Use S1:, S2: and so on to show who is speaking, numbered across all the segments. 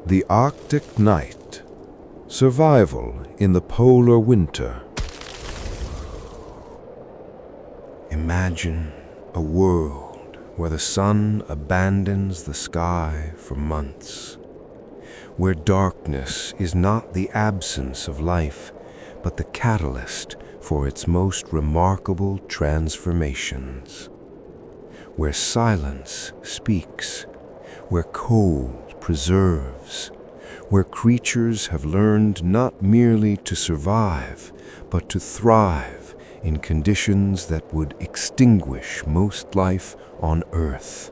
S1: The Arctic Night. Survival in the polar winter. Imagine a world where the sun abandons the sky for months, where darkness is not the absence of life, but the catalyst for its most remarkable transformations, where silence speaks, where cold preserves, where creatures have learned not merely to survive, but to thrive in conditions that would extinguish most life on Earth.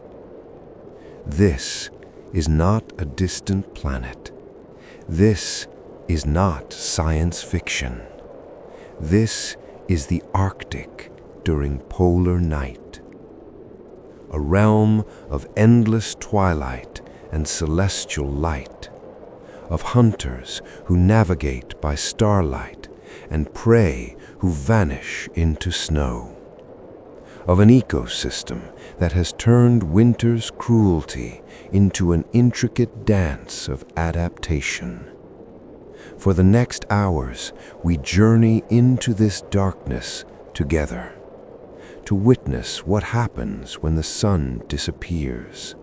S1: This is not a distant planet. This is not science fiction. This is the Arctic during polar night. A realm of endless twilight and celestial light, of hunters who navigate by starlight and prey who vanish into snow, of an ecosystem that has turned winter's cruelty into an intricate dance of adaptation. For the next hours, we journey into this darkness together, to witness what happens when the sun disappears,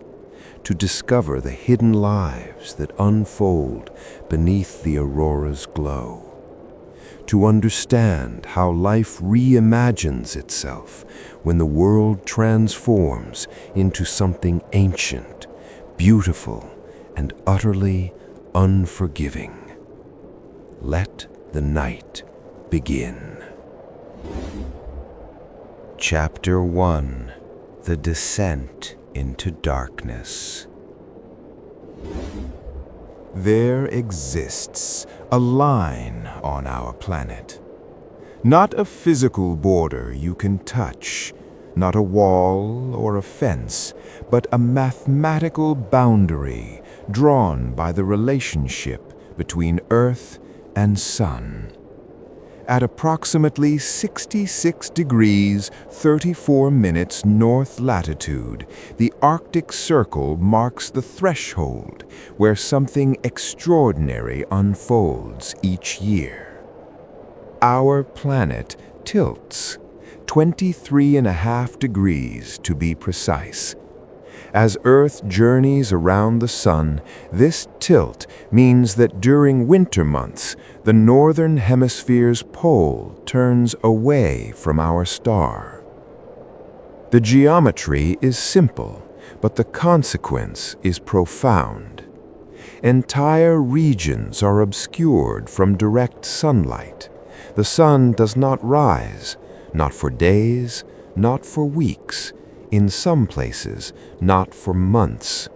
S1: to discover the hidden lives that unfold beneath the aurora's glow, to understand how life reimagines itself when the world transforms into something ancient, beautiful, and utterly unforgiving. Let the night begin. Chapter 1. The Descent into Darkness.
S2: There exists a line on our planet. Not a physical border you can touch, not a wall or a fence, but a mathematical boundary drawn by the relationship between Earth and Sun. At approximately 66 degrees 34 minutes north latitude, the Arctic Circle marks the threshold where something extraordinary unfolds each year. Our planet tilts, 23.5 degrees to be precise. As Earth journeys around the Sun, this tilt means that during winter months, the northern hemisphere's pole turns away from our star. The geometry is simple, but the consequence is profound. Entire regions are obscured from direct sunlight. The sun does not rise, not for days, not for weeks, in some places, not for months.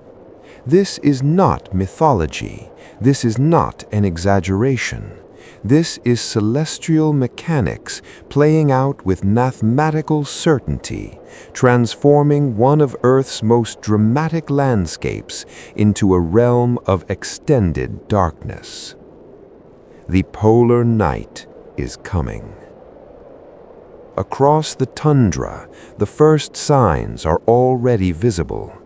S2: This is not mythology. This is not an exaggeration. This is celestial mechanics playing out with mathematical certainty, transforming one of Earth's most dramatic landscapes into a realm of extended darkness. The polar night is coming. Across the tundra, the first signs are already visible.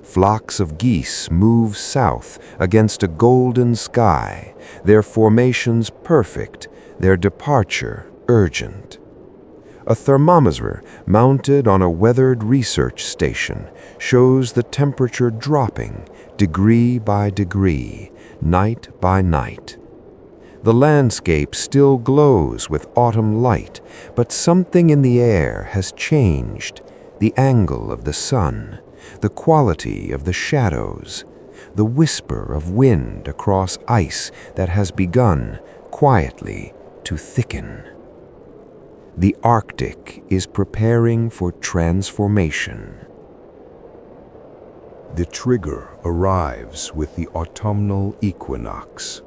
S2: Flocks of geese move south against a golden sky, their formations perfect, their departure urgent. A thermometer mounted on a weathered research station shows the temperature dropping degree by degree, night by night. The landscape still glows with autumn light, but something in the air has changed. The angle of the sun, the quality of the shadows, the whisper of wind across ice that has begun, quietly, to thicken. The Arctic is preparing for transformation.
S1: The trigger arrives with the autumnal equinox.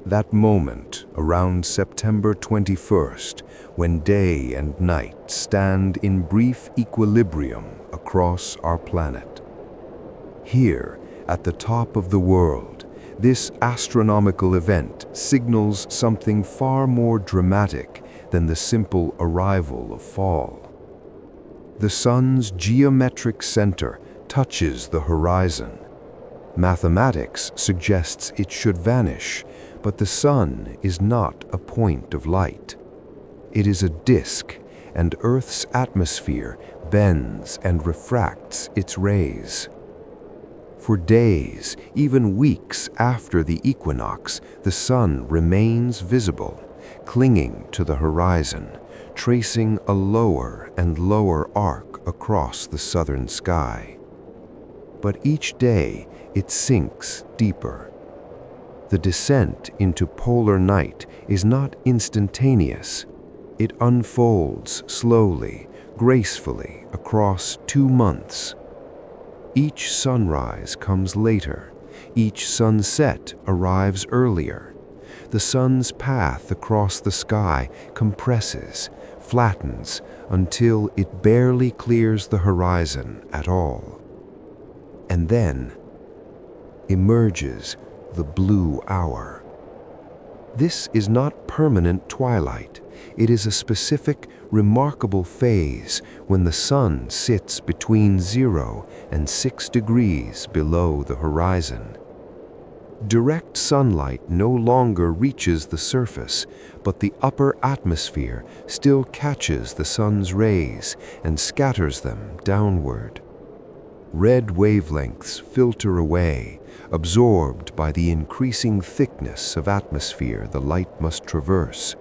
S1: That moment around September 21st, when day and night stand in brief equilibrium across our planet. Here, at the top of the world, this astronomical event signals something far more dramatic than the simple arrival of fall. The sun's geometric center touches the horizon. Mathematics suggests it should vanish, but the sun is not a point of light. It is a disk, and Earth's atmosphere bends and refracts its rays. For days, even weeks after the equinox, the sun remains visible, clinging to the horizon, tracing a lower and lower arc across the southern sky. But each day, it sinks deeper. The descent into polar night is not instantaneous. It unfolds slowly, gracefully across 2 months. Each sunrise comes later. Each sunset arrives earlier. The sun's path across the sky compresses, flattens, until it barely clears the horizon at all. And then emerges the blue hour. This is not permanent twilight. It is a specific, remarkable phase when the sun sits between 0 and 6 degrees below the horizon. Direct sunlight no longer reaches the surface, but the upper atmosphere still catches the sun's rays and scatters them downward. Red wavelengths filter away, absorbed by the increasing thickness of atmosphere the light must traverse.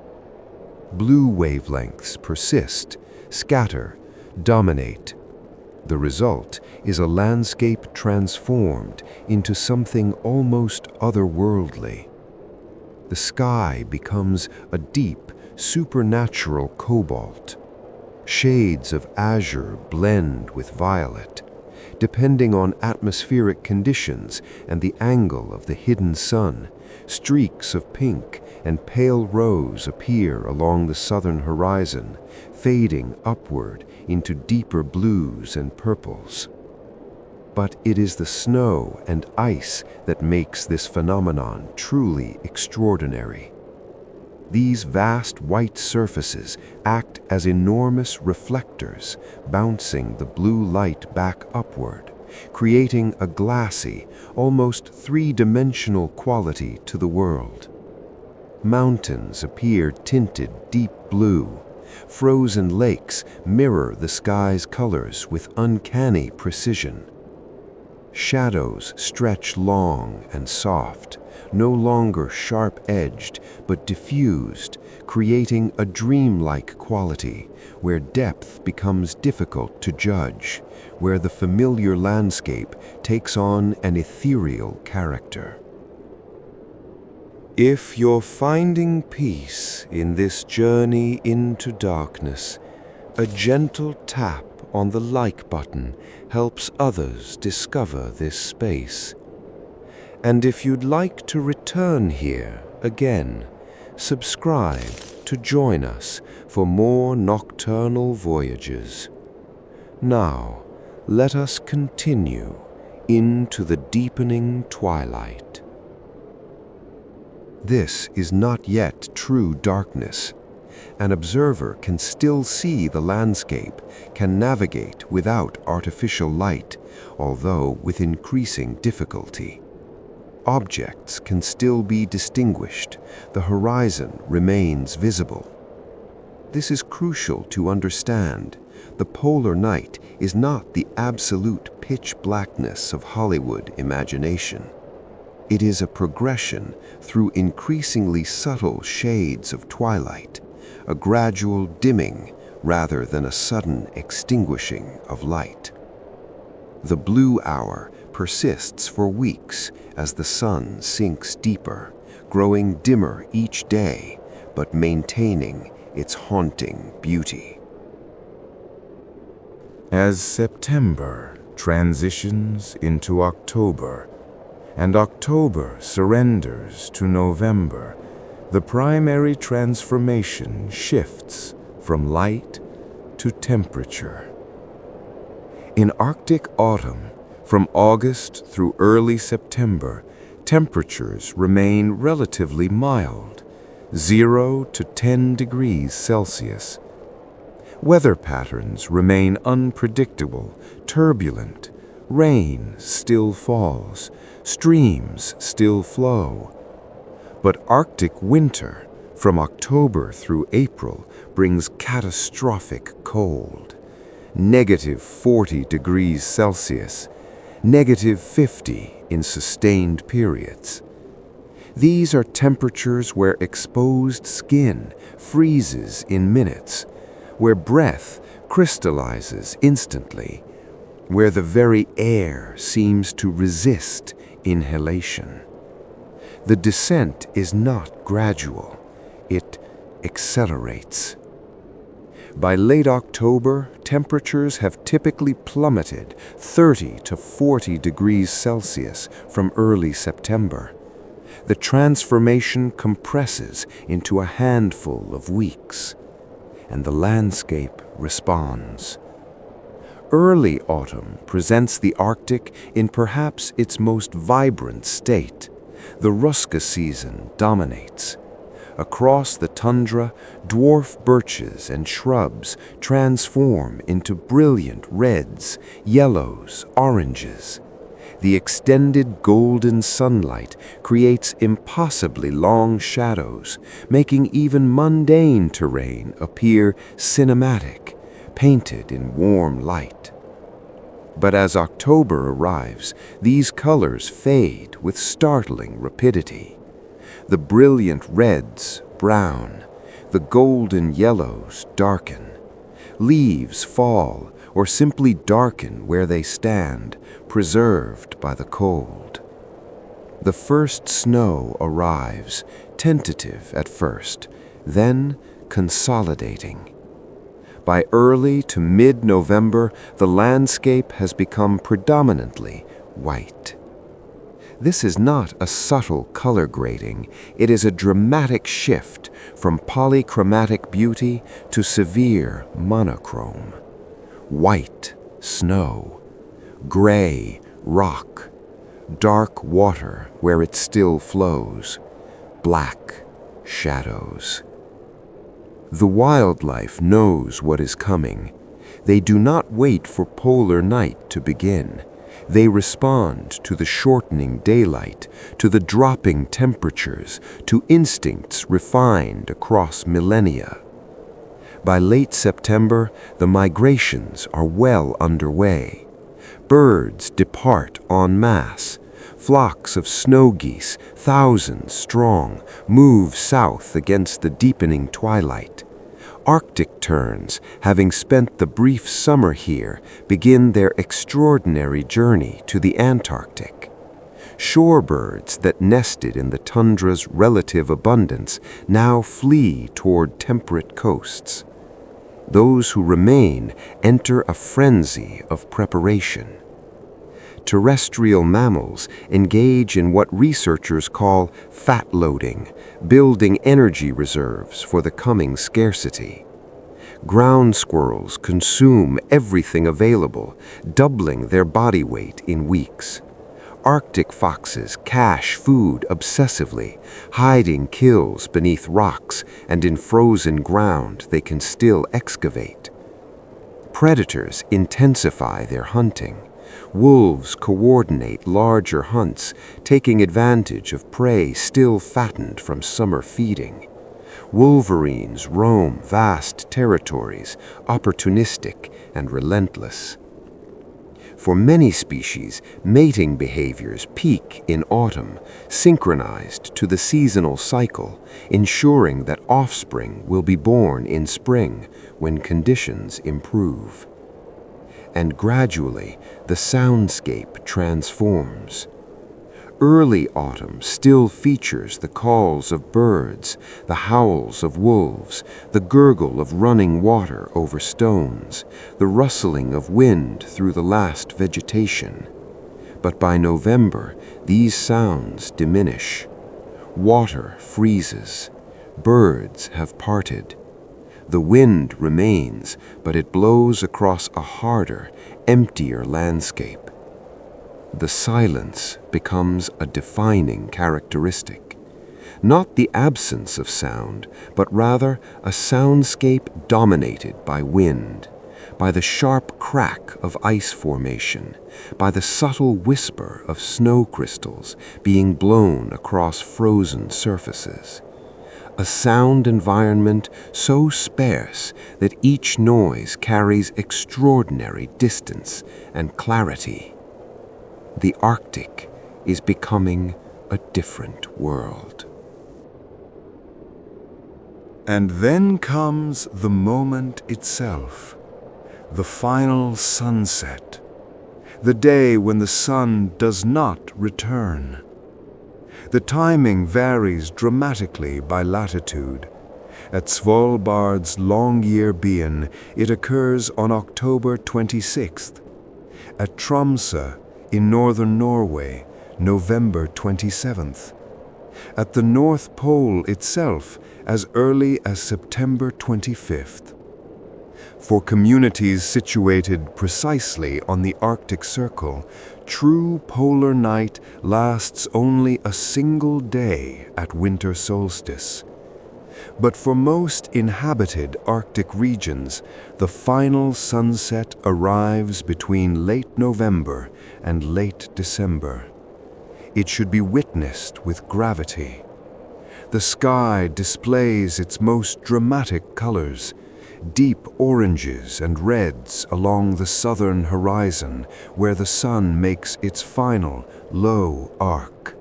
S1: Blue wavelengths persist, scatter, dominate. The result is a landscape transformed into something almost otherworldly. The sky becomes a deep, supernatural cobalt. Shades of azure blend with violet. Depending on atmospheric conditions and the angle of the hidden sun, streaks of pink and pale rose appear along the southern horizon, fading upward into deeper blues and purples. But it is the snow and ice that makes this phenomenon truly extraordinary. These vast white surfaces act as enormous reflectors, bouncing the blue light back upward, creating a glassy, almost three-dimensional quality to the world. Mountains appear tinted deep blue. Frozen lakes mirror the sky's colors with uncanny precision. Shadows stretch long and soft, no longer sharp-edged but diffused, creating a dreamlike quality where depth becomes difficult to judge, where the familiar landscape takes on an ethereal character. If you're finding peace in this journey into darkness, a gentle tap on the like button helps others discover this space. And if you'd like to return here again, subscribe to join us for more nocturnal voyages. Now, let us continue into the deepening twilight. This is not yet true darkness. An observer can still see the landscape, can navigate without artificial light, although with increasing difficulty. Objects can still be distinguished. The horizon remains visible. This is crucial to understand. The polar night is not the absolute pitch blackness of Hollywood imagination. It is a progression through increasingly subtle shades of twilight, a gradual dimming rather than a sudden extinguishing of light. The blue hour persists for weeks as the sun sinks deeper, growing dimmer each day, but maintaining its haunting beauty.
S2: As September transitions into October, and October surrenders to November, the primary transformation shifts from light to temperature. In Arctic autumn, from August through early September, temperatures remain relatively mild, 0 to 10 degrees Celsius. Weather patterns remain unpredictable, turbulent, Rain still falls, streams still flow. But Arctic winter, from October through April, brings catastrophic cold. -40 degrees Celsius, -50 in sustained periods. These are temperatures where exposed skin freezes in minutes, where breath crystallizes instantly, where the very air seems to resist inhalation. The descent is not gradual, it accelerates. By late October, temperatures have typically plummeted 30 to 40 degrees Celsius from early September. The transformation compresses into a handful of weeks, and the landscape responds. Early autumn presents the Arctic in perhaps its most vibrant state. The Ruska season dominates. Across the tundra, dwarf birches and shrubs transform into brilliant reds, yellows, oranges. The extended golden sunlight creates impossibly long shadows, making even mundane terrain appear cinematic, painted in warm light. But as October arrives, these colors fade with startling rapidity. The brilliant reds brown, the golden yellows darken. Leaves fall or simply darken where they stand, preserved by the cold. The first snow arrives, tentative at first, then consolidating. By early to mid-November, the landscape has become predominantly white. This is not a subtle color grading, it is a dramatic shift from polychromatic beauty to severe monochrome. White snow, gray rock, dark water where it still flows, black shadows. The wildlife knows what is coming. They do not wait for polar night to begin. They respond to the shortening daylight, to the dropping temperatures, to instincts refined across millennia. By late September, the migrations are well underway. Birds depart en masse. Flocks of snow geese, thousands strong, move south against the deepening twilight. Arctic terns, having spent the brief summer here, begin their extraordinary journey to the Antarctic. Shorebirds that nested in the tundra's relative abundance now flee toward temperate coasts. Those who remain enter a frenzy of preparation. Terrestrial mammals engage in what researchers call fat loading, building energy reserves for the coming scarcity. Ground squirrels consume everything available, doubling their body weight in weeks. Arctic foxes cache food obsessively, hiding kills beneath rocks and in frozen ground they can still excavate. Predators intensify their hunting. Wolves coordinate larger hunts, taking advantage of prey still fattened from summer feeding. Wolverines roam vast territories, opportunistic and relentless. For many species, mating behaviors peak in autumn, synchronized to the seasonal cycle, ensuring that offspring will be born in spring when conditions improve. And gradually, the soundscape transforms. Early autumn still features the calls of birds, the howls of wolves, the gurgle of running water over stones, the rustling of wind through the last vegetation. But by November, these sounds diminish. Water freezes. Birds have parted. The wind remains, but it blows across a harder, emptier landscape. The silence becomes a defining characteristic. Not the absence of sound, but rather a soundscape dominated by wind.
S1: by the sharp crack of ice formation, by the subtle whisper of snow crystals being blown across frozen surfaces. A sound environment so sparse that each noise carries extraordinary distance and clarity. The Arctic is becoming a different world.
S2: And then comes the moment itself, the final sunset, the day when the sun does not return. The timing varies dramatically by latitude. At Svalbard's Longyearbyen, it occurs on October 26th. At Tromsø, in northern Norway, November 27th. At the North Pole itself, as early as September 25th. For communities situated precisely on the Arctic Circle, true polar night lasts only a single day at winter solstice. But for most inhabited Arctic regions, the final sunset arrives between late November and late December. It should be witnessed with gravity. The sky displays its most dramatic colors, deep oranges and reds along the southern horizon where the sun makes its final low arc,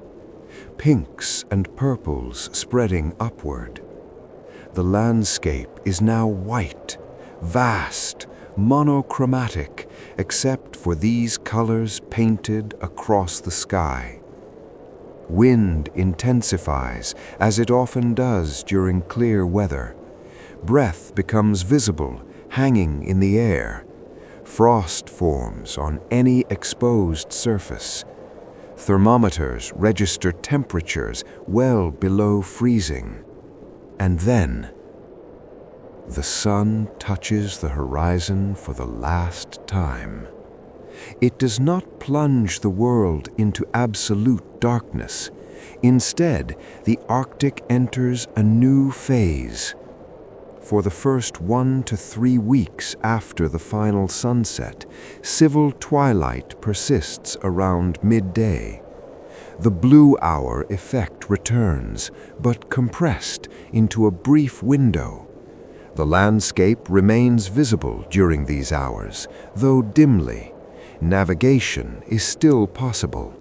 S2: pinks and purples spreading upward. The landscape is now white, vast, monochromatic, except for these colors painted across the sky. Wind intensifies, as it often does during clear weather. Breath becomes visible, hanging in the air. Frost forms on any exposed surface. Thermometers register temperatures well below freezing. And then, the sun touches the horizon for the last time. It does not plunge the world into absolute darkness. Instead, the Arctic enters a new phase. For the first 1 to 3 weeks after the final sunset, civil twilight persists around midday. The blue hour effect returns, but compressed into a brief window. The landscape remains visible during these hours, though dimly. Navigation is still possible.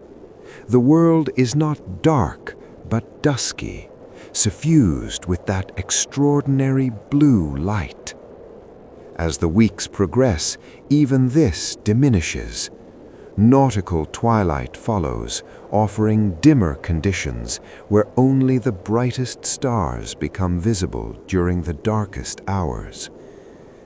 S2: The world is not dark, but dusky, suffused with that extraordinary blue light. As the weeks progress, even this diminishes. Nautical twilight follows, offering dimmer conditions where only the brightest stars become visible during the darkest hours.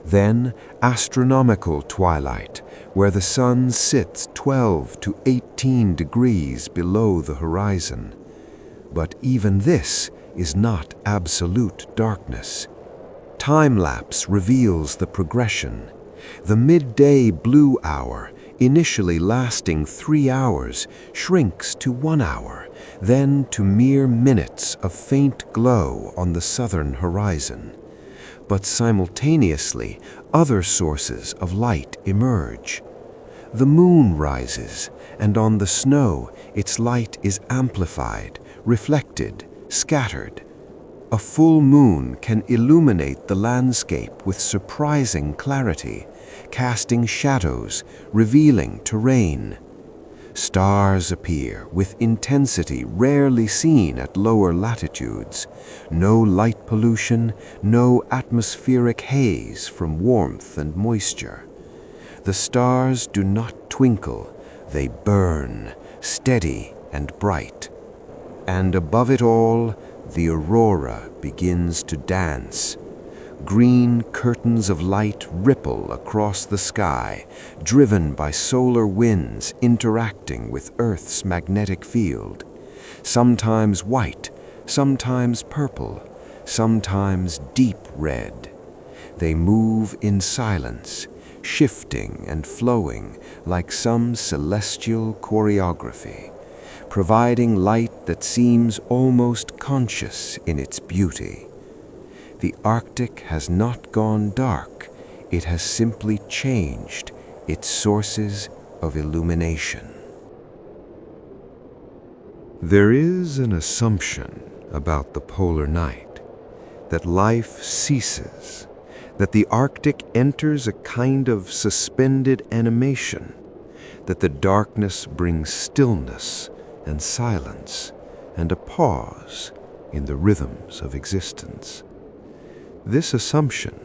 S2: Then astronomical twilight, where the sun sits 12 to 18 degrees below the horizon. But even this is not absolute darkness. Time-lapse reveals the progression. The midday blue hour, initially lasting 3 hours, shrinks to 1 hour, then to mere minutes of faint glow on the southern horizon. But simultaneously, other sources of light emerge. The moon rises, and on the snow, its light is amplified, reflected, scattered. A full moon can illuminate the landscape with surprising clarity, casting shadows, revealing terrain. Stars appear with intensity rarely seen at lower latitudes. No light pollution, no atmospheric haze from warmth and moisture. The stars do not twinkle, they burn, steady and bright. And above it all, the aurora begins to dance. Green curtains of light ripple across the sky, driven by solar winds interacting with Earth's magnetic field. Sometimes white, sometimes purple, sometimes deep red. They move in silence, shifting and flowing like some celestial choreography, providing light that seems almost conscious in its beauty. The Arctic has not gone dark,
S1: It has simply changed its sources of illumination. There is an assumption about the polar night that life ceases, that the Arctic enters a kind of suspended animation, that the darkness brings stillness and silence and a pause in the rhythms of existence. This assumption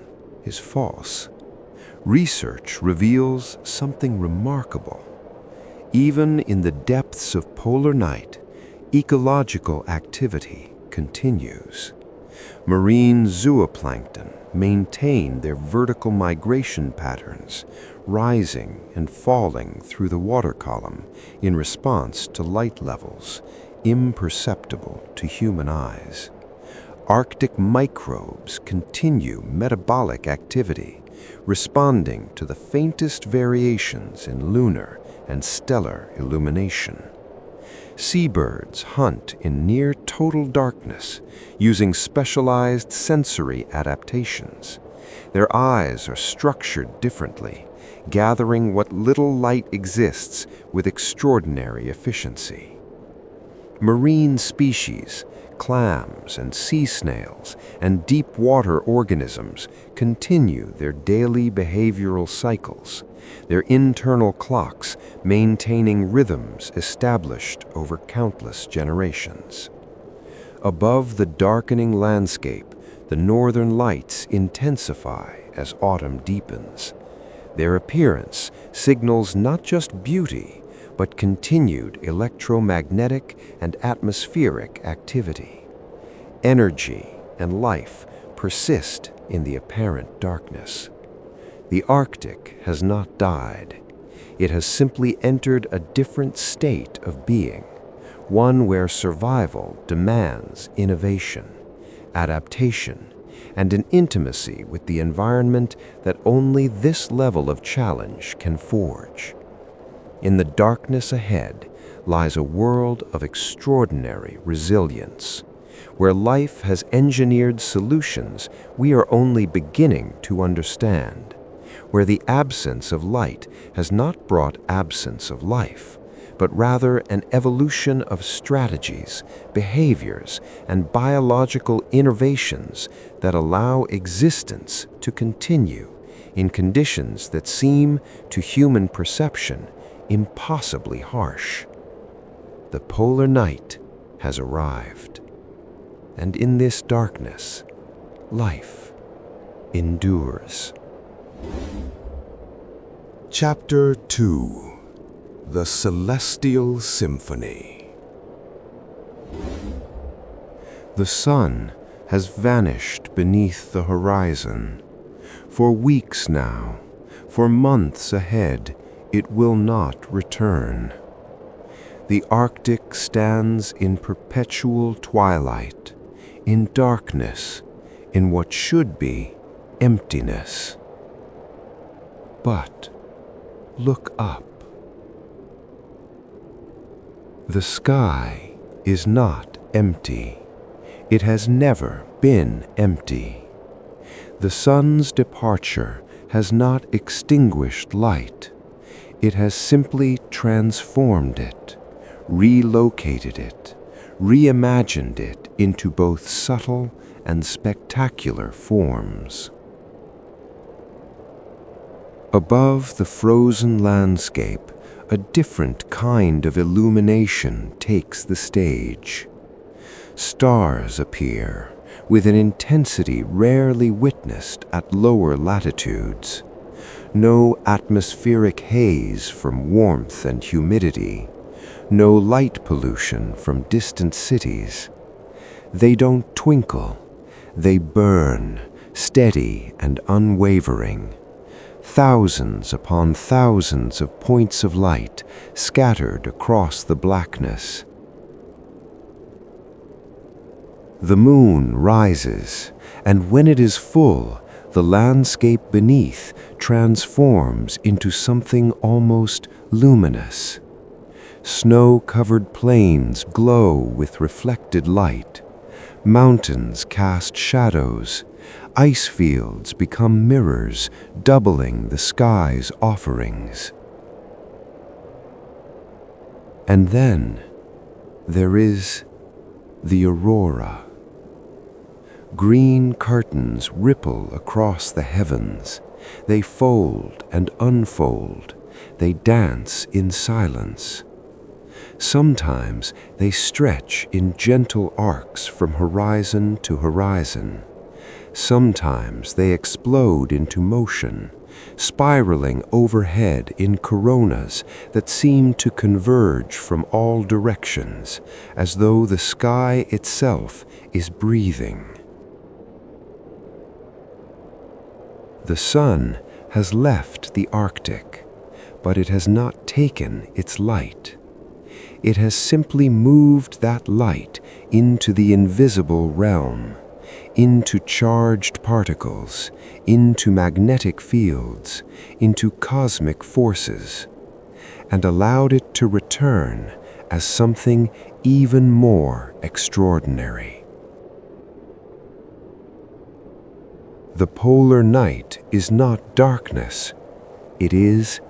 S1: is false. Research reveals something remarkable. Even in the depths of polar night, ecological activity continues. Marine zooplankton maintain their vertical migration patterns, rising and falling through the water column in response to light levels imperceptible to human eyes. Arctic microbes continue metabolic activity, responding to the faintest variations in lunar and stellar illumination. Seabirds hunt in near total darkness, using specialized sensory adaptations. Their eyes are structured differently, gathering what little light exists with extraordinary efficiency. Marine species, clams and sea snails, and deep water organisms continue their daily behavioral cycles, their internal clocks maintaining rhythms established over countless generations. Above the darkening landscape, the northern lights intensify as autumn deepens. Their appearance signals not just beauty, but continued electromagnetic and atmospheric activity. Energy and life persist in the apparent darkness. The Arctic has not died. It has simply entered a different state of being, one where survival demands innovation, adaptation, and an intimacy with the environment that only this level of challenge can forge. In the darkness ahead lies a world of extraordinary resilience, where life has engineered solutions we are only beginning to understand, where the absence of light has not brought absence of life, but rather an evolution of strategies, behaviors, and biological innovations that allow existence to continue in conditions that seem, to human perception, impossibly harsh. The polar night has arrived, and in this darkness, life endures.
S2: Chapter 2: The Celestial Symphony.
S1: The sun has vanished beneath the horizon. For weeks now, for months ahead, it will not return. The Arctic stands in perpetual twilight, in darkness, in what should be emptiness. But look up. The sky is not empty. It has never been empty. The sun's departure has not extinguished light. It has simply transformed it, relocated it, reimagined it into both subtle and spectacular forms. Above the frozen landscape, a different kind of illumination takes the stage. Stars appear with an intensity rarely witnessed at lower latitudes. No atmospheric haze from warmth and humidity, no light pollution from distant cities. They don't twinkle, they burn, steady and unwavering. Thousands upon thousands of points of light scattered across the blackness. The moon rises, and when it is full, the landscape beneath transforms into something almost luminous. Snow-covered plains glow with reflected light. Mountains cast shadows. Ice fields become mirrors, doubling the sky's offerings. And then there is the aurora. Green curtains ripple across the heavens. They fold and unfold. They dance in silence. Sometimes they stretch in gentle arcs from horizon to horizon. Sometimes they explode into motion, spiraling overhead in coronas that seem to converge from all directions, as though the sky itself is breathing. The sun has left the Arctic, but it has not taken its light. It has simply moved that light into the invisible realm, into charged particles, into magnetic fields, into cosmic forces, and allowed it to return as something even more extraordinary. The polar night is not darkness, it is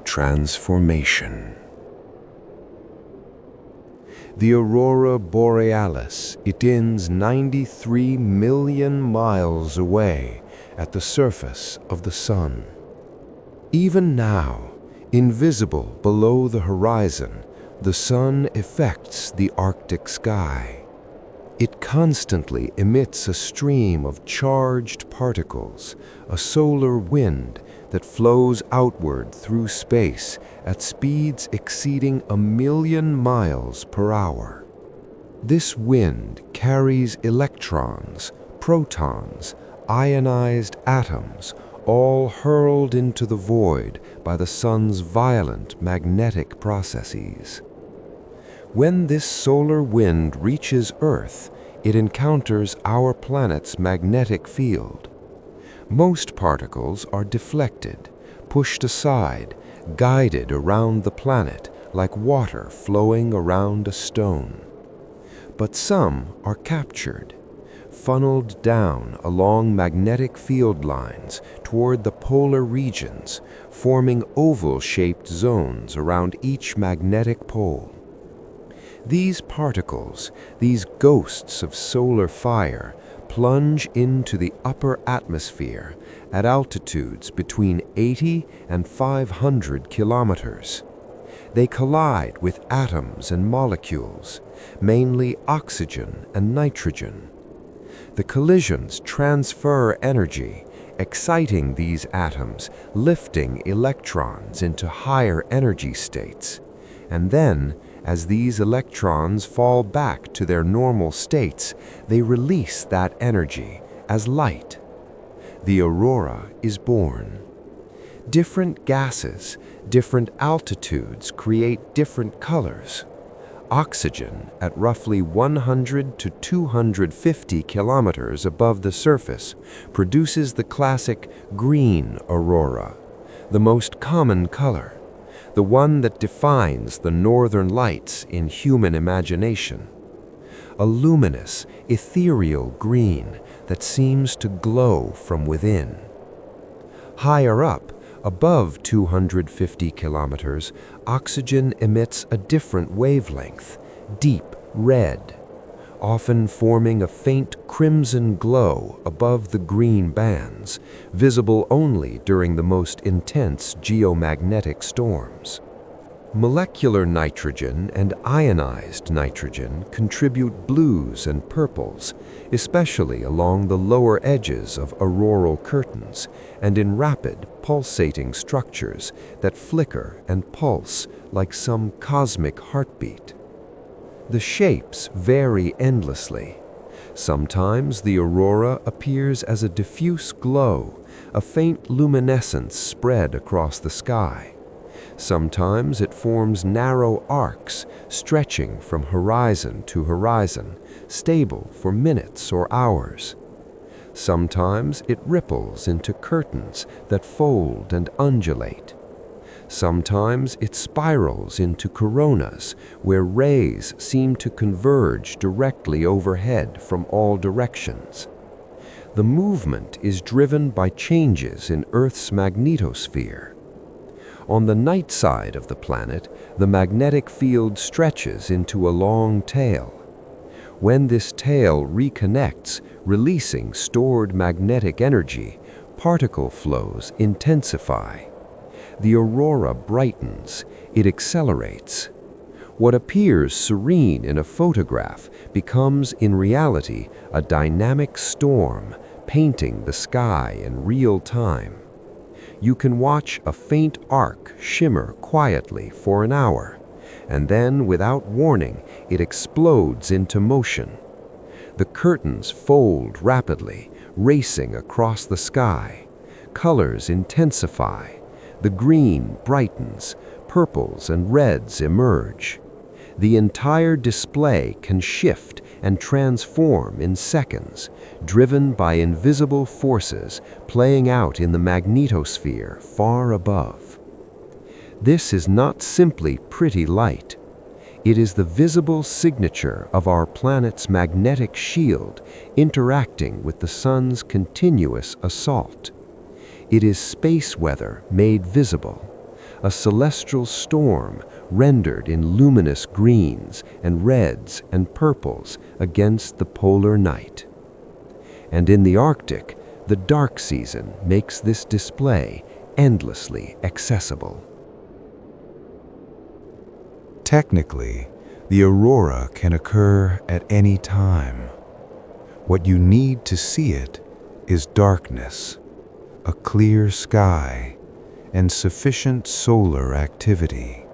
S1: transformation. The aurora borealis, it ends 93 million miles away at the surface of the sun. Even now, invisible below the horizon, the sun affects the Arctic sky. It constantly emits a stream of charged particles, a solar wind that flows outward through space at speeds exceeding 1,000,000 miles per hour. This wind carries electrons, protons, ionized atoms, all hurled into the void by the sun's violent magnetic processes. When this solar wind reaches Earth, it encounters our planet's magnetic field. Most particles are deflected, pushed aside, guided around the planet like water flowing around a stone. But some are captured, funneled down along magnetic field lines toward the polar regions, forming oval-shaped zones around each magnetic pole. These particles, these ghosts of solar fire, plunge into the upper atmosphere at altitudes between 80 and 500 kilometers. They collide with atoms and molecules, mainly oxygen and nitrogen. The collisions transfer energy, exciting these atoms, lifting electrons into higher energy states, and then, as these electrons fall back to their normal states, they release that energy as light. The aurora is born. Different gases, different altitudes create different colors. Oxygen, at roughly 100 to 250 kilometers above the surface, produces the classic green aurora, the most common color, the one that defines the northern lights in human imagination. A luminous, ethereal green that seems to glow from within. Higher up, above 250 kilometers, oxygen emits a different wavelength, deep red, often forming a faint crimson glow above the green bands, visible only during the most intense geomagnetic storms. Molecular nitrogen and ionized nitrogen contribute blues and purples, especially along the lower edges of auroral curtains and in rapid, pulsating structures that flicker and pulse like some cosmic heartbeat. The shapes vary endlessly. Sometimes the aurora appears as a diffuse glow, a faint luminescence spread across the sky. Sometimes it forms narrow arcs, stretching from horizon to horizon, stable for minutes or hours. Sometimes it ripples into curtains that fold and undulate. Sometimes it spirals into coronas, where rays seem to converge directly overhead from all directions. The movement is driven by changes in Earth's magnetosphere. On the night side of the planet, the magnetic field stretches into a long tail. When this tail reconnects, releasing stored magnetic energy, particle flows intensify. The aurora brightens, it accelerates. What appears serene in a photograph becomes in reality a dynamic storm, painting the sky in real time. You can watch a faint arc shimmer quietly for an hour, and then, without warning, it explodes into motion. The curtains fold rapidly, racing across the sky. Colors intensify. The green brightens, purples and reds emerge. The entire display can shift and transform in seconds, driven by invisible forces playing out in the magnetosphere far above. This is not simply pretty light. It is the visible signature of our planet's magnetic shield interacting with the sun's continuous assault. It is space weather made visible, a celestial storm rendered in luminous greens and reds and purples against the polar night. And in the Arctic, the dark season makes this display endlessly accessible.
S2: Technically, the aurora can occur at any time. What you need to see it is darkness, a clear sky, and sufficient solar activity.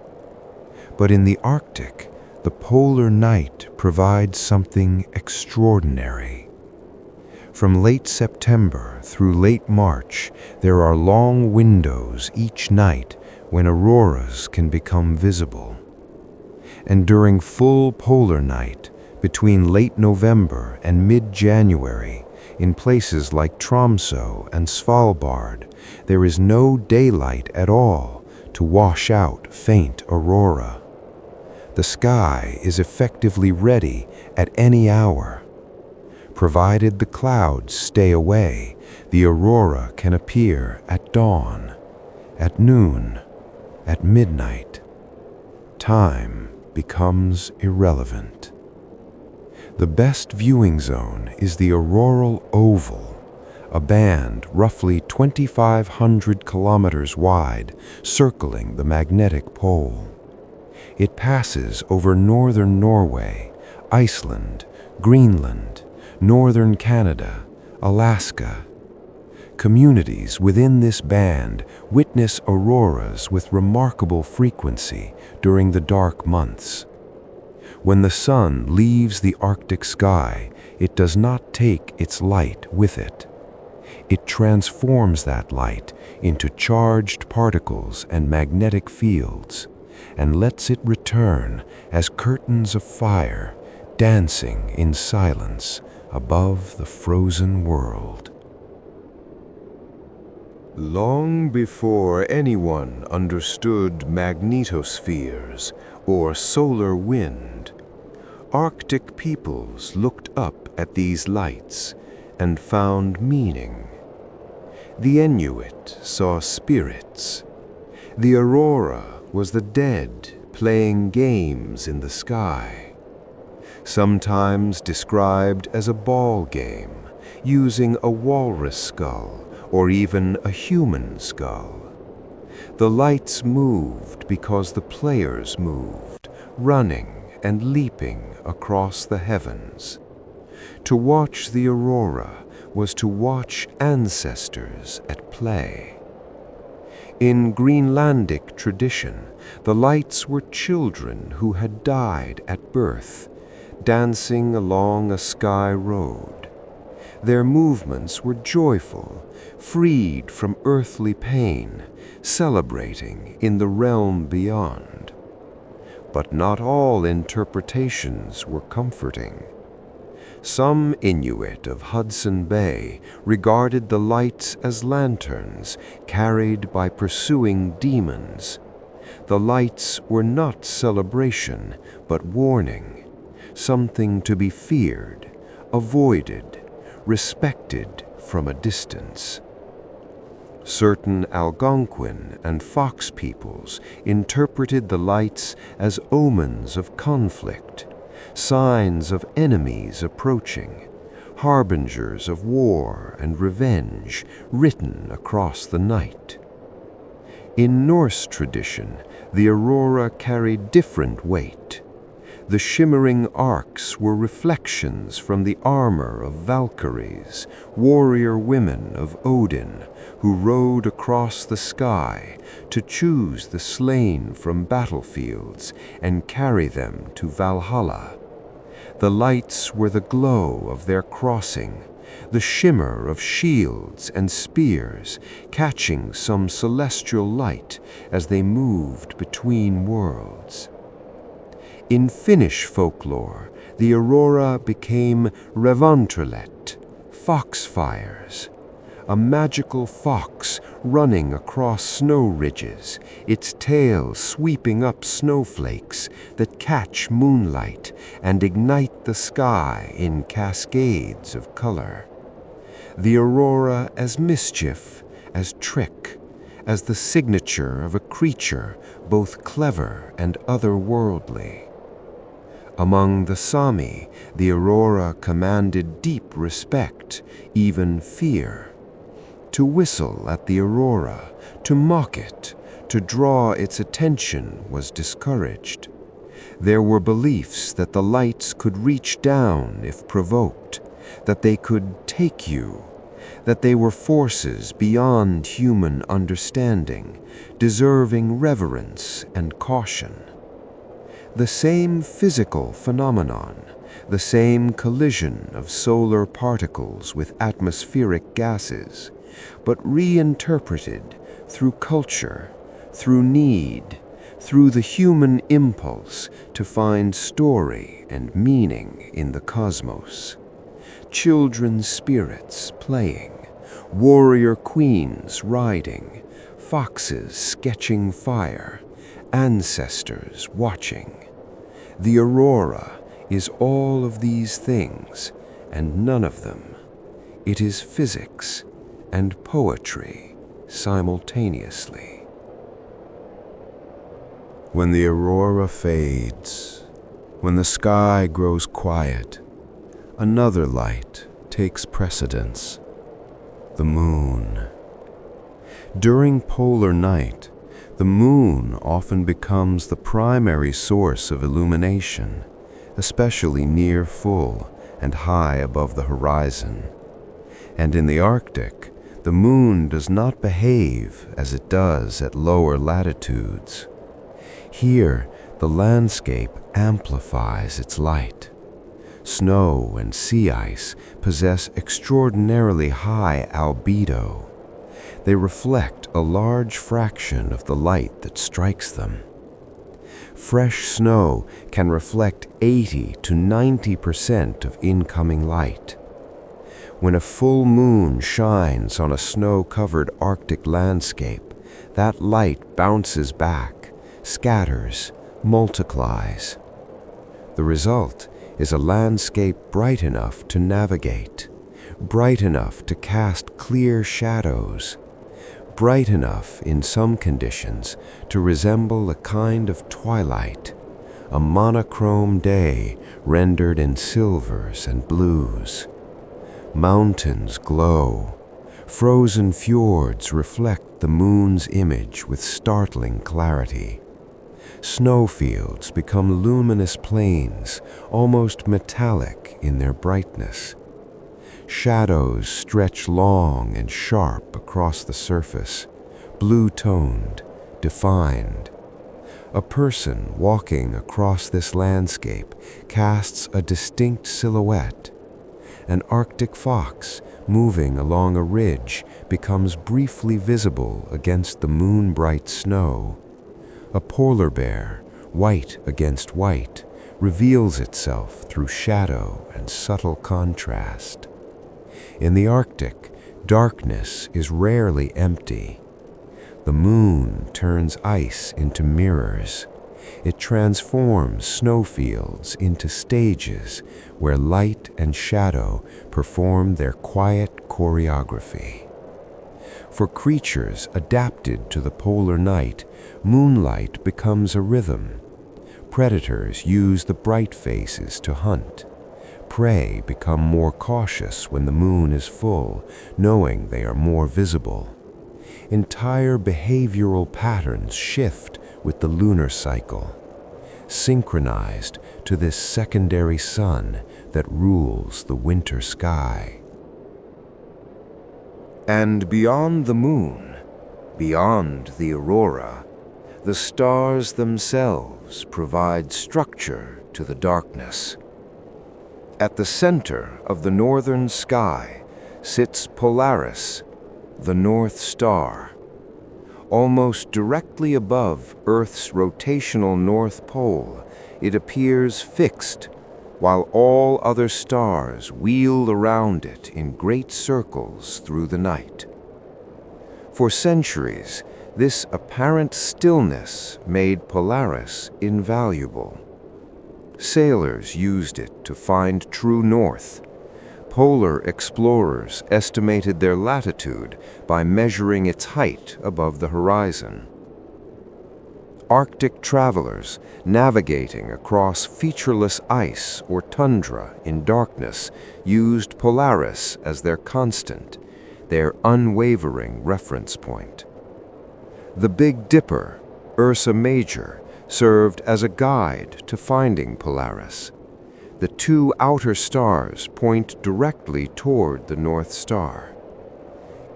S2: But in the Arctic, the polar night provides something extraordinary. From late September through late March, there are long windows each night when auroras can become visible. And during full polar night, between late November and mid-January, in places like Tromsø and Svalbard, there is no daylight at all to wash out faint aurora. The sky is effectively ready at any hour. Provided the clouds stay away, the aurora can appear at dawn, at noon, at midnight. Time becomes irrelevant. The best viewing zone is the auroral oval, a band roughly 2,500 kilometers wide, circling the magnetic pole. It passes over northern Norway, Iceland, Greenland, northern Canada, Alaska. Communities within this band witness auroras with remarkable frequency during the dark months. When the sun leaves the Arctic sky, it does not take its light with it. It transforms that light into charged particles and magnetic fields, and lets it return as curtains of fire dancing in silence above the frozen world. Long before anyone understood magnetospheres or solar wind, Arctic peoples looked up at these lights and found meaning. The Inuit saw spirits. The aurora was the dead playing games in the sky, sometimes described as a ball game using a walrus skull or even a human skull. The lights moved because the players moved, running and leaping across the heavens. To watch the aurora was to watch ancestors at play. In Greenlandic tradition, the lights were children who had died at birth, dancing along a sky road. Their movements were joyful, freed from earthly pain, celebrating in the realm beyond. But not all interpretations were comforting. Some Inuit of Hudson Bay regarded the lights as lanterns carried by pursuing demons.
S1: The lights were not celebration, but warning, something to be feared, avoided, respected from a distance. Certain Algonquin and Fox peoples interpreted the lights as omens of conflict, signs of enemies approaching, harbingers of war and revenge written across the night. In Norse tradition, the aurora carried different weight. The shimmering arcs were reflections from the armor of Valkyries, warrior women of Odin, who rode across the sky to choose the slain from battlefields and carry them to Valhalla. The lights were the glow of their crossing, the shimmer of shields and spears catching some celestial light as they moved between worlds. In Finnish folklore, the aurora became revantrellet, foxfires, a magical fox running across snow ridges, its tail sweeping up snowflakes that catch moonlight and ignite the sky in cascades of color. The aurora as mischief, as trick, as the signature of a creature both clever and otherworldly. Among the Sami, the aurora commanded deep respect, even fear. To whistle at the aurora, to mock it, to draw its attention was discouraged. There were beliefs that the lights could reach down if provoked, that they could take you, that they were forces beyond human understanding, deserving reverence and caution. The same physical phenomenon, the same collision of solar particles with atmospheric gases, but reinterpreted through culture, through need, through the human impulse to find story and meaning in the cosmos. Children's spirits playing, warrior queens riding, foxes sketching fire, ancestors watching. The aurora is all of these things, and none of them. It is physics and poetry simultaneously. When the aurora fades, when the sky grows quiet, another light takes precedence: the moon. During polar night, the moon often becomes the primary source of illumination, especially near full and high above the horizon. And in the Arctic, the moon does not behave as it does at lower latitudes. Here, the landscape amplifies its light. Snow and sea ice possess extraordinarily high albedo. They reflect a large fraction of the light that strikes them. Fresh snow can reflect 80 to 90% of incoming light. When a full moon shines on a snow-covered Arctic landscape, that light bounces back, scatters, multiplies. The result is a landscape bright enough to navigate, bright enough to cast clear shadows, bright enough in some conditions to resemble a kind of twilight, a monochrome day rendered in silvers and blues. Mountains glow. Frozen fjords reflect the moon's image with startling clarity. Snowfields become luminous plains, almost metallic in their brightness. Shadows stretch long and sharp across the surface, blue-toned, defined. A person walking across this landscape casts a distinct silhouette. An Arctic fox moving along a ridge becomes briefly visible against the moon-bright snow. A polar bear, white against white, reveals itself through shadow and subtle contrast. In the Arctic, darkness is rarely empty. The moon turns ice into mirrors. It transforms snowfields into stages where light and shadow perform their quiet choreography. For creatures adapted to the polar night, moonlight becomes a rhythm. Predators use the bright phases to hunt. Prey become more cautious when the moon is full, knowing they are more visible. Entire behavioral patterns shift with the lunar cycle, synchronized to this secondary sun that rules the winter sky. And beyond the moon, beyond the aurora, the stars themselves provide structure to the darkness. At the center of the northern sky sits Polaris, the North Star. Almost directly above Earth's rotational North Pole, it appears fixed, while all other stars wheel around it in great circles through the night. For centuries, this apparent stillness made Polaris invaluable. Sailors used it to find true north. Polar explorers estimated their latitude by measuring its height above the horizon. Arctic travelers navigating across featureless ice or tundra in darkness used Polaris as their constant, their unwavering reference point. The Big Dipper, Ursa Major, served as a guide to finding Polaris. The two outer stars point directly toward the North Star.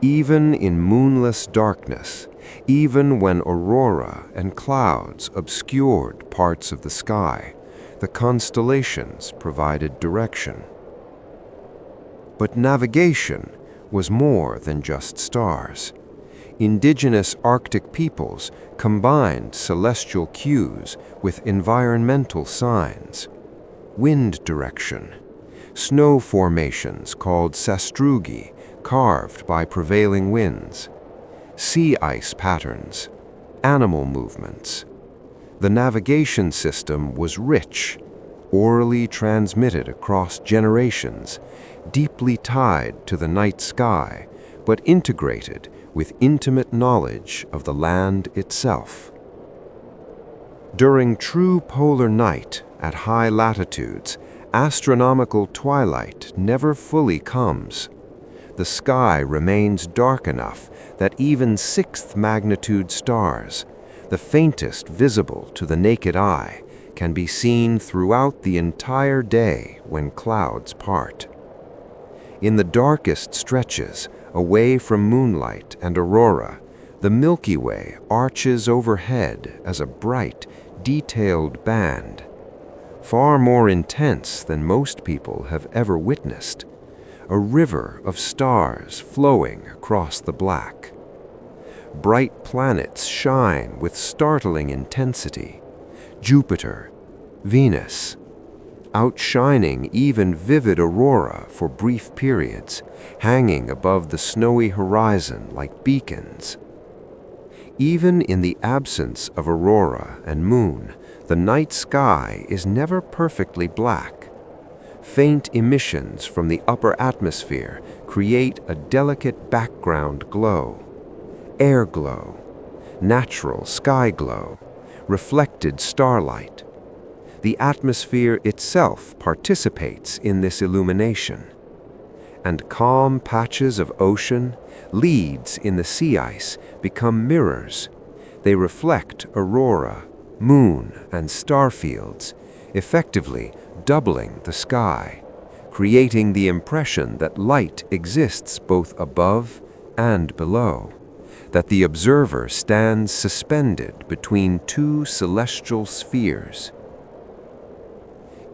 S1: Even in moonless darkness, even when aurora and clouds obscured parts of the sky, the constellations provided direction. But navigation was more than just stars. Indigenous Arctic peoples combined celestial cues with environmental signs. Wind direction, snow formations called sastrugi, carved by prevailing winds, sea ice patterns, animal movements. The navigation system was rich, orally transmitted across generations, deeply tied to the night sky, but integrated with intimate knowledge of the land itself. During true polar night at high latitudes, astronomical twilight never fully comes. The sky remains dark enough that even sixth magnitude stars, the faintest visible to the naked eye, can be seen throughout the entire day when clouds part. In the darkest stretches, away from moonlight and aurora, the Milky Way arches overhead as a bright, detailed band, far more intense than most people have ever witnessed, a river of stars flowing across the black. Bright planets shine with startling intensity. Jupiter, Venus, outshining even vivid aurora for brief periods, hanging above the snowy horizon like beacons. Even in the absence of aurora and moon, the night sky is never perfectly black. Faint emissions from the upper atmosphere create a delicate background glow. Air glow, natural sky glow, reflected starlight. The atmosphere itself participates in this illumination. And calm patches of ocean, leads in the sea ice, become mirrors. They reflect aurora, moon, and star fields, effectively doubling the sky, creating the impression that light exists both above and below, that the observer stands suspended between two celestial spheres.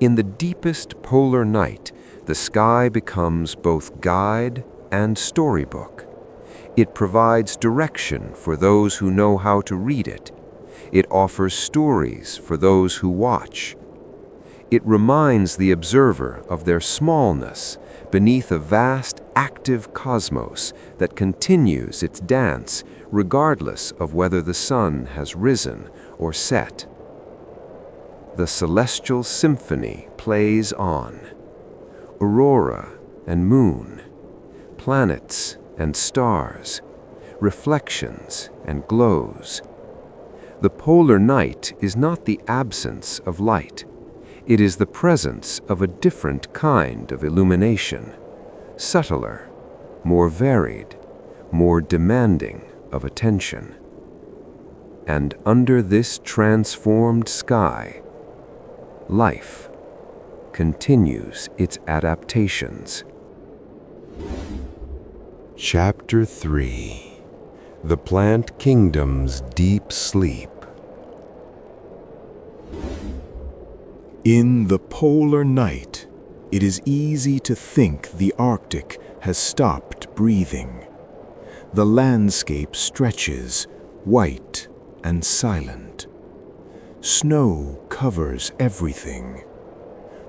S1: In the deepest polar night, the sky becomes both guide and storybook. It provides direction for those who know how to read it. It offers stories for those who watch. It reminds the observer of their smallness beneath a vast, active cosmos that continues its dance regardless of whether the sun has risen or set. The celestial symphony plays on. Aurora and moon, planets and stars, reflections and glows. The polar night is not the absence of light. It is the presence of a different kind of illumination, subtler, more varied, more demanding of attention. And under this transformed sky, life continues its adaptations.
S2: Chapter 3. The Plant Kingdom's Deep Sleep. In the polar night, it is easy to think the Arctic has stopped breathing. The landscape stretches, white and silent. Snow covers everything.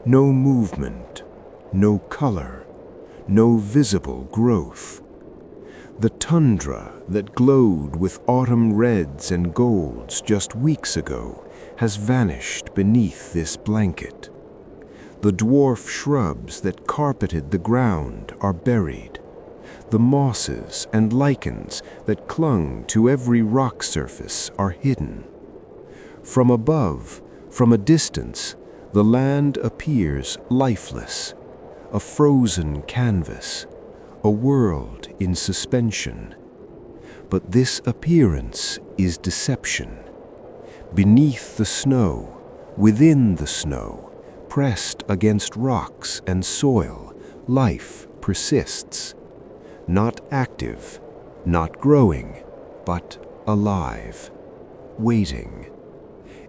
S2: No movement, no color, no visible growth. The tundra that glowed with autumn reds and golds just weeks ago has vanished beneath this blanket. The dwarf shrubs that carpeted the ground are buried. The mosses and lichens that clung to every rock surface are hidden. From above, from a distance, the land appears lifeless, a frozen canvas, a world in suspension. But this appearance is deception. Beneath the snow, within the snow, pressed against rocks and soil, life persists. Not active, not growing, but alive, waiting,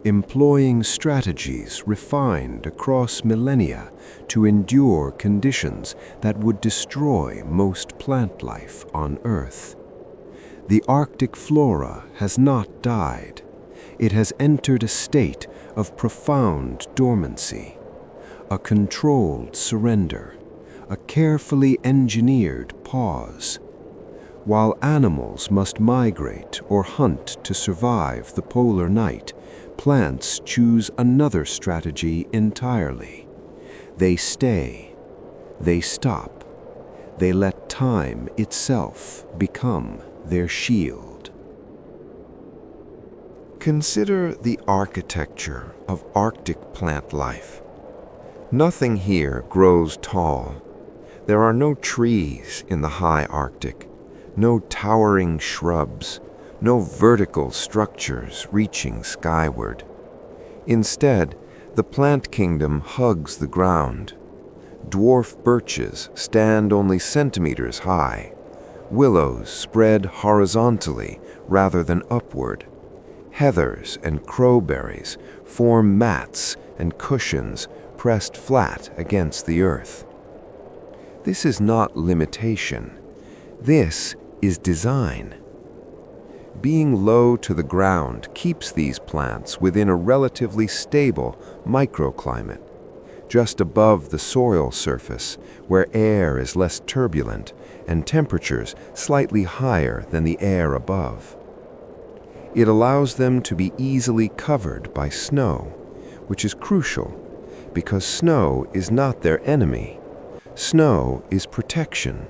S2: employing strategies refined across millennia to endure conditions that would destroy most plant life on Earth. The Arctic flora has not died. It has entered a state of profound dormancy, a controlled surrender, a carefully engineered pause. While animals must migrate or hunt to survive the polar night, plants choose another strategy entirely. They stay, they stop, they let time itself become their shield. Consider the architecture of Arctic plant life. Nothing here grows tall. There are no trees in the high Arctic, no towering shrubs, no vertical structures reaching skyward. Instead, the plant kingdom hugs the ground. Dwarf birches stand only centimeters high. Willows spread horizontally rather than upward. Heathers and crowberries form mats and cushions pressed flat against the earth. This is not limitation. This is design. Being low to the ground keeps these plants within a relatively stable microclimate, just above the soil surface, where air is less turbulent and temperatures slightly higher than the air above. It allows them to be easily covered by snow, which is crucial because snow is not their enemy. Snow is protection,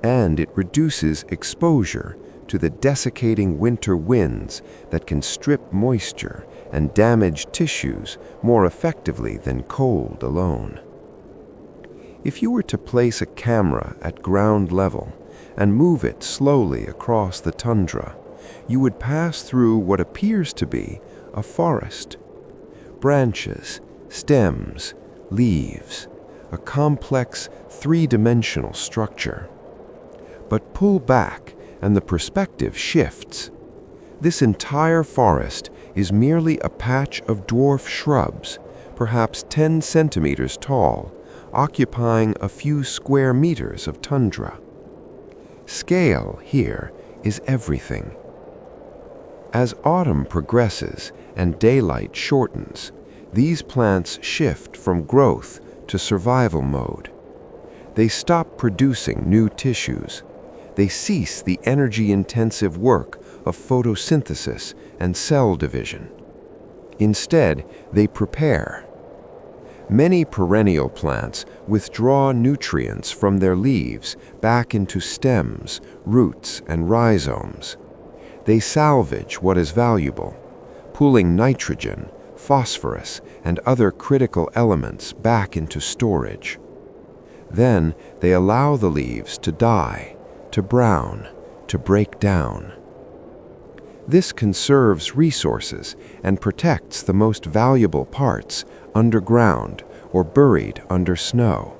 S2: and it reduces exposure to the desiccating winter winds that can strip moisture and damage tissues more effectively than cold alone. If you were to place a camera at ground level and move it slowly across the tundra, you would pass through what appears to be a forest. Branches, stems, leaves, a complex three-dimensional structure. But pull back and the perspective shifts. This entire forest is merely a patch of dwarf shrubs, perhaps 10 centimeters tall, occupying a few square meters of tundra. Scale here is everything. As autumn progresses and daylight shortens,
S1: These plants shift from growth to survival mode. They stop producing new tissues. They cease the energy-intensive work of photosynthesis and cell division. Instead, they prepare. Many perennial plants withdraw nutrients from their leaves back into stems, roots, and rhizomes. They salvage what is valuable, pulling nitrogen, phosphorus, and other critical elements back into storage. Then they allow the leaves to die, to brown, to break down. This conserves resources and protects the most valuable parts underground or buried under snow.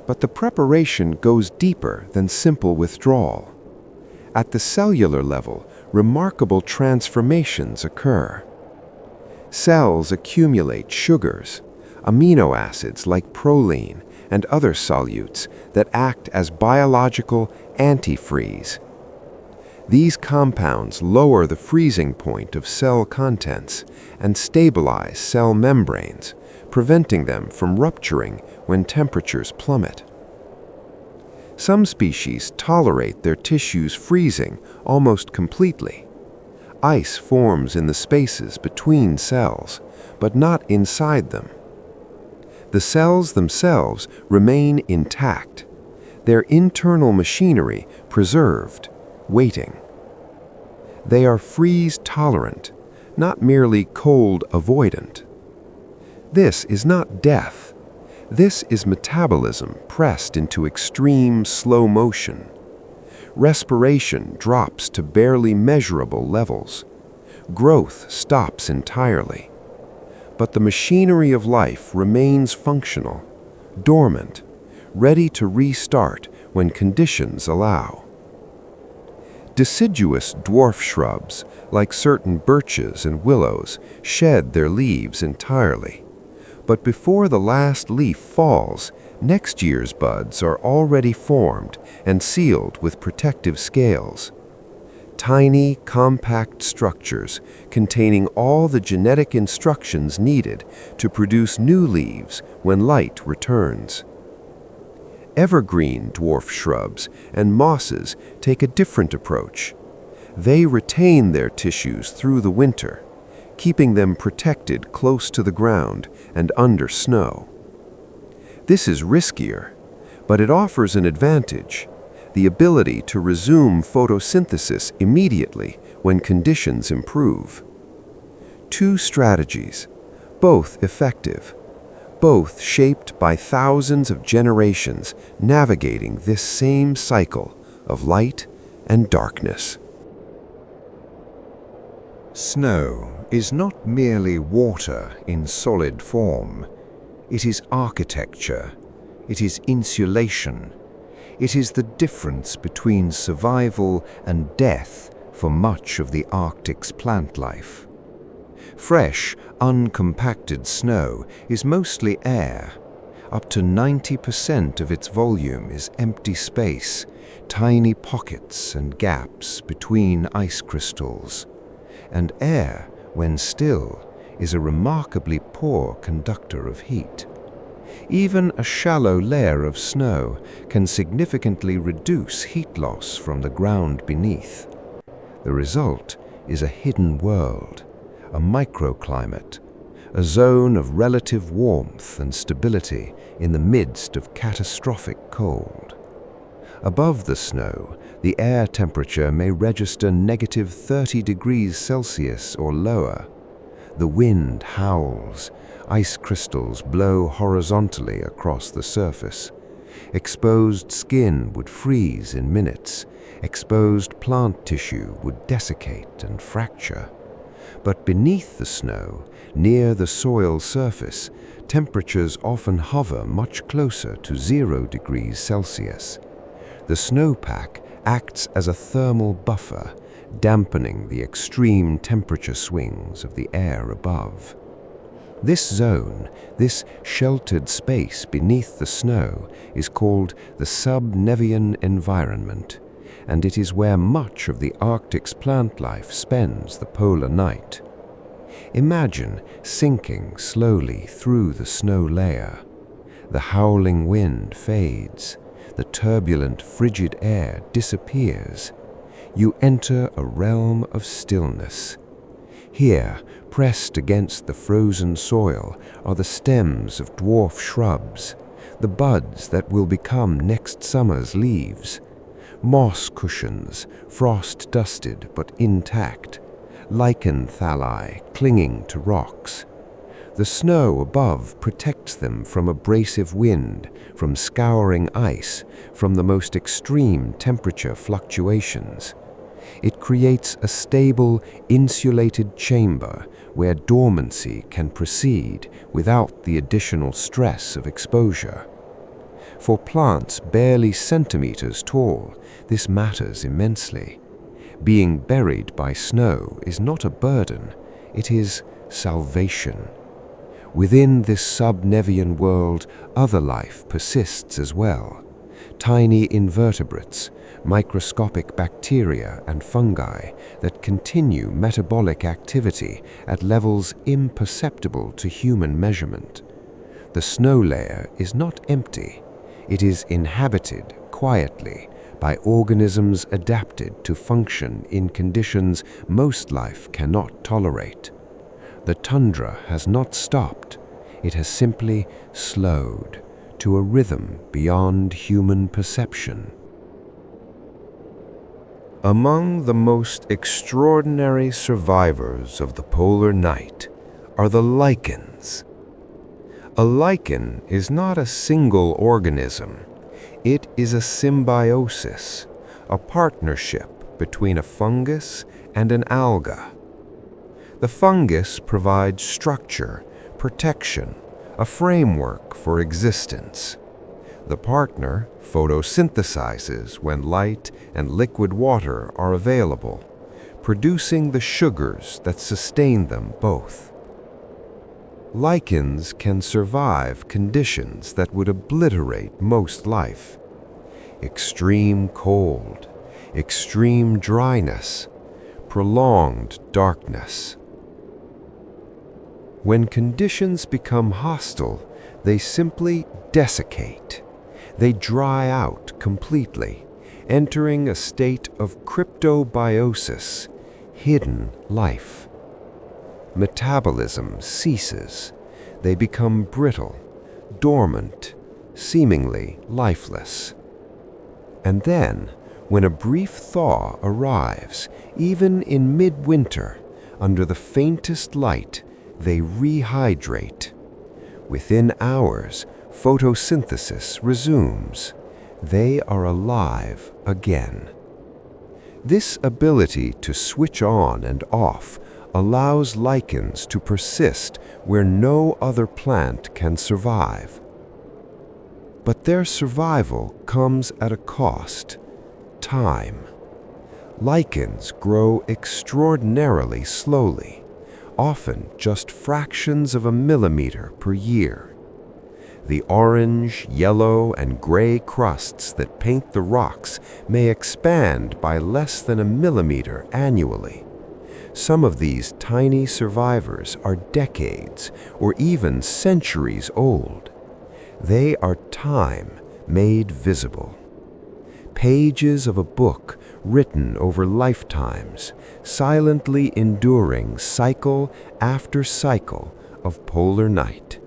S1: But the preparation goes deeper than simple withdrawal. At the cellular level, remarkable transformations occur. Cells accumulate sugars, amino acids like proline, and other solutes that act as biological antifreeze. These compounds lower the freezing point of cell contents and stabilize cell membranes, preventing them from rupturing when temperatures plummet. Some species tolerate their tissues freezing almost completely. Ice forms in the spaces between cells, but not inside them. The cells themselves remain intact, their internal machinery preserved, waiting. They are freeze-tolerant, not merely cold-avoidant. This is not death. This is metabolism pressed into extreme slow motion. Respiration drops to barely measurable levels. Growth stops entirely. But the machinery of life remains functional, dormant, ready to restart when conditions allow. Deciduous dwarf shrubs, like certain birches and willows, shed their leaves entirely. But before the last leaf falls, next year's buds are already formed and sealed with protective scales. Tiny, compact structures containing all the genetic instructions needed to produce new leaves when light returns. Evergreen dwarf shrubs and mosses take a different approach. They retain their tissues through the winter, keeping them protected close to the ground and under snow. This is riskier, but it offers an advantage: the ability to resume photosynthesis immediately when conditions improve. Two strategies, both effective, both shaped by thousands of generations navigating this same cycle of light and darkness.
S2: Snow is not merely water in solid form. It is architecture. It is insulation. It is the difference between survival and death for much of the Arctic's plant life. Fresh, uncompacted snow is mostly air. Up to 90% of its volume is empty space, tiny pockets and gaps between ice crystals. And air, when still, is a remarkably poor conductor of heat. Even a shallow layer of snow can significantly reduce heat loss from the ground beneath. The result is a hidden world, a microclimate, a zone of relative warmth and stability in the midst of catastrophic cold. Above the snow, the air temperature may register -30 degrees Celsius or lower. The wind howls, ice crystals blow horizontally across the surface. Exposed skin would freeze in minutes. Exposed plant tissue would desiccate and fracture. But beneath the snow, near the soil surface, temperatures often hover much closer to 0 degrees Celsius. The snowpack acts as a thermal buffer, dampening the extreme temperature swings of the air above. This zone, this sheltered space beneath the snow, is called the sub-Nevian environment, and it is where much of the Arctic's plant life spends the polar night.
S1: Imagine sinking slowly through the snow layer. The howling wind fades, the turbulent, frigid air disappears. You enter a realm of stillness. Here, pressed against the frozen soil, are the stems of dwarf shrubs, the buds that will become next summer's leaves, moss cushions, frost-dusted but intact, lichen thalli clinging to rocks. The snow above protects them from abrasive wind, from scouring ice, from the most extreme temperature fluctuations. It creates a stable, insulated chamber where dormancy can proceed without the additional stress of exposure. For plants barely centimeters tall, this matters immensely. Being buried by snow is not a burden, it is salvation. Within this sub-Nevian world, other life persists as well. Tiny invertebrates, microscopic bacteria and fungi that continue metabolic activity at levels imperceptible to human measurement. The snow layer is not empty. It is inhabited quietly by organisms adapted to function in conditions most life cannot tolerate. The tundra has not stopped. It has simply slowed to a rhythm beyond human perception. Among the most extraordinary survivors of the polar night are the lichens. A lichen is not a single organism. It is a symbiosis, a partnership between a fungus and an alga. The fungus provides structure, protection, a framework for existence. The partner photosynthesizes when light and liquid water are available, producing the sugars that sustain them both. Lichens can survive conditions that would obliterate most life. Extreme cold, extreme dryness, prolonged darkness. When conditions become hostile, they simply desiccate. They dry out completely, entering a state of cryptobiosis, hidden life. Metabolism ceases. They become brittle, dormant, seemingly lifeless. And then, when a brief thaw arrives, even in midwinter, under the faintest light, they rehydrate. Within hours, photosynthesis resumes. They are alive again. This ability to switch on and off allows lichens to persist where no other plant can survive. But their survival comes at a cost: time. Lichens grow extraordinarily slowly, often just fractions of a millimeter per year. The orange, yellow, and gray crusts that paint the rocks may expand by less than a millimeter annually. Some of these tiny survivors are decades or even centuries old. They are time made visible. Pages of a book written over lifetimes, silently enduring cycle after cycle of polar night.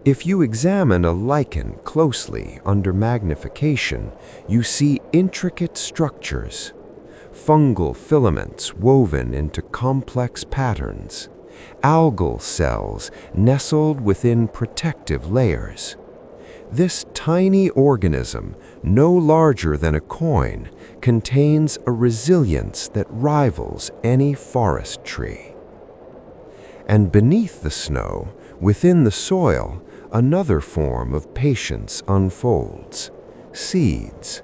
S1: If you examine a lichen closely under magnification, you see intricate structures, fungal filaments woven into complex patterns, algal cells nestled within protective layers. This tiny organism, no larger than a coin, contains a resilience that rivals any forest tree. And beneath the snow, within the soil, another form of patience unfolds: seeds.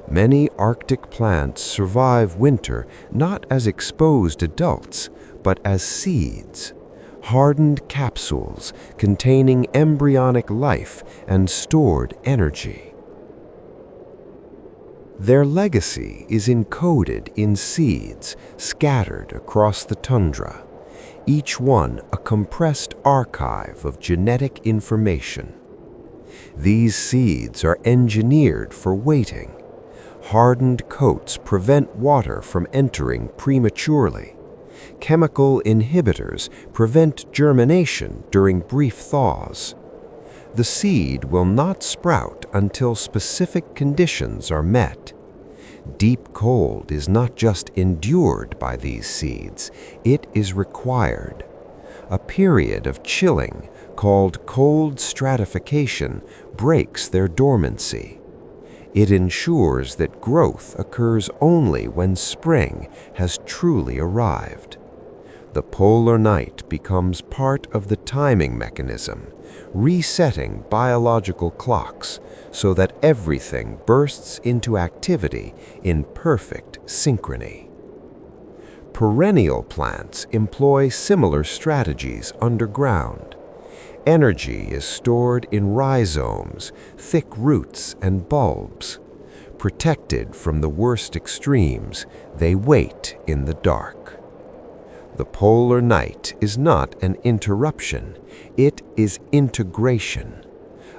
S1: Many Arctic plants survive winter not as exposed adults, but as seeds, hardened capsules containing embryonic life and stored energy. Their legacy is encoded in seeds scattered across the tundra, each one a compressed archive of genetic information. These seeds are engineered for waiting. Hardened coats prevent water from entering prematurely. Chemical inhibitors prevent germination during brief thaws. The seed will not sprout until specific conditions are met. Deep cold is not just endured by these seeds, it is required. A period of chilling, called cold stratification, breaks their dormancy. It ensures that growth occurs only when spring has truly arrived. The polar night becomes part of the timing mechanism, resetting biological clocks so that everything bursts into activity in perfect synchrony. Perennial plants employ similar strategies underground. Energy is stored in rhizomes, thick roots, and bulbs. Protected from the worst extremes, they wait in the dark. The polar night is not an interruption, it is integration,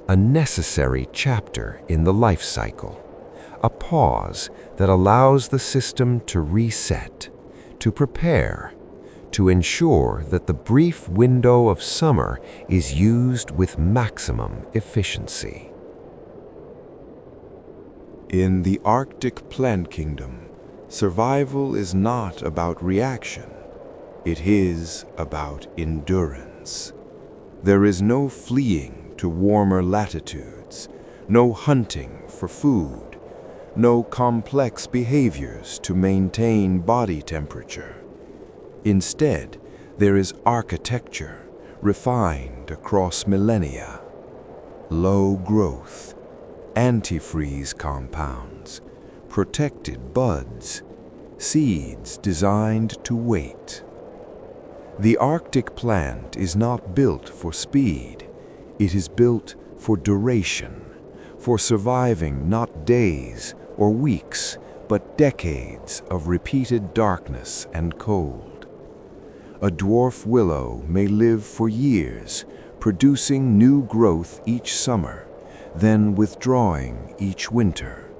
S1: a necessary chapter in the life cycle, a pause that allows the system to reset, to prepare, to ensure that the brief window of summer is used with maximum efficiency.
S2: In the Arctic plant kingdom, survival is not about reaction. It is about endurance. There is no fleeing to warmer latitudes, no hunting for food, no complex behaviors to maintain body temperature. Instead, there is architecture refined across millennia. Low growth, antifreeze compounds, protected buds, seeds designed to wait. The Arctic plant is not built for speed. It is built for duration, for surviving not days or weeks, but decades of repeated darkness and cold. A dwarf willow may live for years, producing new growth each summer, then withdrawing each winter.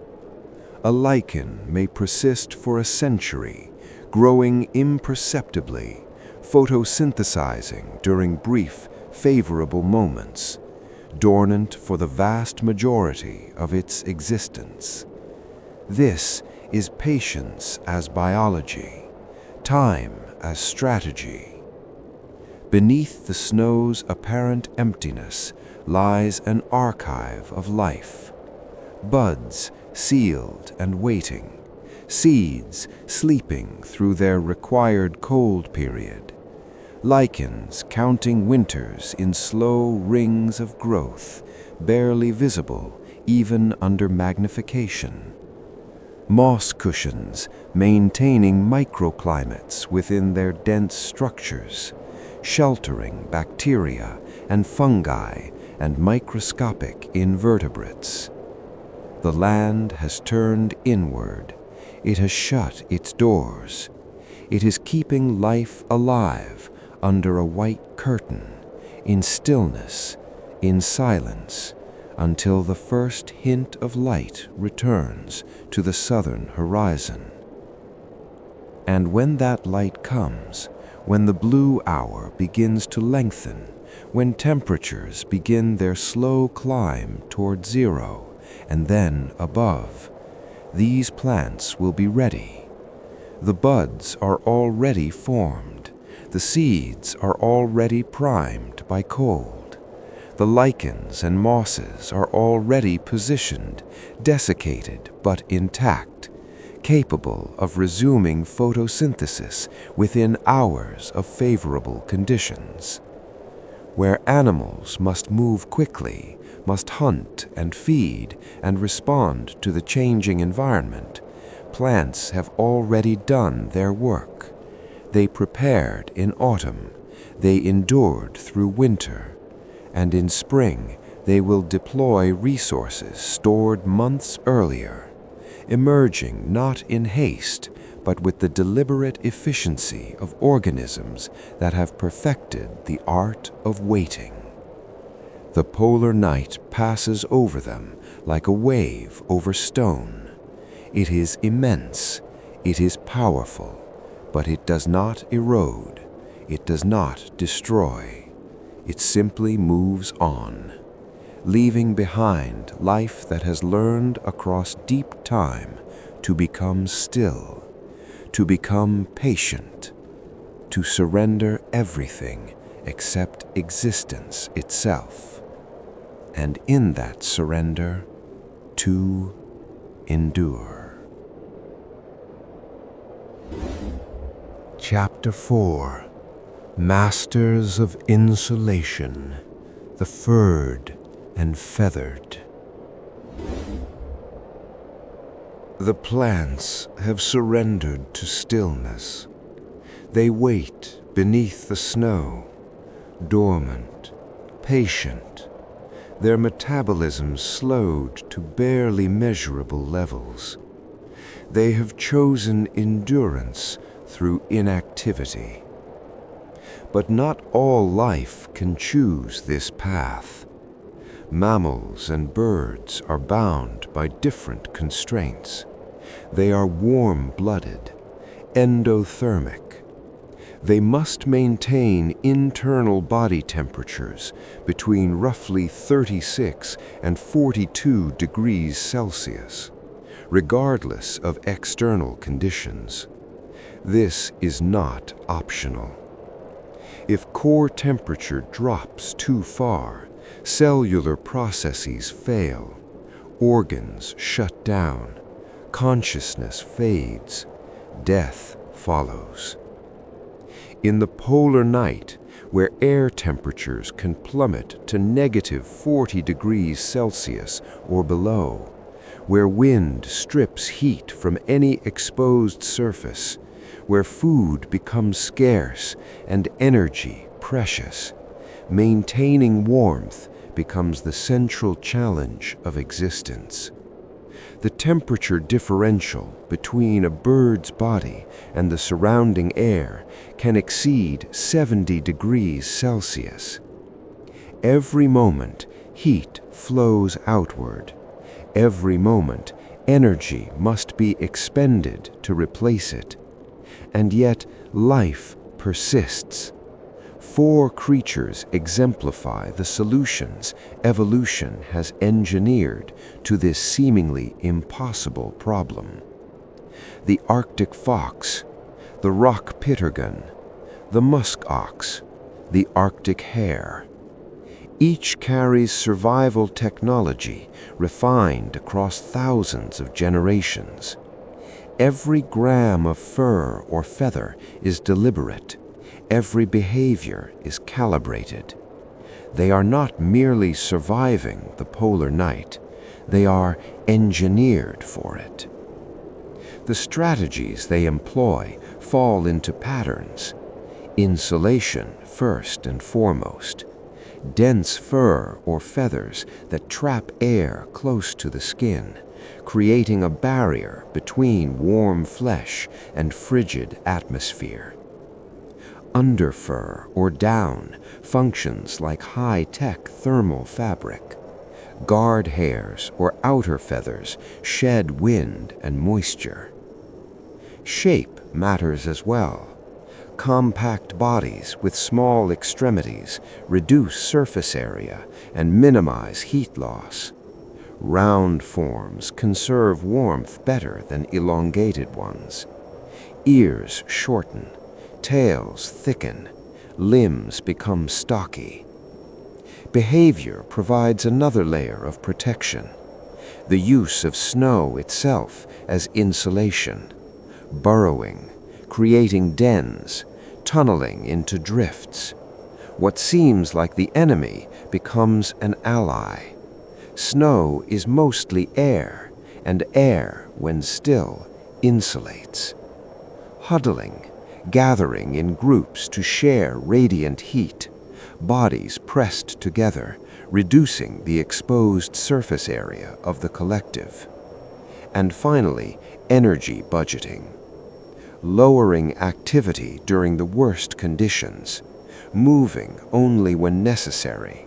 S2: A lichen may persist for a century, growing imperceptibly, photosynthesizing during brief, favorable moments, dormant for the vast majority of its existence. This is patience as biology, time as strategy. Beneath the snow's apparent emptiness lies an archive of life. Buds sealed and waiting, seeds sleeping through their required cold period, lichens counting winters in slow rings of growth, barely visible even under magnification. Moss cushions maintaining microclimates within their dense structures, sheltering bacteria and fungi and microscopic invertebrates. The land has turned inward. It has shut its doors. It is keeping life alive under a white curtain, in stillness, in silence, until the first hint of light returns to the southern horizon. And when that light comes, when the blue hour begins to lengthen, when temperatures begin their slow climb toward zero and then above, these plants will be ready. The buds are already formed. The seeds are already primed by cold. The lichens and mosses are already positioned, desiccated but intact, capable of resuming photosynthesis within hours of favorable conditions. Where animals must move quickly, must hunt and feed and respond to the changing environment, plants have already done their work. They prepared in autumn, they endured through winter, and in spring they will deploy resources stored months earlier,
S1: emerging not in haste, but with the deliberate efficiency of organisms that have perfected the art of waiting. The polar night passes over them like a wave over stone. It is immense, it is powerful, but it does not erode, it does not destroy. It simply moves on, leaving behind life that has learned across deep time to become still, to become patient, to surrender everything except existence itself, and in that surrender, to endure. Chapter 4. Masters of Insulation, the Furred and Feathered. The plants have surrendered to stillness. They wait beneath the snow, dormant, patient, their metabolism slowed to barely measurable levels. They have chosen endurance through inactivity. But not all life can choose this path. Mammals and birds are bound by different constraints. They are warm-blooded, endothermic. They must maintain internal body temperatures between roughly 36 and 42 degrees Celsius, regardless of external conditions. This is not optional. If core temperature drops too far, cellular processes fail, organs shut down, consciousness fades, death follows. In the polar night, where air temperatures can plummet to negative 40 degrees Celsius or below, where wind strips heat from any exposed surface, where food becomes scarce and energy precious, maintaining warmth becomes the central challenge of existence. The temperature differential between a bird's body and the surrounding air can exceed 70 degrees Celsius. Every moment, heat flows outward. Every moment, energy must be expended to replace it. And yet, life persists. 4 creatures exemplify the solutions evolution has engineered to this seemingly impossible problem. The Arctic fox, the rock pittergon, the musk ox, the Arctic hare. Each carries survival technology refined across thousands of generations. Every gram of fur or feather is deliberate. Every behavior is calibrated. They are not merely surviving the polar night. They are engineered for it. The strategies they employ fall into patterns. Insulation first and foremost. Dense fur or feathers that trap air close to the skin, creating a barrier between warm flesh and frigid atmosphere. Underfur or down functions like high-tech thermal fabric. Guard hairs or outer feathers shed wind and moisture. Shape matters as well. Compact bodies with small extremities reduce surface area and minimize heat loss. Round forms conserve warmth better than elongated ones. Ears shorten, tails thicken, limbs become stocky. Behavior provides another layer of protection. The use of snow itself as insulation, burrowing, creating dens, tunneling into drifts. What seems like the enemy becomes an ally. Snow is mostly air, and air, when still, insulates. Huddling, gathering in groups to share radiant heat, bodies pressed together, reducing the exposed surface area of the collective. And finally, energy budgeting. Lowering activity during the worst conditions, moving only when necessary,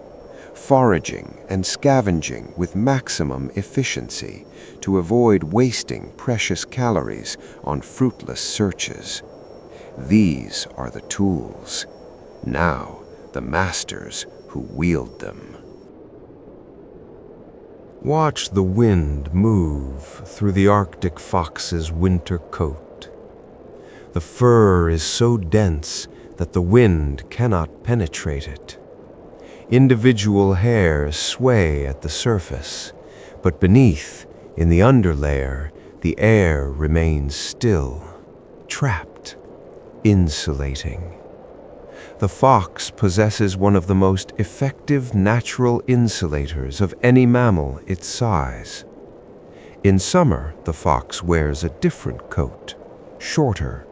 S1: foraging and scavenging with maximum efficiency to avoid wasting precious calories on fruitless searches. These are the tools. Now, the masters who wield them. Watch the wind move through the Arctic fox's winter coat. The fur is so dense that the wind cannot penetrate it. Individual hairs sway at the surface, but beneath, in the underlayer, the air remains still, trapped, insulating. The fox possesses one of the most effective natural insulators of any mammal its size. In summer, the fox wears a different coat, shorter,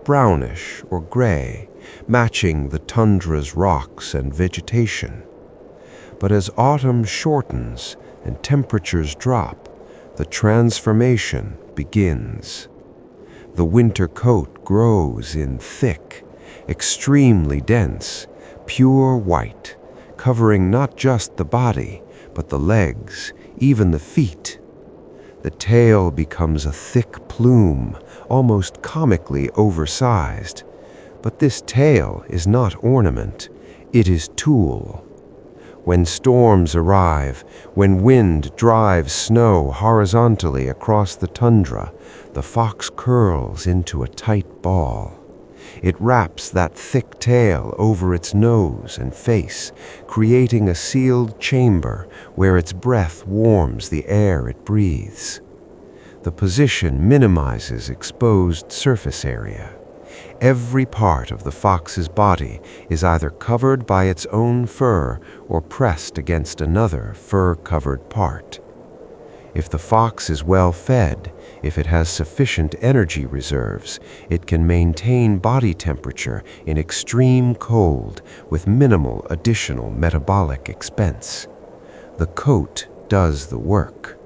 S1: brownish or gray, matching the tundra's rocks and vegetation. But as autumn shortens and temperatures drop, the transformation begins. The winter coat grows in thick, extremely dense, pure white, covering not just the body, but the legs, even the feet. The tail becomes a thick plume, almost comically oversized. But this tail is not ornament, it is tool. When storms arrive, when wind drives snow horizontally across the tundra, the fox curls into a tight ball. It wraps that thick tail over its nose and face, creating a sealed chamber where its breath warms the air it breathes. The position minimizes exposed surface area. Every part of the fox's body is either covered by its own fur or pressed against another fur-covered part. If the fox is well fed, if it has sufficient energy reserves, it can maintain body temperature in extreme cold with minimal additional metabolic expense. The coat does the work.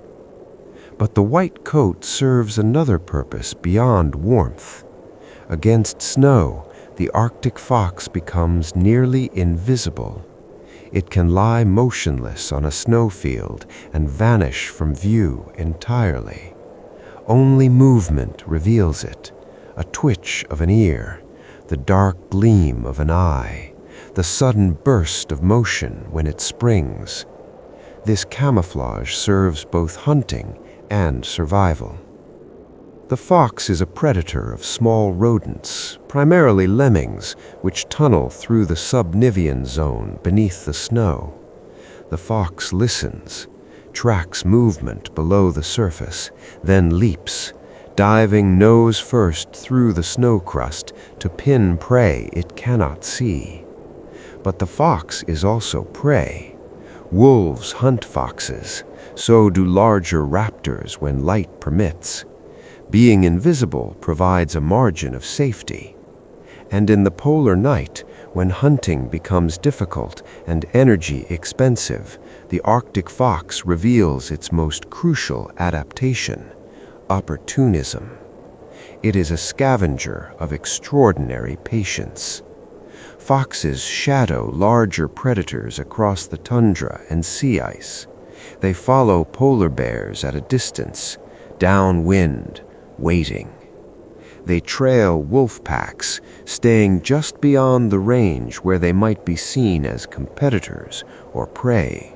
S1: But the white coat serves another purpose beyond warmth. Against snow, the Arctic fox becomes nearly invisible. It can lie motionless on a snowfield and vanish from view entirely. Only movement reveals it, a twitch of an ear, the dark gleam of an eye, the sudden burst of motion when it springs. This camouflage serves both hunting and survival. The fox is a predator of small rodents, primarily lemmings, which tunnel through the subnivean zone beneath the snow. The fox listens, tracks movement below the surface, then leaps, diving nose first through the snow crust to pin prey it cannot see. But the fox is also prey. Wolves hunt foxes, so do larger raptors when light permits. Being invisible provides a margin of safety. And in the polar night, when hunting becomes difficult and energy expensive, the Arctic fox reveals its most crucial adaptation, opportunism. It is a scavenger of extraordinary patience. Foxes shadow larger predators across the tundra and sea ice. They follow polar bears at a distance, downwind, waiting. They trail wolf packs, staying just beyond the range where they might be seen as competitors or prey.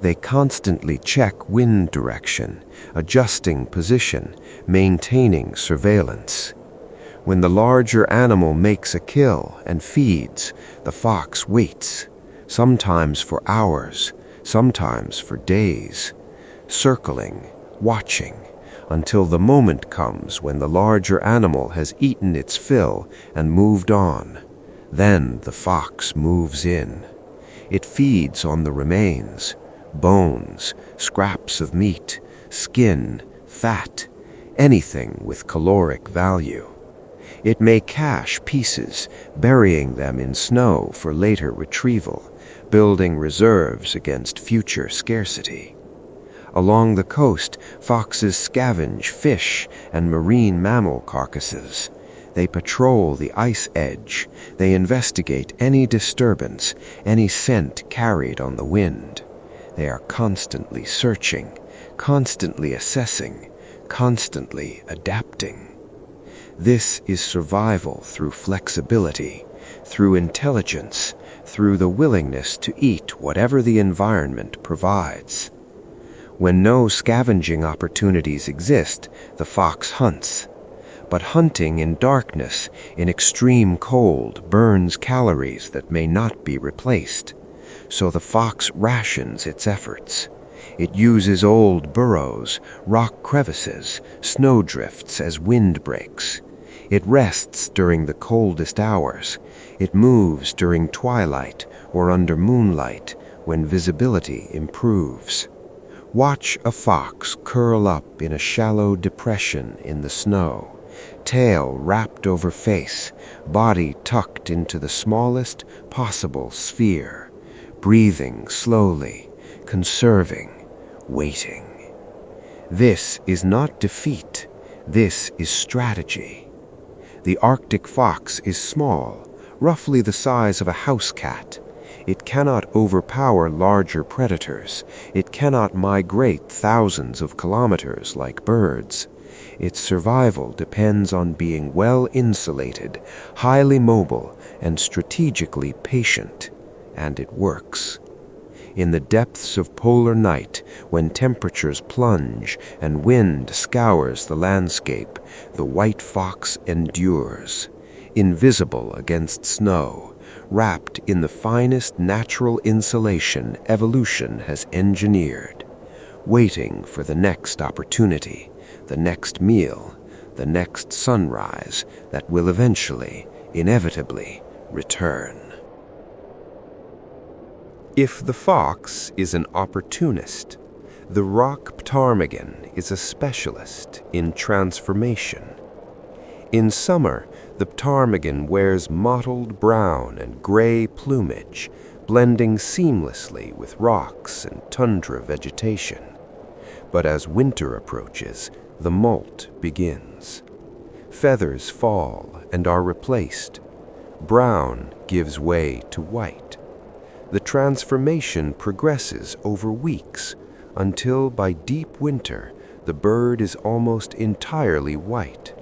S1: They constantly check wind direction, adjusting position, maintaining surveillance. When the larger animal makes a kill and feeds, the fox waits, sometimes for hours, sometimes for days, circling, watching, until the moment comes when the larger animal has eaten its fill and moved on. Then the fox moves in. It feeds on the remains, bones, scraps of meat, skin, fat, anything with caloric value. It may cache pieces, burying them in snow for later retrieval, building reserves against future scarcity. Along the coast, foxes scavenge fish and marine mammal carcasses. They patrol the ice edge. They investigate any disturbance, any scent carried on the wind. They are constantly searching, constantly assessing, constantly adapting. This is survival through flexibility, through intelligence, through the willingness to eat whatever the environment provides. When no scavenging opportunities exist, the fox hunts. But hunting in darkness, in extreme cold, burns calories that may not be replaced. So the fox rations its efforts. It uses old burrows, rock crevices, snowdrifts as windbreaks. It rests during the coldest hours. It moves during twilight or under moonlight when visibility improves. Watch a fox curl up in a shallow depression in the snow, tail wrapped over face, body tucked into the smallest possible sphere, breathing slowly, conserving, waiting. This is not defeat. This is strategy. The Arctic fox is small, roughly the size of a house cat. It cannot overpower larger predators. It cannot migrate thousands of kilometers like birds. Its survival depends on being well insulated, highly mobile, and strategically patient. And it works. In the depths of polar night, when temperatures plunge and wind scours the landscape, the white fox endures, invisible against snow, wrapped in the finest natural insulation evolution has engineered, waiting for the next opportunity, the next meal, the next sunrise that will eventually, inevitably, return. If the fox is an opportunist, the rock ptarmigan is a specialist in transformation. In summer, the ptarmigan wears mottled brown and gray plumage, blending seamlessly with rocks and tundra vegetation. But as winter approaches, the molt begins. Feathers fall and are replaced. Brown gives way to white. The transformation progresses over weeks until by deep winter the bird is almost entirely white.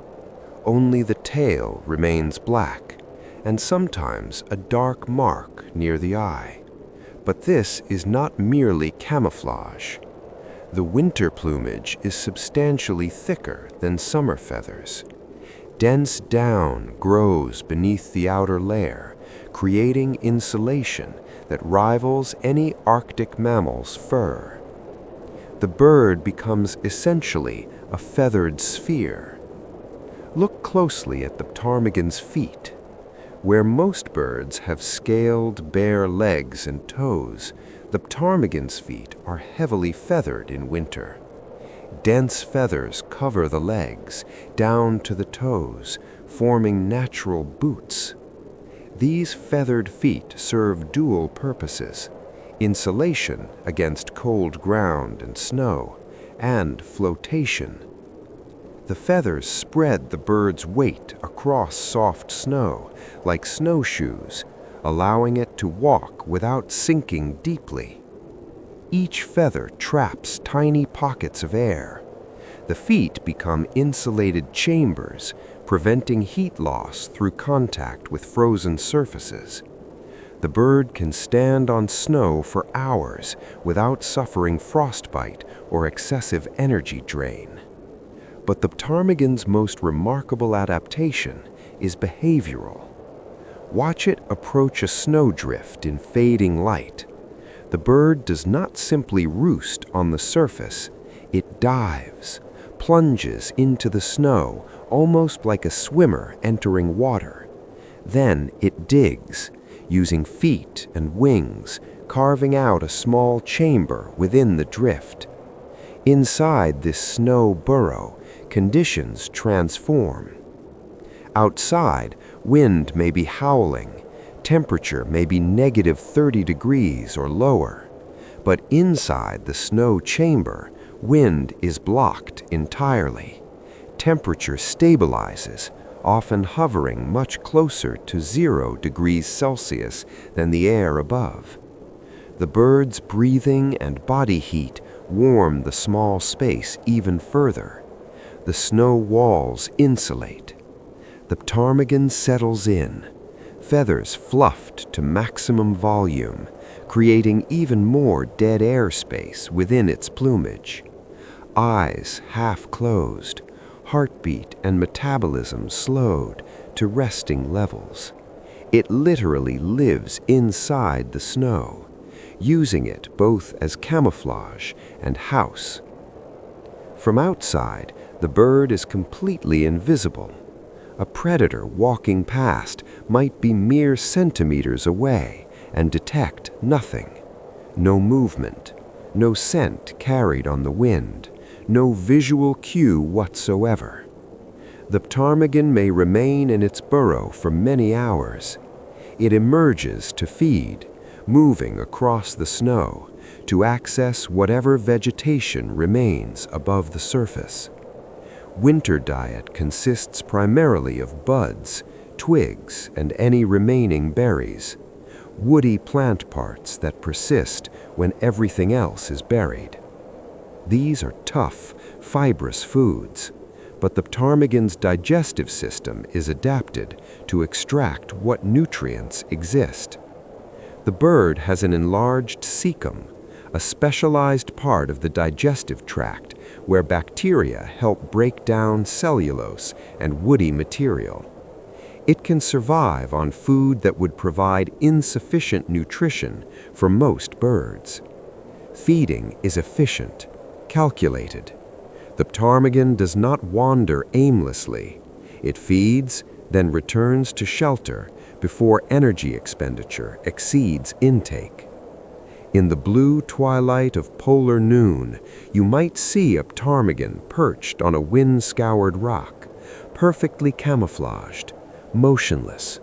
S1: Only the tail remains black, and sometimes a dark mark near the eye. But this is not merely camouflage. The winter plumage is substantially thicker than summer feathers. Dense down grows beneath the outer layer, creating insulation that rivals any Arctic mammal's fur. The bird becomes essentially a feathered sphere. Look closely at the ptarmigan's feet. Where most birds have scaled, bare legs and toes, the ptarmigan's feet are heavily feathered in winter. Dense feathers cover the legs, down to the toes, forming natural boots. These feathered feet serve dual purposes: insulation against cold ground and snow, and flotation. The feathers spread the bird's weight across soft snow, like snowshoes, allowing it to walk without sinking deeply. Each feather traps tiny pockets of air. The feet become insulated chambers, preventing heat loss through contact with frozen surfaces. The bird can stand on snow for hours without suffering frostbite or excessive energy drain. But the ptarmigan's most remarkable adaptation is behavioral. Watch it approach a snowdrift in fading light. The bird does not simply roost on the surface, it dives, plunges into the snow almost like a swimmer entering water. Then it digs, using feet and wings, carving out a small chamber within the drift. Inside this snow burrow, conditions transform. Outside, wind may be howling, temperature may be -30 degrees or lower, But inside the snow chamber, wind is blocked entirely. Temperature stabilizes, often hovering much closer to 0 degrees Celsius than the air above. The birds' breathing and body heat warm the small space even further. The snow walls insulate. The ptarmigan settles in, feathers fluffed to maximum volume, creating even more dead air space within its plumage. Eyes half closed, heartbeat and metabolism slowed to resting levels. It literally lives inside the snow, using it both as camouflage and house. From outside, the bird is completely invisible. A predator walking past might be mere centimeters away and detect nothing. No movement, no scent carried on the wind, no visual cue whatsoever. The ptarmigan may remain in its burrow for many hours. It emerges to feed, moving across the snow to access whatever vegetation remains above the surface. Winter diet consists primarily of buds, twigs, and any remaining berries, woody plant parts that persist when everything else is buried. These are tough, fibrous foods, but the ptarmigan's digestive system is adapted to extract what nutrients exist. The bird has an enlarged cecum, a specialized part of the digestive tract where bacteria help break down cellulose and woody material. It can survive on food that would provide insufficient nutrition for most birds. Feeding is efficient, calculated. The ptarmigan does not wander aimlessly. It feeds, then returns to shelter before energy expenditure exceeds intake. In the blue twilight of polar noon, you might see a ptarmigan perched on a wind-scoured rock, perfectly camouflaged, motionless.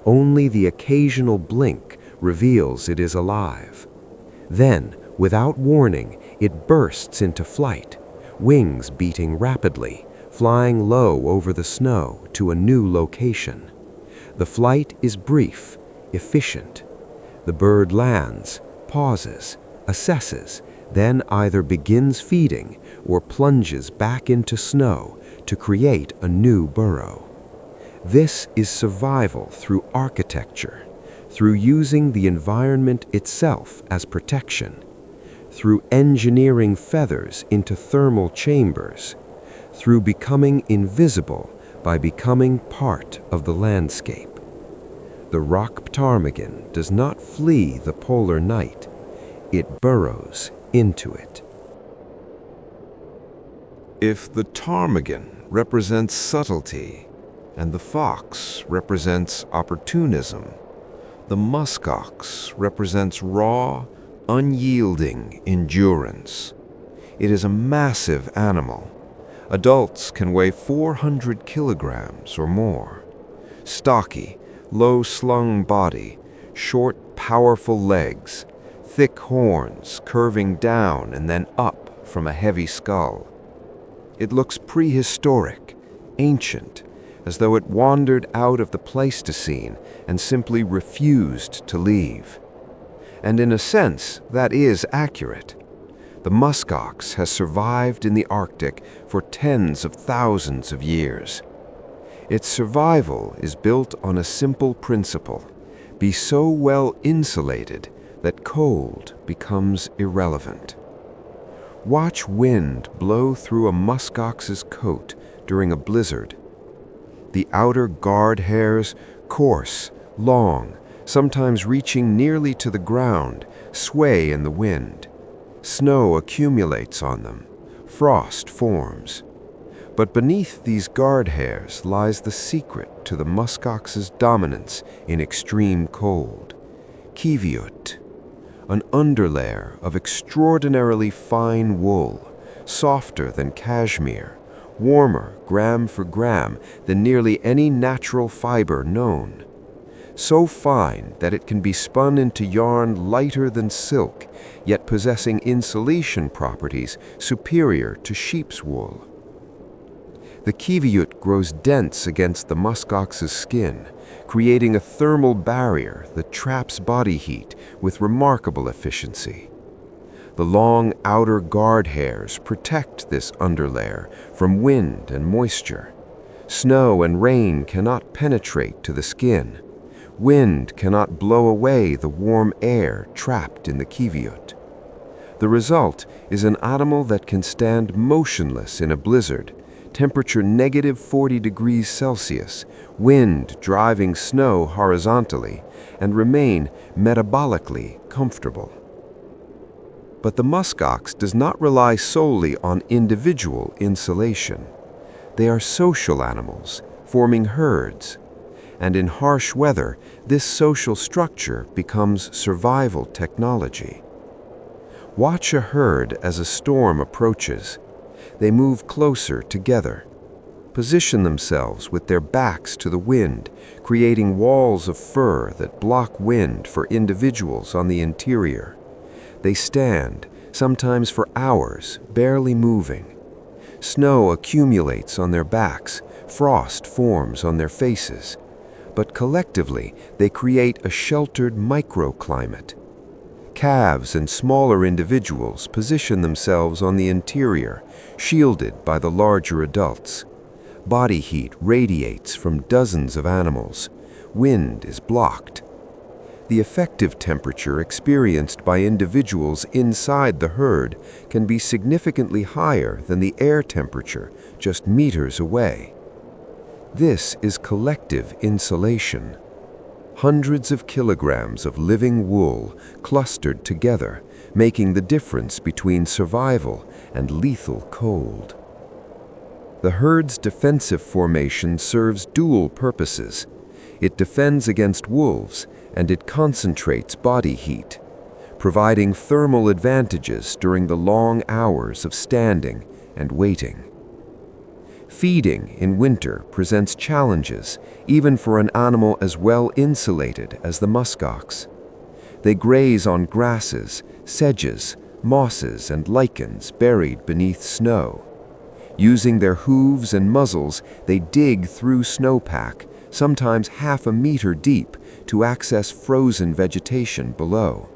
S1: Only the occasional blink reveals it is alive. Then, without warning, it bursts into flight, wings beating rapidly, flying low over the snow to a new location. The flight is brief, efficient. The bird lands, pauses, assesses, then either begins feeding or plunges back into snow to create a new burrow. This is survival through architecture, through using the environment itself as protection, through engineering feathers into thermal chambers, through becoming invisible by becoming part of the landscape. The rock ptarmigan does not flee the polar night, it burrows into it.
S2: If the ptarmigan represents subtlety and the fox represents opportunism, the muskox represents raw, unyielding endurance. It is a massive animal. Adults can weigh 400 kilograms or more. Stocky, low-slung body, short, powerful legs, thick horns curving down and then up from a heavy skull. It looks prehistoric, ancient, as though it wandered out of the Pleistocene and simply refused to leave. And in a sense, that is accurate. The muskox has survived in the Arctic for tens of thousands of years. Its survival is built on a simple principle: be so well insulated that cold becomes irrelevant. Watch wind blow through a muskox's coat during a blizzard. The outer guard hairs, coarse, long, sometimes reaching nearly to the ground, sway in the wind. Snow accumulates on them. Frost forms. But beneath these guard hairs lies the secret to the muskox's dominance in extreme cold. Kiviut, an underlayer of extraordinarily fine wool, softer than cashmere, warmer gram for gram than nearly any natural fiber known.
S1: so fine that it can be spun into yarn lighter than silk, yet possessing insulation properties superior to sheep's wool. The kiviut grows dense against the muskox's skin, creating a thermal barrier that traps body heat with remarkable efficiency. The long outer guard hairs protect this underlayer from wind and moisture. Snow and rain cannot penetrate to the skin. Wind cannot blow away the warm air trapped in the kiviut. The result is an animal that can stand motionless in a blizzard, temperature -40 degrees Celsius, wind driving snow horizontally, and remain metabolically comfortable. But the muskox does not rely solely on individual insulation. They are social animals, forming herds. And in harsh weather, this social structure becomes survival technology. Watch a herd as a storm approaches. They move closer together, position themselves with their backs to the wind, creating walls of fur that block wind for individuals on the interior. They stand, sometimes for hours, barely moving. Snow accumulates on their backs, frost forms on their faces, but collectively they create a sheltered microclimate. Calves and smaller individuals position themselves on the interior, shielded by the larger adults. Body heat radiates from dozens of animals. Wind is blocked. The effective temperature experienced by individuals inside the herd can be significantly higher than the air temperature just meters away. This is collective insulation. Hundreds of kilograms of living wool clustered together, making the difference between survival and lethal cold. The herd's defensive formation serves dual purposes. It defends against wolves, and it concentrates body heat, providing thermal advantages during the long hours of standing and waiting. Feeding in winter presents challenges, even for an animal as well insulated as the muskox. They graze on grasses, sedges, mosses, and lichens buried beneath snow. Using their hooves and muzzles, they dig through snowpack, sometimes half a meter deep, to access frozen vegetation below.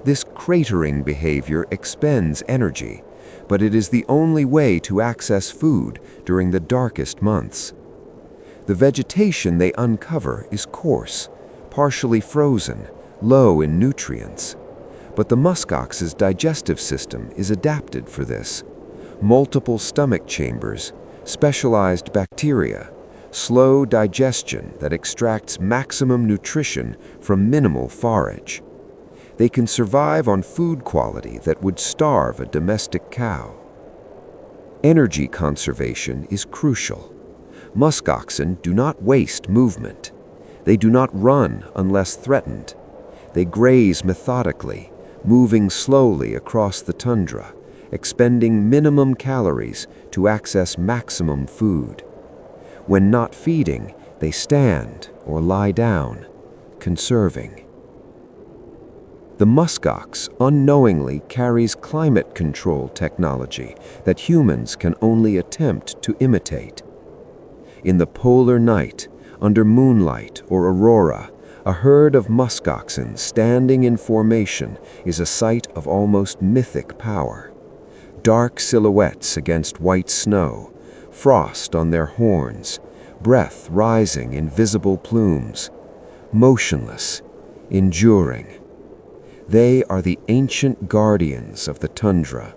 S1: This cratering behavior expends energy, but it is the only way to access food during the darkest months. The vegetation they uncover is coarse, partially frozen, low in nutrients. But the muskox's digestive system is adapted for this. Multiple stomach chambers, specialized bacteria, slow digestion that extracts maximum nutrition from minimal forage. They can survive on food quality that would starve a domestic cow. Energy conservation is crucial. Muskoxen do not waste movement. They do not run unless threatened. They graze methodically, moving slowly across the tundra, expending minimum calories to access maximum food. When not feeding, they stand or lie down, conserving. The muskox unknowingly carries climate control technology that humans can only attempt to imitate. In the polar night, under moonlight or aurora, a herd of muskoxen standing in formation is a sight of almost mythic power. Dark silhouettes against white snow, frost on their horns, breath rising in visible plumes, motionless, enduring. They are the ancient guardians of the tundra,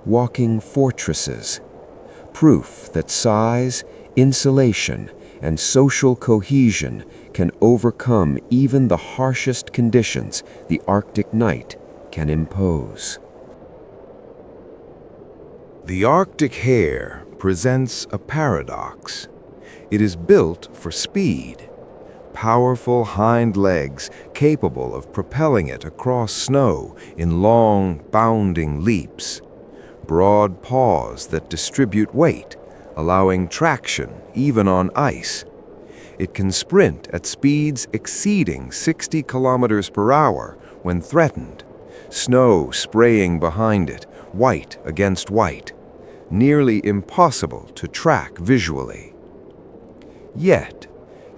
S1: walking fortresses, proof that size, insulation, and social cohesion can overcome even the harshest conditions the Arctic night can impose.
S2: The Arctic hare presents a paradox. It is built for speed. Powerful hind legs capable of propelling it across snow in long, bounding leaps. Broad paws that distribute weight, allowing traction even on ice.
S1: It can sprint at speeds exceeding 60 kilometers per hour when threatened, snow spraying behind it, white against white, nearly impossible to track visually. Yet,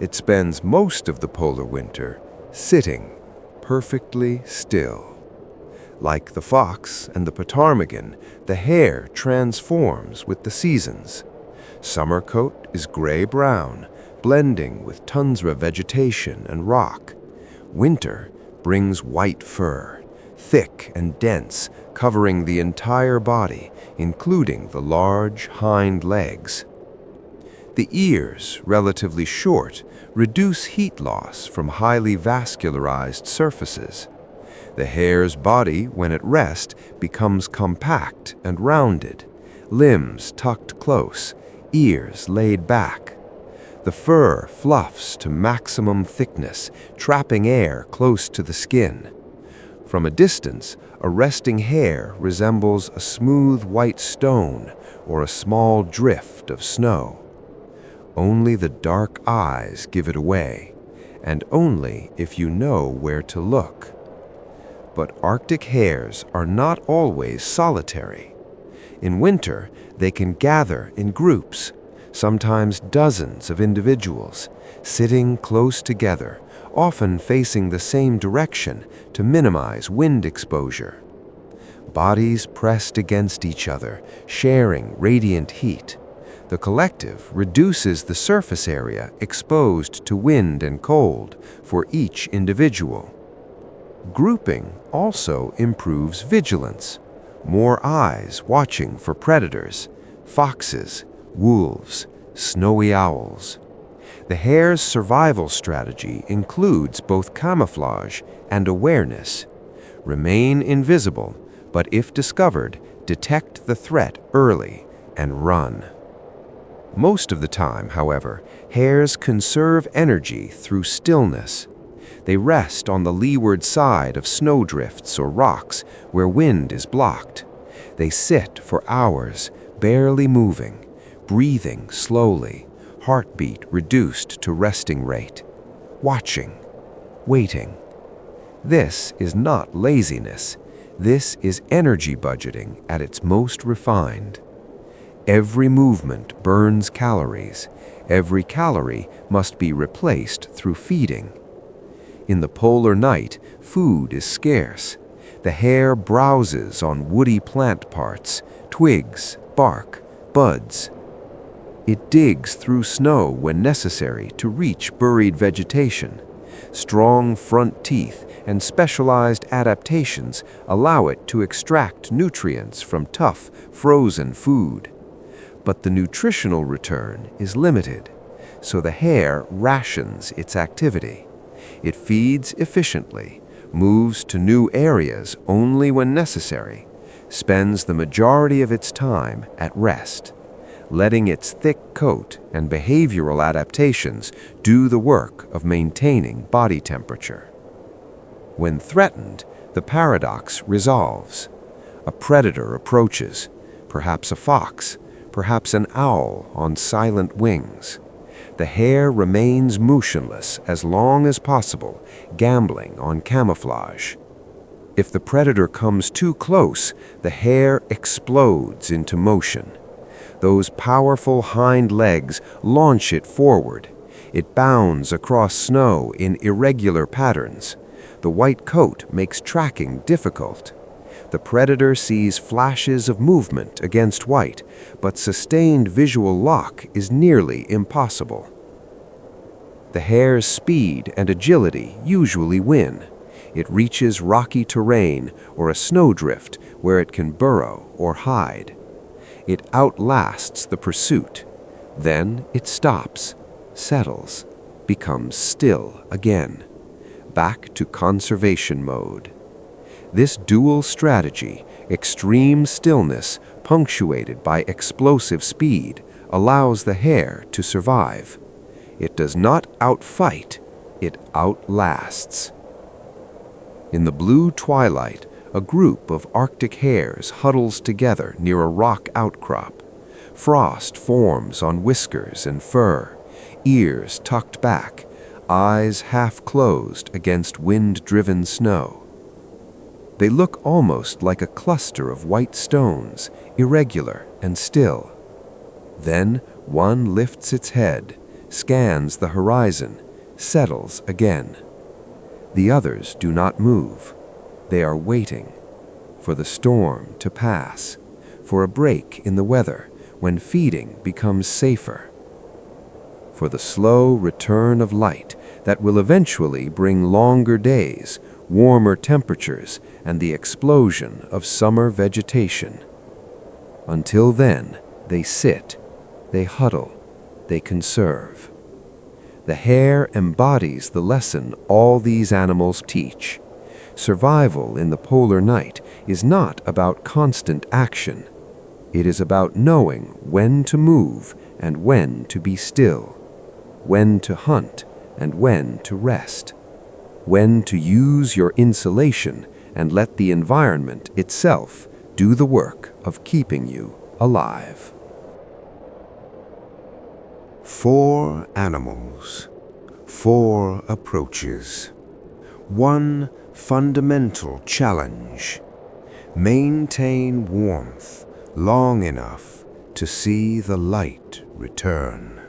S1: it spends most of the polar winter sitting perfectly still. Like the fox and the ptarmigan, the hare transforms with the seasons. Summer coat is gray-brown, blending with tundra vegetation and rock. Winter brings white fur, thick and dense, covering the entire body, including the large hind legs. The ears, relatively short, reduce heat loss from highly vascularized surfaces. The hare's body, when at rest, becomes compact and rounded, limbs tucked close, ears laid back. The fur fluffs to maximum thickness, trapping air close to the skin. From a distance, a resting hare resembles a smooth white stone or a small drift of snow. Only the dark eyes give it away, and only if you know where to look. But Arctic hares are not always solitary. In winter, they can gather in groups, sometimes dozens of individuals, sitting close together, often facing the same direction to minimize wind exposure. Bodies pressed against each other, sharing radiant heat. The collective reduces the surface area exposed to wind and cold for each individual. Grouping also improves vigilance. More eyes watching for predators, foxes, wolves, snowy owls. The hare's survival strategy includes both camouflage and awareness. Remain invisible, but if discovered, detect the threat early and run. Most of the time, however, hares conserve energy through stillness. They rest on the leeward side of snowdrifts or rocks where wind is blocked. They sit for hours, barely moving, breathing slowly, heartbeat reduced to resting rate, watching, waiting. This is not laziness. This is energy budgeting at its most refined. Every movement burns calories. Every calorie must be replaced through feeding. In the polar night, food is scarce. The hare browses on woody plant parts, twigs, bark, buds. It digs through snow when necessary to reach buried vegetation. Strong front teeth and specialized adaptations allow it to extract nutrients from tough, frozen food. But the nutritional return is limited, so the hare rations its activity. It feeds efficiently, moves to new areas only when necessary, spends the majority of its time at rest, letting its thick coat and behavioral adaptations do the work of maintaining body temperature. When threatened, the paradox resolves. A predator approaches, perhaps a fox, perhaps an owl on silent wings. The hare remains motionless as long as possible, gambling on camouflage. If the predator comes too close, the hare explodes into motion. Those powerful hind legs launch it forward. It bounds across snow in irregular patterns. The white coat makes tracking difficult. The predator sees flashes of movement against white, but sustained visual lock is nearly impossible. The hare's speed and agility usually win. It reaches rocky terrain or a snowdrift where it can burrow or hide. It outlasts the pursuit. Then it stops, settles, becomes still again, back to conservation mode. This dual strategy, extreme stillness punctuated by explosive speed, allows the hare to survive. It does not outfight, it outlasts. In the blue twilight, a group of Arctic hares huddles together near a rock outcrop. Frost forms on whiskers and fur. ears tucked back, eyes half closed against wind-driven snow. They look almost like a cluster of white stones, irregular and still. Then one lifts its head, scans the horizon, settles again. The others do not move. They are waiting for the storm to pass, for a break in the weather when feeding becomes safer, for the slow return of light that will eventually bring longer days, warmer temperatures, and the explosion of summer vegetation. Until then, they sit, they huddle, they conserve. The hare embodies the lesson all these animals teach. Survival in the polar night is not about constant action. It is about knowing when to move and when to be still, when to hunt and when to rest, when to use your insulation and let the environment itself do the work of keeping you alive.
S2: 4 animals, 4 approaches. One fundamental challenge: maintain warmth long enough to see the light return.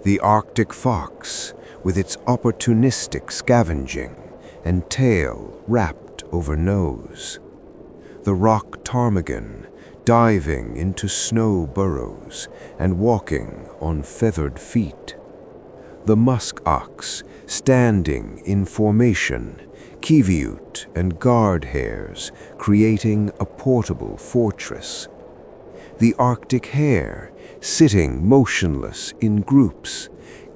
S2: The Arctic fox, with its opportunistic scavenging and tail wrapped over nose. The rock ptarmigan, diving into snow burrows and walking on feathered feet. The musk ox, standing in formation, kiviute and guard hares creating a portable fortress. The Arctic hare, sitting motionless in groups,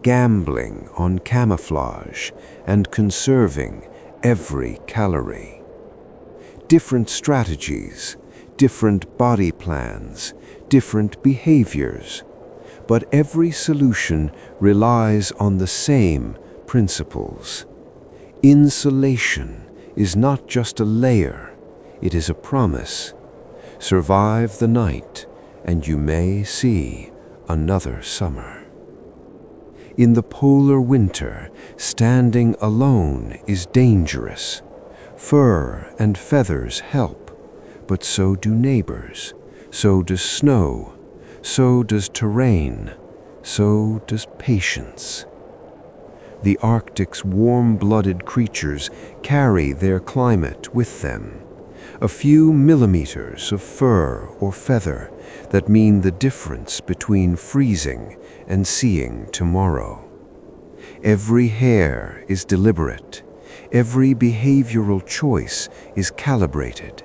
S2: gambling on camouflage and conserving every calorie. Different strategies, different body plans, different behaviors, but every solution relies on the same principles. Insulation is not just a layer, it is a promise. Survive the night, and you may see another summer. In the polar winter, standing alone is dangerous. Fur and feathers help, but so do neighbors, so does snow, so does terrain, so does patience. The Arctic's warm-blooded creatures carry their climate with them. A few millimeters of fur or feather that mean the difference between freezing and seeing tomorrow. Every hair is deliberate. Every behavioral choice is calibrated.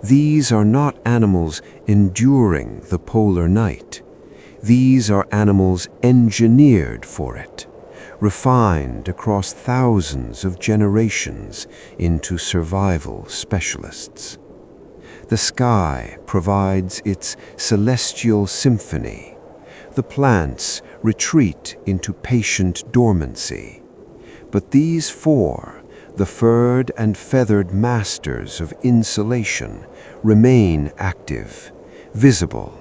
S2: These are not animals enduring the polar night. These are animals engineered for it, refined across thousands of generations into survival specialists. The sky provides its celestial symphony. The plants retreat into patient dormancy. But these 4, the furred and feathered masters of insulation, remain active, visible,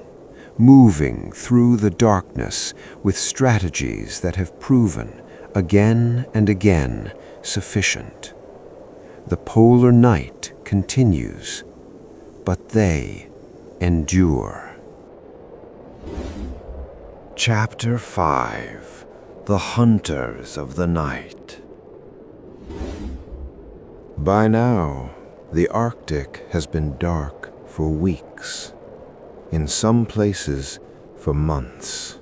S2: moving through the darkness with strategies that have proven again and again sufficient. The polar night continues, but they endure. Chapter 5: The Hunters of the Night. By now, the Arctic has been dark for weeks, in some places for months.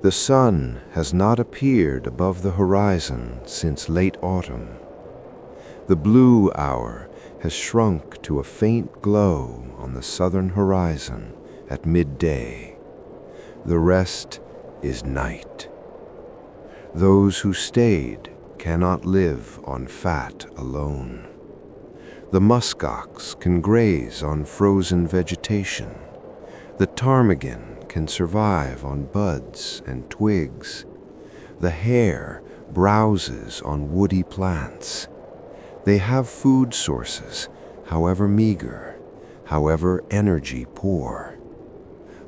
S2: The sun has not appeared above the horizon since late autumn. The blue hour has shrunk to a faint glow on the southern horizon at midday. The rest is night. Those who stayed cannot live on fat alone. The muskox can graze on frozen vegetation. The ptarmigan can survive on buds and twigs. The hare browses on woody plants. They have food sources, however meager, however energy poor.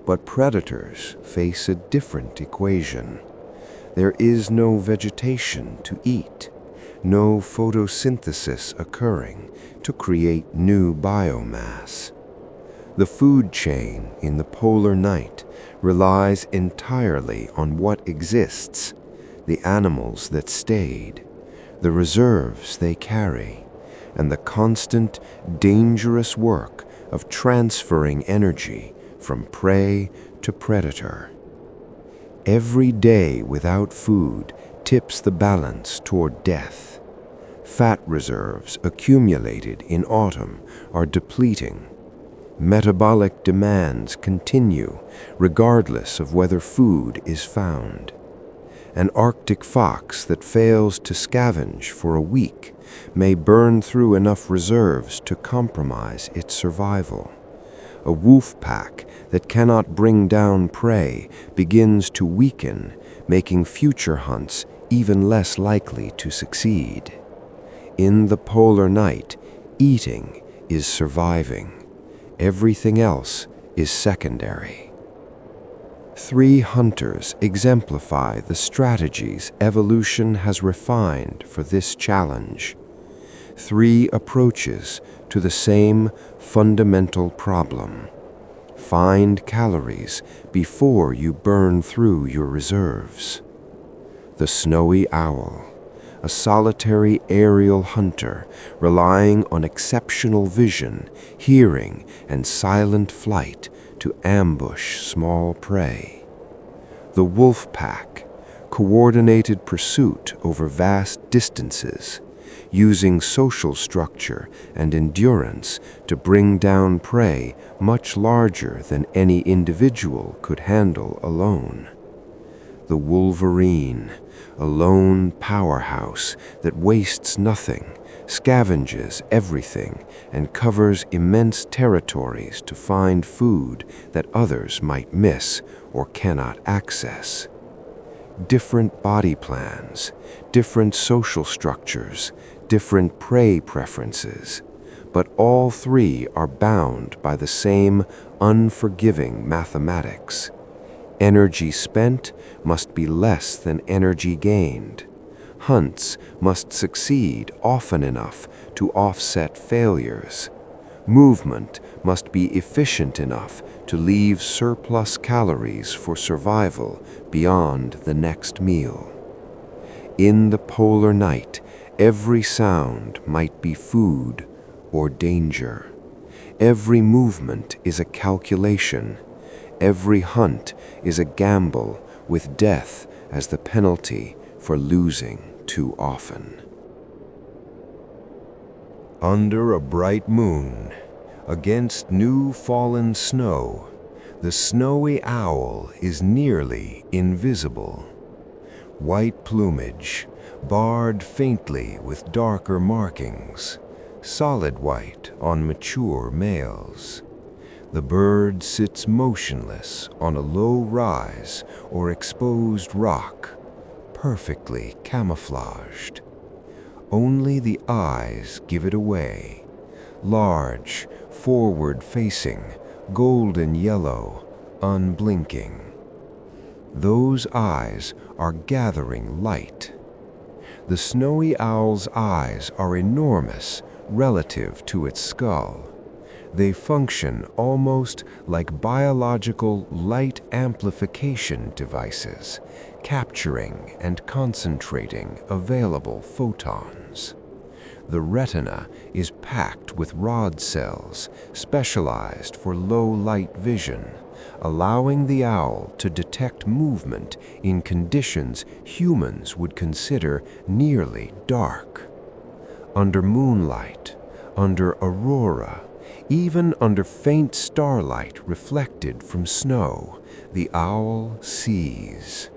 S1: But predators face a different equation. There is no vegetation to eat, no photosynthesis occurring to create new biomass. The food chain in the polar night relies entirely on what exists, the animals that stayed, the reserves they carry, and the constant, dangerous work of transferring energy from prey to predator. Every day without food tips the balance toward death. Fat reserves accumulated in autumn are depleting. Metabolic demands continue regardless of whether food is found. An Arctic fox that fails to scavenge for a week may burn through enough reserves to compromise its survival. A wolf pack that cannot bring down prey begins to weaken, making future hunts even less likely to succeed. In the polar night, eating is surviving. Everything else is secondary. 3 hunters exemplify the strategies evolution has refined for this challenge. 3 approaches to the same fundamental problem. Find calories before you burn through your reserves. The snowy owl, a solitary aerial hunter relying on exceptional vision, hearing, and silent flight to ambush small prey. The wolf pack, coordinated pursuit over vast distances, using social structure and endurance to bring down prey much larger than any individual could handle alone. The wolverine, a lone powerhouse that wastes nothing, scavenges everything, and covers immense territories to find food that others might miss or cannot access. Different body plans, different social structures, different prey preferences, but all 3 are bound by the same unforgiving mathematics. Energy spent must be less than energy gained. Hunts must succeed often enough to offset failures. Movement must be efficient enough to leave surplus calories for survival beyond the next meal. In the polar night, every sound might be food or danger. Every movement is a calculation. Every hunt is a gamble with death as the penalty for losing too often. Under a bright moon, against new fallen snow, the snowy owl is nearly invisible. White plumage, barred faintly with darker markings, solid white on mature males. The bird sits motionless on a low rise or exposed rock, perfectly camouflaged. Only the eyes give it away. Large, forward-facing, golden yellow, unblinking. Those eyes are gathering light. The snowy owl's eyes are enormous relative to its skull. They function almost like biological light amplification devices, capturing and concentrating available photons. The retina is packed with rod cells specialized for low-light vision, allowing the owl to detect movement in conditions humans would consider nearly dark. Under moonlight, under aurora, even under faint starlight reflected from snow, the owl sees.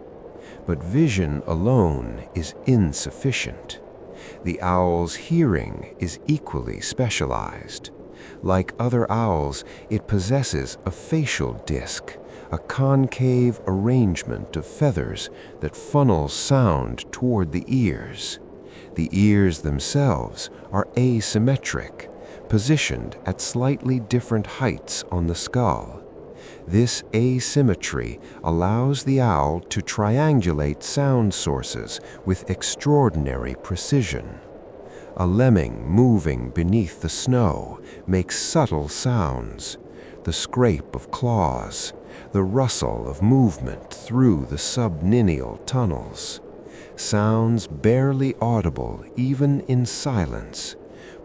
S1: But vision alone is insufficient. The owl's hearing is equally specialized. Like other owls, it possesses a facial disc, a concave arrangement of feathers that funnels sound toward the ears. The ears themselves are asymmetric, positioned at slightly different heights on the skull. This asymmetry allows the owl to triangulate sound sources with extraordinary precision. A lemming moving beneath the snow makes subtle sounds, the scrape of claws, the rustle of movement through the subninial tunnels. Sounds barely audible even in silence,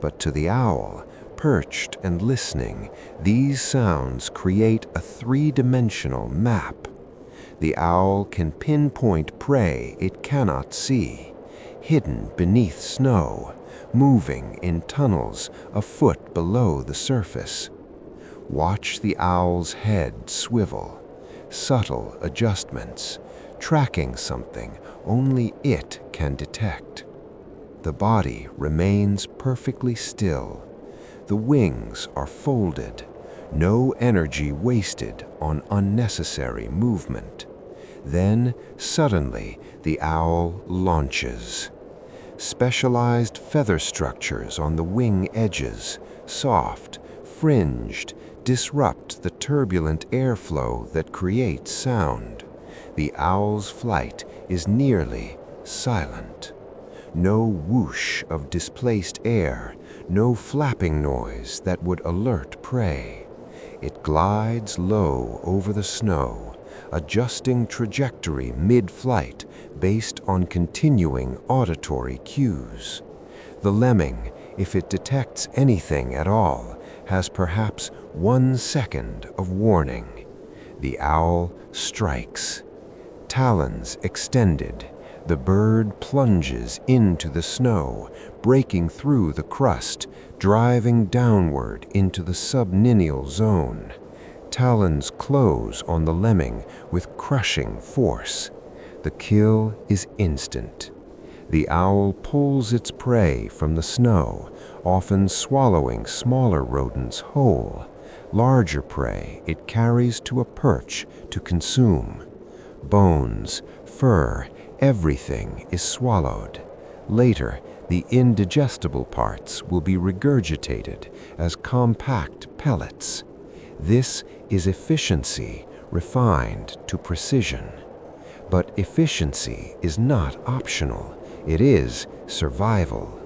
S1: but to the owl, perched and listening, these sounds create a three-dimensional map. The owl can pinpoint prey it cannot see, hidden beneath snow, moving in tunnels a foot below the surface. Watch the owl's head swivel, subtle adjustments, tracking something only it can detect. The body remains perfectly still. The wings are folded, no energy wasted on unnecessary movement. Then, suddenly, the owl launches. Specialized feather structures on the wing edges, soft, fringed, disrupt the turbulent airflow that creates sound. The owl's flight is nearly silent. No whoosh of displaced air, no flapping noise that would alert prey. It glides low over the snow, adjusting trajectory mid-flight based on continuing auditory cues. The lemming, if it detects anything at all, has perhaps 1 second of warning. The owl strikes. Talons extended, the bird plunges into the snow, breaking through the crust, driving downward into the subninial zone. Talons close on the lemming with crushing force. The kill is instant. The owl pulls its prey from the snow, often swallowing smaller rodents whole. Larger prey it carries to a perch to consume. Bones, fur, everything is swallowed. Later, the indigestible parts will be regurgitated as compact pellets. This is efficiency refined to precision. But efficiency is not optional. It is survival.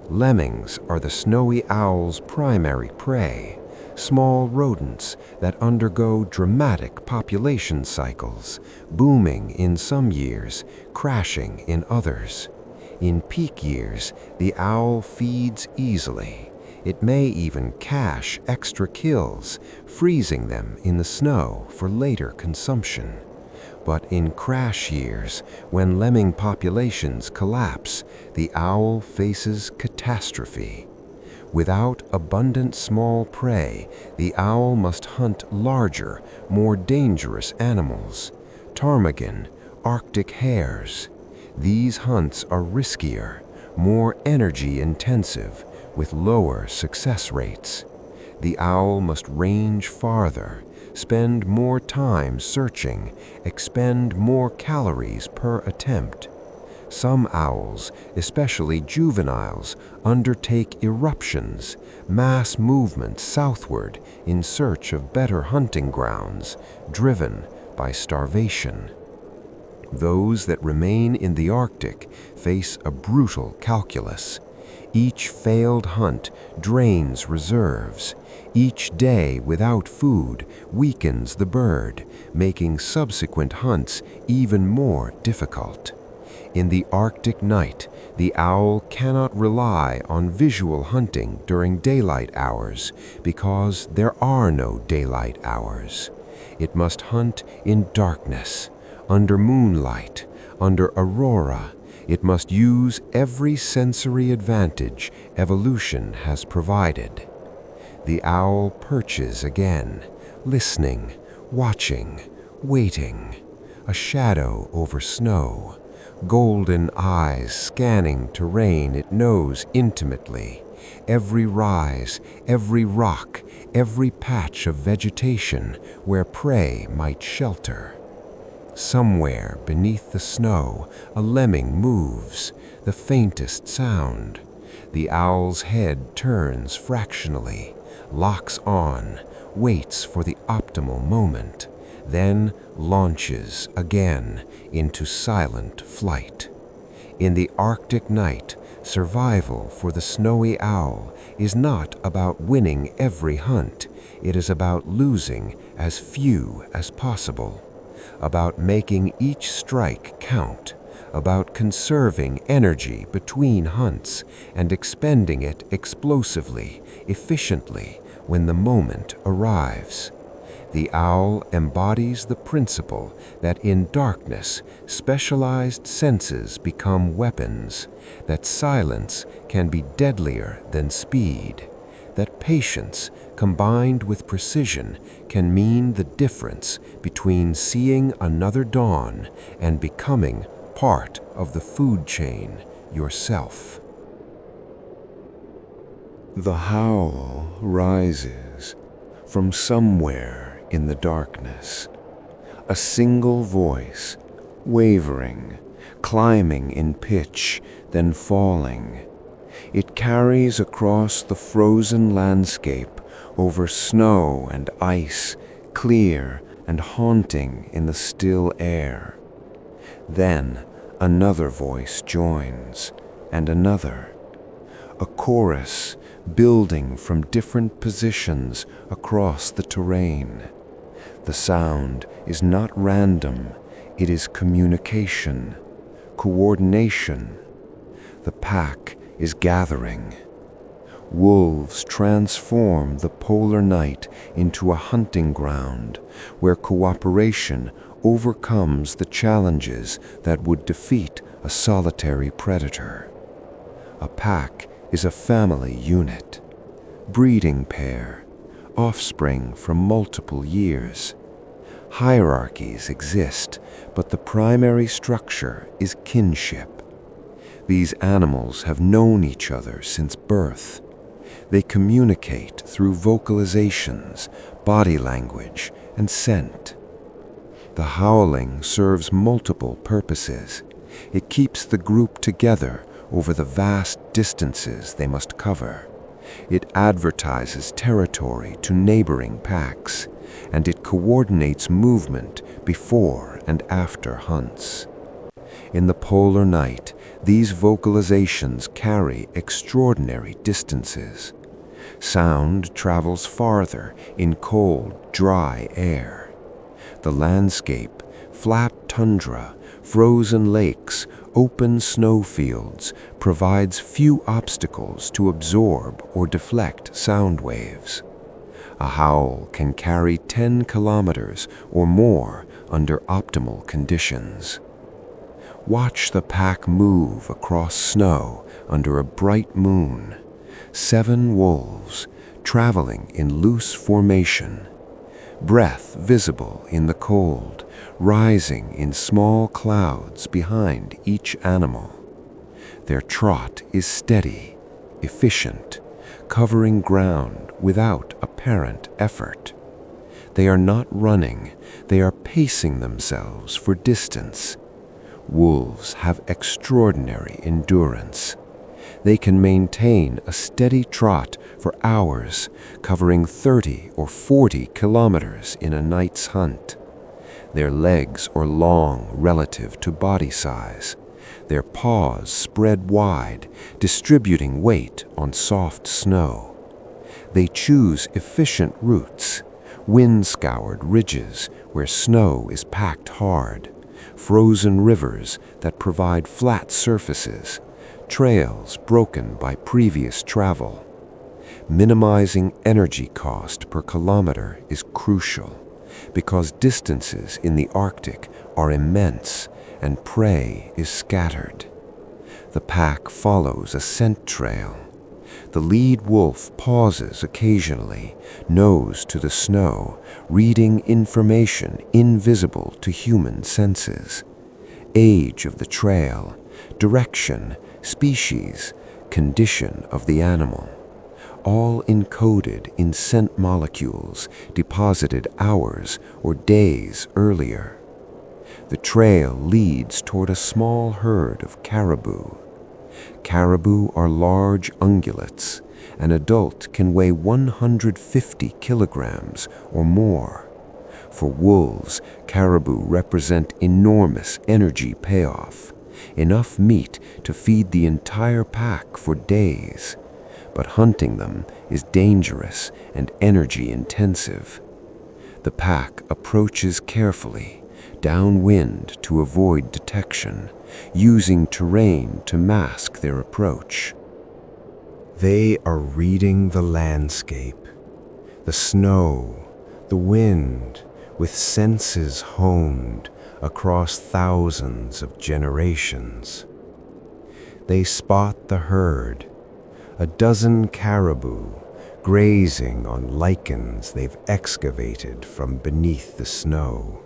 S1: Lemmings are the snowy owl's primary prey, small rodents that undergo dramatic population cycles, booming in some years, crashing in others. In peak years, the owl feeds easily. It may even cache extra kills, freezing them in the snow for later consumption. But in crash years, when lemming populations collapse, the owl faces catastrophe. Without abundant small prey, the owl must hunt larger, more dangerous animals. Ptarmigan, Arctic hares. These hunts are riskier, more energy-intensive, with lower success rates. The owl must range farther, spend more time searching, expend more calories per attempt. Some owls, especially juveniles, undertake eruptions, mass movements southward in search of better hunting grounds, driven by starvation. Those that remain in the Arctic face a brutal calculus. Each failed hunt drains reserves. Each day without food weakens the bird, making subsequent hunts even more difficult. In the Arctic night, the owl cannot rely on visual hunting during daylight hours because there are no daylight hours. It must hunt in darkness, under moonlight, under aurora. It must use every sensory advantage evolution has provided. The owl perches again, listening, watching, waiting. A shadow over snow. Golden eyes scanning terrain it knows intimately. Every rise, every rock, every patch of vegetation where prey might shelter. Somewhere beneath the snow, a lemming moves, the faintest sound. The owl's head turns fractionally, locks on, waits for the optimal moment, then launches again into silent flight. In the Arctic night, survival for the snowy owl is not about winning every hunt. It is about losing as few as possible, about making each strike count, about conserving energy between hunts and expending it explosively, efficiently when the moment arrives. The owl embodies the principle that in darkness, specialized senses become weapons, that silence can be deadlier than speed, that patience combined with precision can mean the difference between seeing another dawn and becoming part of the food chain yourself. The howl rises from somewhere in the darkness, a single voice, wavering, climbing in pitch, then falling. It carries across the frozen landscape over snow and ice, clear and haunting in the still air. Then another voice joins, and another. A chorus building from different positions across the terrain. The sound is not random, it is communication, coordination. The pack is gathering. Wolves transform the polar night into a hunting ground where cooperation overcomes the challenges that would defeat a solitary predator. A pack is a family unit, breeding pair, offspring from multiple years. Hierarchies exist, but the primary structure is kinship. These animals have known each other since birth. They communicate through vocalizations, body language, and scent. The howling serves multiple purposes. It keeps the group together over the vast distances they must cover. It advertises territory to neighboring packs, and it coordinates movement before and after hunts. In the polar night, these vocalizations carry extraordinary distances. Sound travels farther in cold, dry air. The landscape, flat tundra, frozen lakes, open snowfields, provides few obstacles to absorb or deflect sound waves. A howl can carry 10 kilometers or more under optimal conditions. Watch the pack move across snow under a bright moon. 7 wolves, traveling in loose formation. Breath visible in the cold, rising in small clouds behind each animal. Their trot is steady, efficient, covering ground without apparent effort. They are not running, they are pacing themselves for distance. Wolves have extraordinary endurance. They can maintain a steady trot for hours, covering 30 or 40 kilometers in a night's hunt. Their legs are long relative to body size. Their paws spread wide, distributing weight on soft snow. They choose efficient routes, wind-scoured ridges where snow is packed hard, frozen rivers that provide flat surfaces, trails broken by previous travel. Minimizing energy cost per kilometer is crucial because distances in the Arctic are immense and prey is scattered. The pack follows a scent trail. The lead wolf pauses occasionally, nose to the snow, reading information invisible to human senses. Age of the trail, direction, species, condition of the animal, all encoded in scent molecules deposited hours or days earlier. The trail leads toward a small herd of caribou. Caribou are large ungulates, An adult can weigh 150 kilograms or more. For wolves, caribou represent enormous energy payoff, enough meat to feed the entire pack for days. But hunting them is dangerous and energy intensive. The pack approaches carefully, downwind to avoid detection, using terrain to mask their approach.
S2: They are reading the landscape, the snow, the wind, with senses honed across thousands of generations. They spot the herd, a dozen caribou grazing on lichens they've excavated from beneath the snow.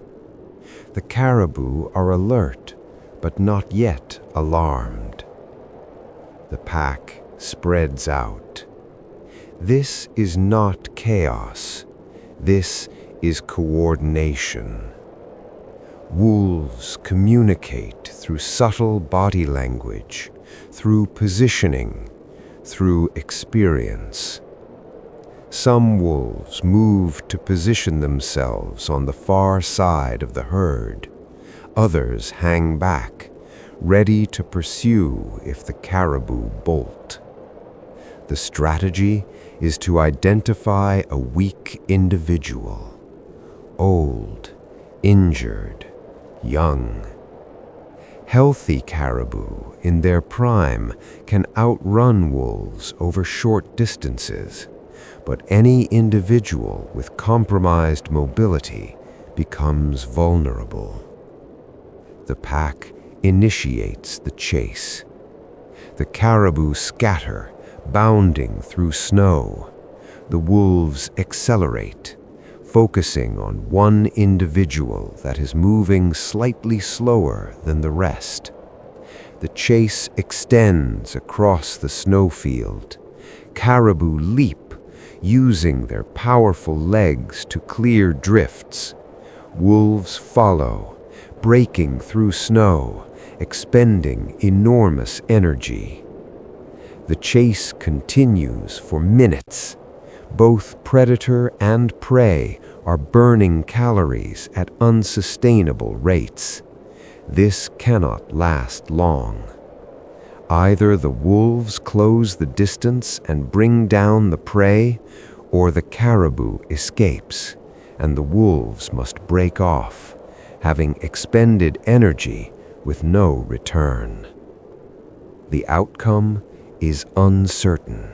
S2: The caribou are alert, but not yet alarmed. The pack spreads out. This is not chaos. This is coordination. Wolves communicate through subtle body language, through positioning, through experience. Some wolves move to position themselves on the far side of the herd. Others hang back, ready to pursue if the caribou bolt. The strategy is to identify a weak individual, old, injured, young. Healthy caribou in their prime can outrun wolves over short distances, but any individual with compromised mobility becomes vulnerable. The pack initiates the chase. The caribou scatter, bounding through snow. The wolves accelerate, focusing on one individual that is moving slightly slower than the rest. The chase extends across the snowfield. Caribou leap, using their powerful legs to clear drifts. Wolves follow, breaking through snow, expending enormous energy. The chase continues for minutes. Both predator and prey are burning calories at unsustainable rates. This cannot last long. Either the wolves close the distance and bring down the prey, or the caribou escapes, and the wolves must break off, having expended energy with no return. The outcome is uncertain.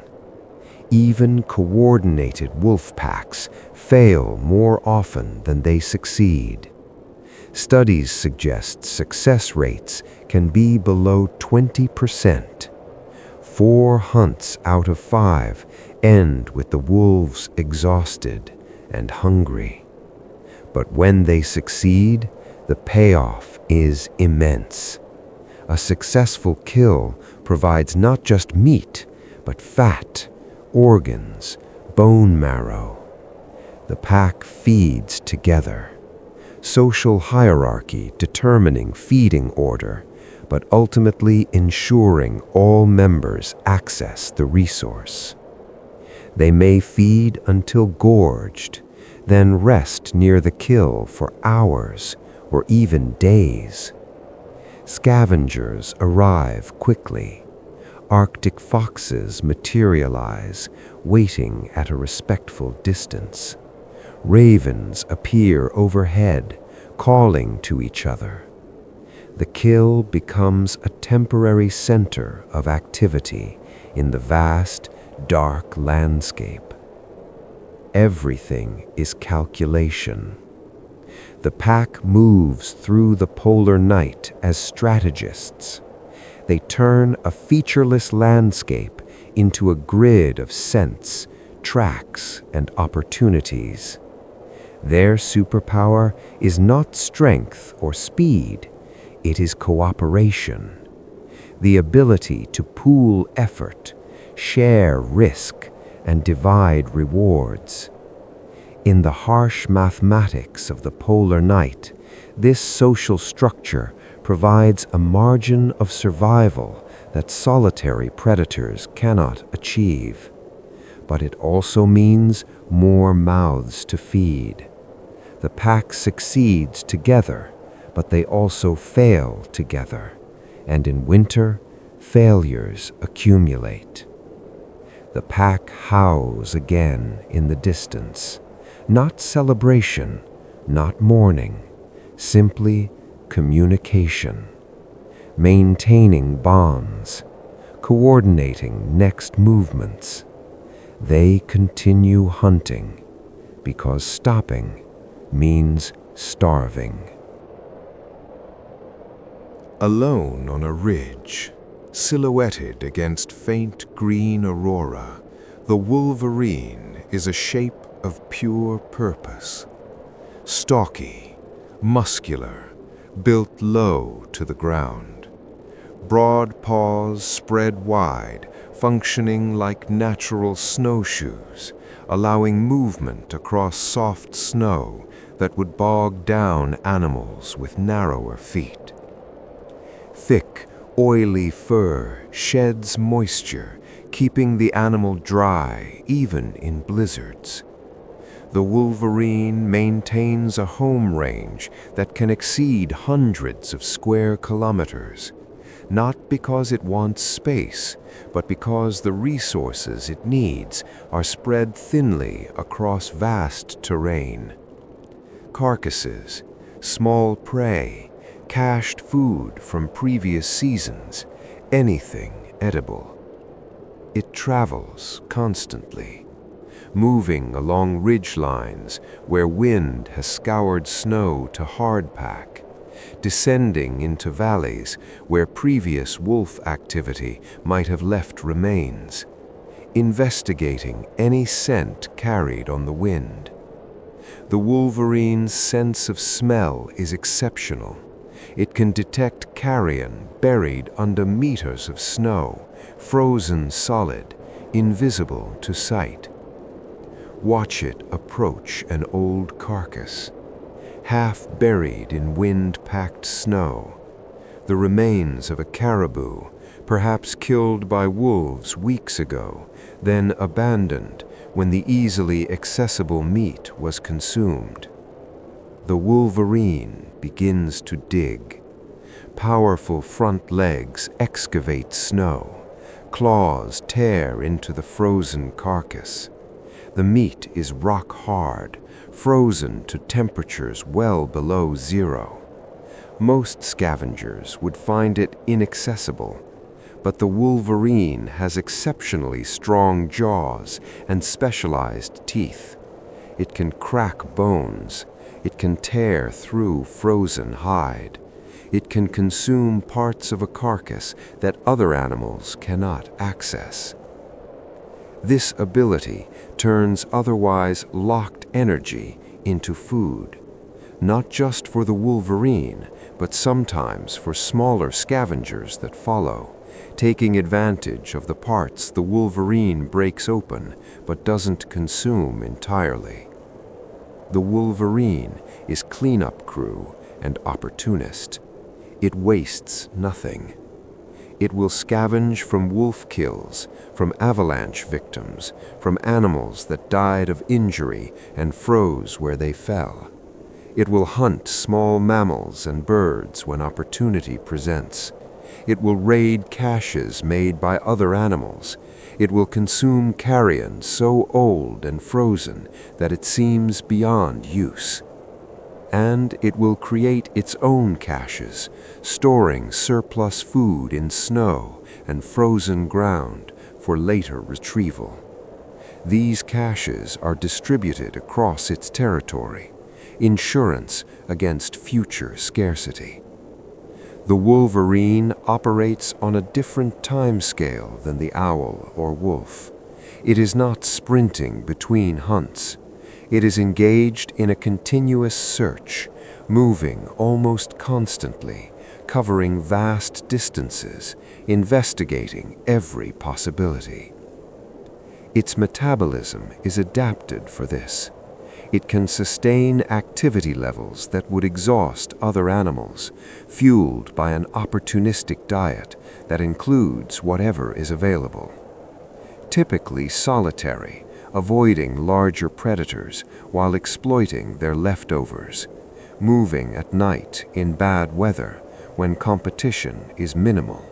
S2: Even coordinated wolf packs fail more often than they succeed. Studies suggest success rates can be below 20%. 4 hunts out of 5 end with the wolves exhausted and hungry. But when they succeed, the payoff is immense. A successful kill provides not just meat, but fat, organs, bone marrow. The pack feeds together. Social hierarchy determining feeding order, but ultimately ensuring all members access the resource. They may feed until gorged, then rest near the kill for hours or even days. Scavengers arrive quickly. Arctic foxes materialize, waiting at a respectful distance. Ravens appear overhead, calling to each other. The kill becomes a temporary center of activity in the vast, dark landscape. Everything is calculation. The pack moves through the polar night as strategists. They turn a featureless landscape into a grid of scents, tracks, and opportunities. Their superpower is not strength or speed, it is cooperation. The ability to pool effort, share risk, and divide rewards. In the harsh mathematics of the polar night, this social structure provides a margin of survival that solitary predators cannot achieve.
S1: but it also means more mouths to feed. The pack succeeds together, but they also fail together, and in winter, failures accumulate. The pack howls again in the distance, not celebration, not mourning, simply communication, maintaining bonds, coordinating next movements. They continue hunting because stopping means starving.
S2: Alone on a ridge, silhouetted against faint green aurora, the wolverine is a shape of pure purpose. Stocky, muscular, built low to the ground. Broad paws spread wide, functioning like natural snowshoes, allowing movement across soft snow that would bog down animals with narrower feet. Thick, oily fur sheds moisture, keeping the animal dry even in blizzards. The wolverine maintains a home range that can exceed hundreds of square kilometers, not because it wants space, but because the resources it needs are spread thinly across vast terrain. Carcasses, small prey, cached food from previous seasons, anything edible. It travels constantly, moving along ridge lines where wind has scoured snow to hardpack, descending into valleys where previous wolf activity might have left remains, investigating any scent carried on the wind. The wolverine's sense of smell is exceptional. It can detect carrion buried under meters of snow, frozen solid, invisible to sight. Watch it approach an old carcass, half buried in wind-packed snow, the remains of a caribou, perhaps killed by wolves weeks ago, then abandoned when the easily accessible meat was consumed. The wolverine begins to dig. Powerful front legs excavate snow. Claws tear into the frozen carcass. The meat is rock hard, frozen to temperatures well below zero. Most scavengers would find it inaccessible, but the wolverine has exceptionally strong jaws and specialized teeth. It can crack bones. It can tear through frozen hide. It can consume parts of a carcass that other animals cannot access. This ability turns otherwise locked energy into food, not just for the wolverine, but sometimes for smaller scavengers that follow, taking advantage of the parts the wolverine breaks open but doesn't consume entirely. The wolverine is cleanup crew and opportunist. It wastes nothing. It will scavenge from wolf kills, from avalanche victims, from animals that died of injury and froze where they fell. It will hunt small mammals and birds when opportunity presents. It will raid caches made by other animals. It will consume carrion so old and frozen that it seems beyond use. And it will create its own caches, storing surplus food in snow and frozen ground for later retrieval. These caches are distributed across its territory, insurance against future scarcity. The wolverine operates on a different timescale than the owl or wolf. It is not sprinting between hunts. It is engaged in a continuous search, moving almost constantly, covering vast distances, investigating every possibility. Its metabolism is adapted for this. It can sustain activity levels that would exhaust other animals, fueled by an opportunistic diet that includes whatever is available.
S1: typically solitary, avoiding larger predators while exploiting their leftovers, moving at night in bad weather when competition is minimal.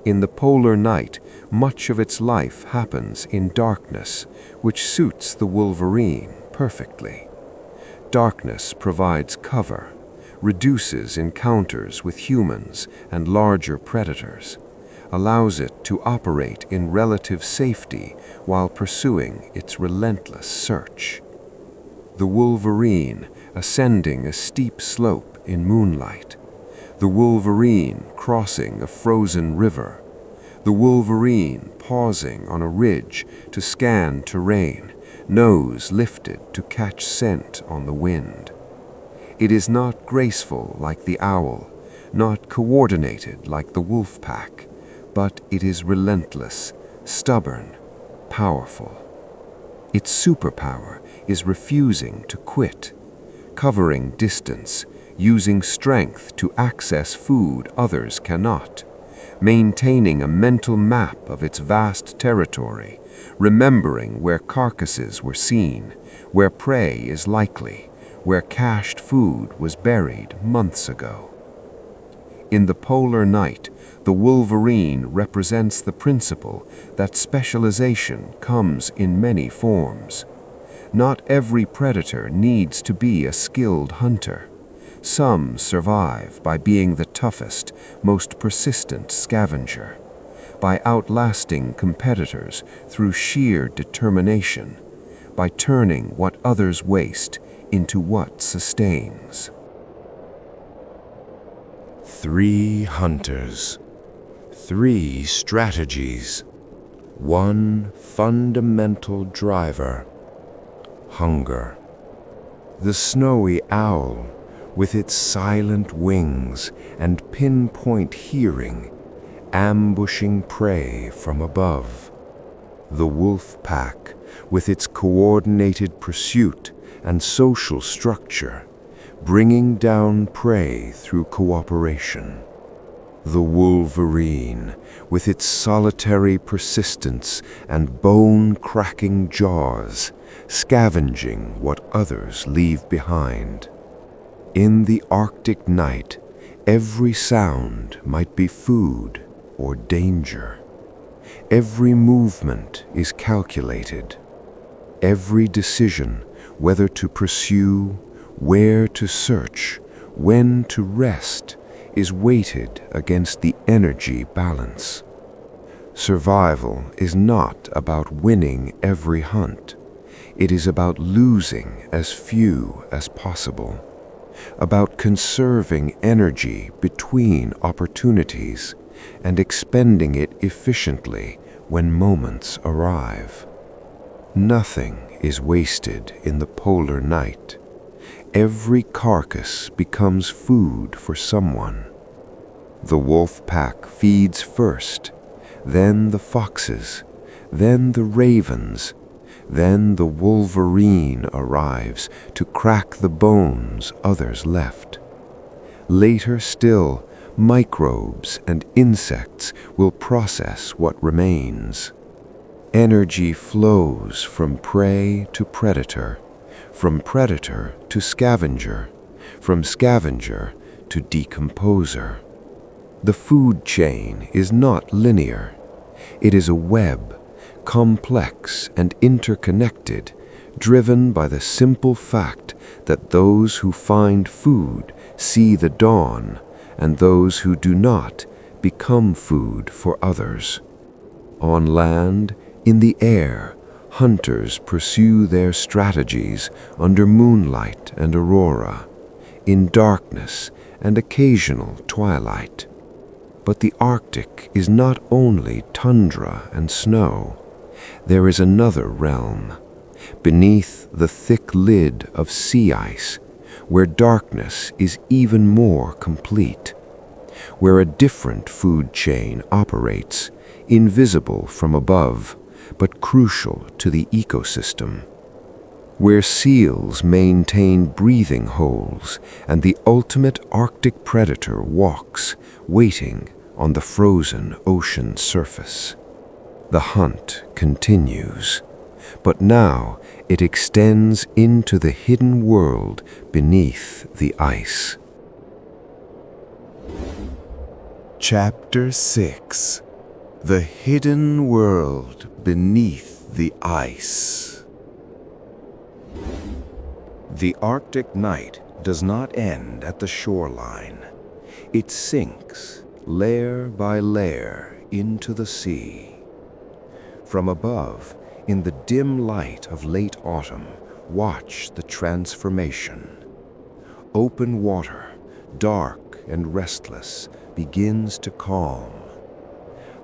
S1: In the polar night, much of its life happens in darkness, which suits the wolverine perfectly. Darkness provides cover, reduces encounters with humans and larger predators, allows it to operate in relative safety while pursuing its relentless search. The wolverine ascending a steep slope in moonlight, the wolverine crossing a frozen river, the wolverine pausing on a ridge to scan terrain, nose lifted to catch scent on the wind. It is not graceful like the owl, not coordinated like the wolf pack, but it is relentless, stubborn, powerful. Its superpower is refusing to quit, covering distance, using strength to access food others cannot, maintaining a mental map of its vast territory, remembering where carcasses were seen, where prey is likely, where cached food was buried months ago. In the polar night, the wolverine represents the principle that specialization comes in many forms. Not every predator needs to be a skilled hunter. Some survive by being the toughest, most persistent scavenger, by outlasting competitors through sheer determination, by turning what others waste into what sustains.
S2: 3 hunters, 3 strategies, 1 fundamental driver: hunger. The snowy owl, with its silent wings and pinpoint hearing, ambushing prey from above. The wolf pack, with its coordinated pursuit and social structure, bringing down prey through cooperation. The wolverine, with its solitary persistence and bone-cracking jaws, scavenging what others leave behind. In the Arctic night, every sound might be food or danger. Every movement is calculated. Every decision, whether to pursue, where to search, when to rest, is weighted against the energy balance. Survival is not about winning every hunt. It is about losing as few as possible, about conserving energy between opportunities and expending it efficiently when moments arrive. Nothing is wasted in the polar night. Every carcass becomes food for someone. The wolf pack feeds first, then the foxes, then the ravens, then the wolverine arrives to crack the bones others left. Later still, microbes and insects will process what remains. Energy flows from prey to predator, from predator to scavenger, from scavenger to decomposer. The food chain is not linear. It is a web, complex and interconnected, driven by the simple fact that those who find food see the dawn, and those who do not become food for others. On land, in the air, hunters pursue their strategies under moonlight and aurora, in darkness and occasional twilight. But the Arctic is not only tundra and snow. There is another realm, beneath the thick lid of sea ice, where darkness is even more complete, where a different food chain operates, invisible from above, but crucial to the ecosystem, where seals maintain breathing holes and the ultimate Arctic predator walks, waiting on the frozen ocean surface.
S1: The hunt continues, but now it extends into the hidden world beneath the ice.
S2: Chapter 6: The Hidden World Beneath the Ice. The Arctic night does not end at the shoreline. It sinks, layer by layer, into the sea. From above, in the dim light of late autumn, watch the transformation. Open water, dark and restless, begins to calm.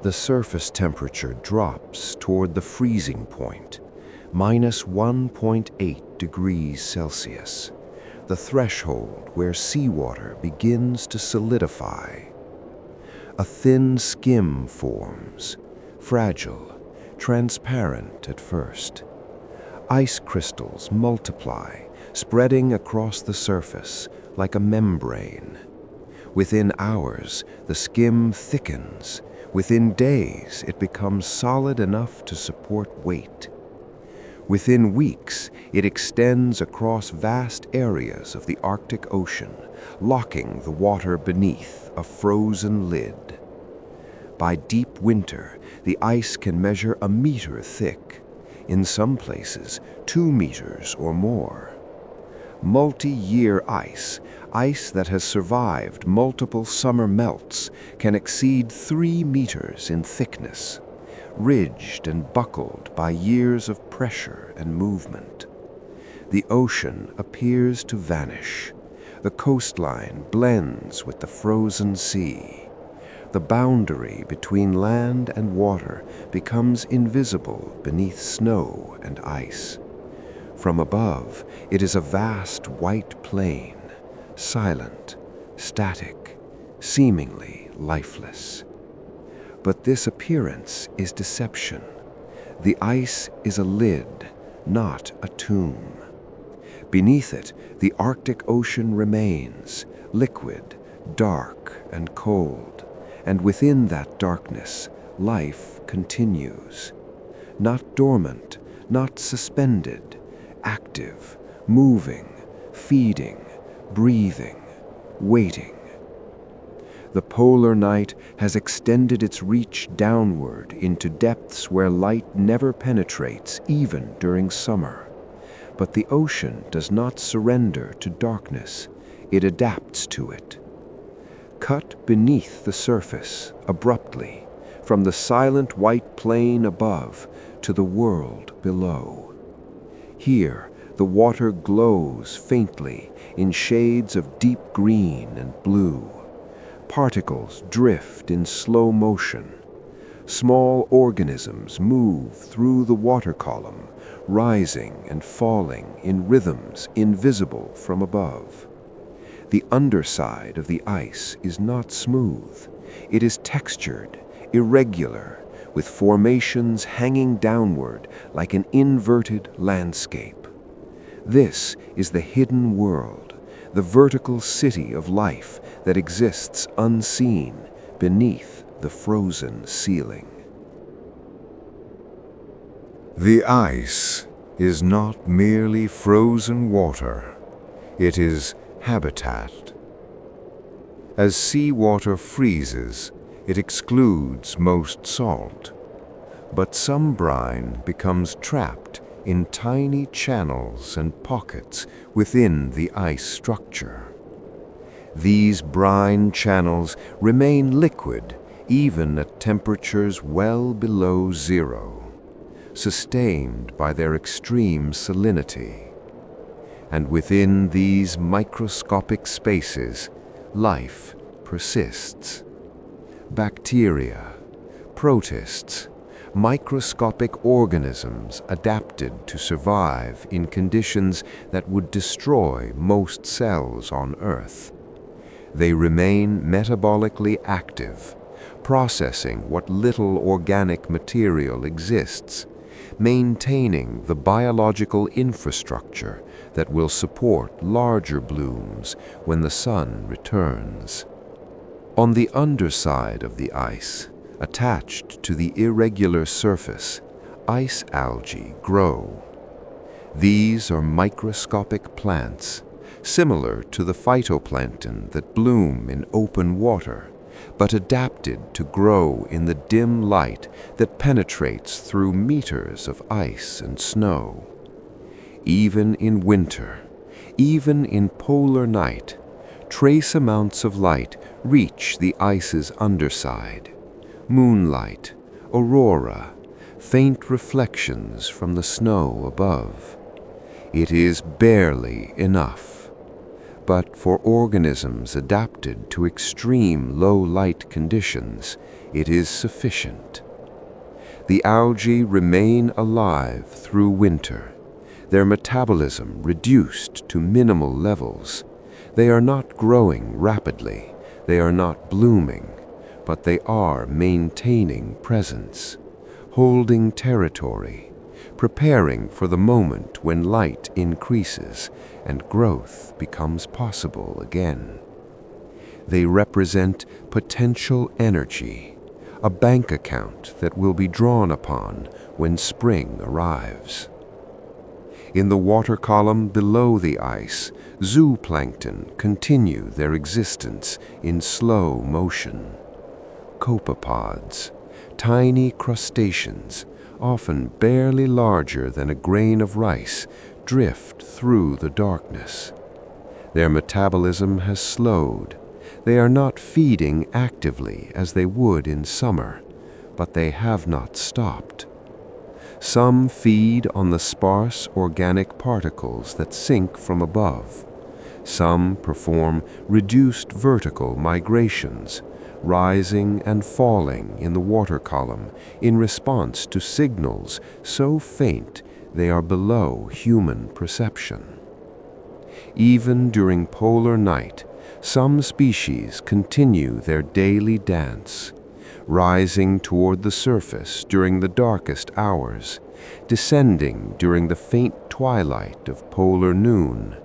S2: The surface temperature drops toward the freezing point, minus 1.8 degrees Celsius, the threshold where seawater begins to solidify. A thin skim forms, fragile, transparent at first. Ice crystals multiply, spreading across the surface like a membrane. Within hours, the skim thickens. Within days, it becomes solid enough to support weight. Within weeks, it extends across vast areas of the Arctic Ocean, locking the water beneath a frozen lid. By deep winter, the ice can measure a meter thick, in some places 2 meters or more. Multi-year ice that has survived multiple summer melts, can exceed 3 meters in thickness, ridged and buckled by years of pressure and movement. The ocean appears to vanish. The coastline blends with the frozen sea. The boundary between land and water becomes invisible beneath snow and ice. From above, it is a vast white plain, silent, static, seemingly lifeless. But this appearance is deception. The ice is a lid, not a tomb. Beneath it, the Arctic Ocean remains, liquid, dark, and cold. And within that darkness, life continues. Not dormant, not suspended, active, moving, feeding, breathing, waiting. The polar night has extended its reach downward into depths where light never penetrates, even during summer. But the ocean does not surrender to darkness. It adapts to it. Cut beneath the surface, abruptly, from the silent white plain above to the world below. Here, the water glows faintly in shades of deep green and blue. Particles drift in slow motion. Small organisms move through the water column, rising and falling in rhythms invisible from above. The underside of the ice is not smooth. It is textured, irregular, with formations hanging downward like an inverted landscape. This is the hidden world, the vertical city of life that exists unseen beneath the frozen ceiling.
S1: The ice is not merely frozen water. It is habitat. As seawater freezes, it excludes most salt, but some brine becomes trapped in tiny channels and pockets within the ice structure. These brine channels remain liquid even at temperatures well below zero, sustained by their extreme salinity. And within these microscopic spaces, life persists. Bacteria, protists, microscopic organisms adapted to survive in conditions that would destroy most cells on Earth. They remain metabolically active, processing what little organic material exists, maintaining the biological infrastructure that will support larger blooms when the sun returns. On the underside of the ice, Attached to the irregular surface, ice algae grow. These are microscopic plants, similar to the phytoplankton that bloom in open water, but adapted to grow in the dim light that penetrates through meters of ice and snow. Even in winter, even in polar night, trace amounts of light reach the ice's underside. Moonlight, aurora, faint reflections from the snow above. It is barely enough. But for organisms adapted to extreme low light conditions, it is sufficient. The algae remain alive through winter, their metabolism reduced to minimal levels. They are not growing rapidly, they are not blooming, but they are maintaining presence, holding territory, preparing for the moment when light increases and growth becomes possible again. They represent potential energy, a bank account that will be drawn upon when spring arrives. In the water column below the ice, zooplankton continue their existence in slow motion. Copepods, tiny crustaceans, often barely larger than a grain of rice, drift through the darkness. Their metabolism has slowed. They are not feeding actively as they would in summer, but they have not stopped. Some feed on the sparse organic particles that sink from above. Some perform reduced vertical migrations, rising and falling in the water column in response to signals so faint they are below human perception. Even during polar night, some species continue their daily dance, rising toward the surface during the darkest hours, descending during the faint twilight of polar noon.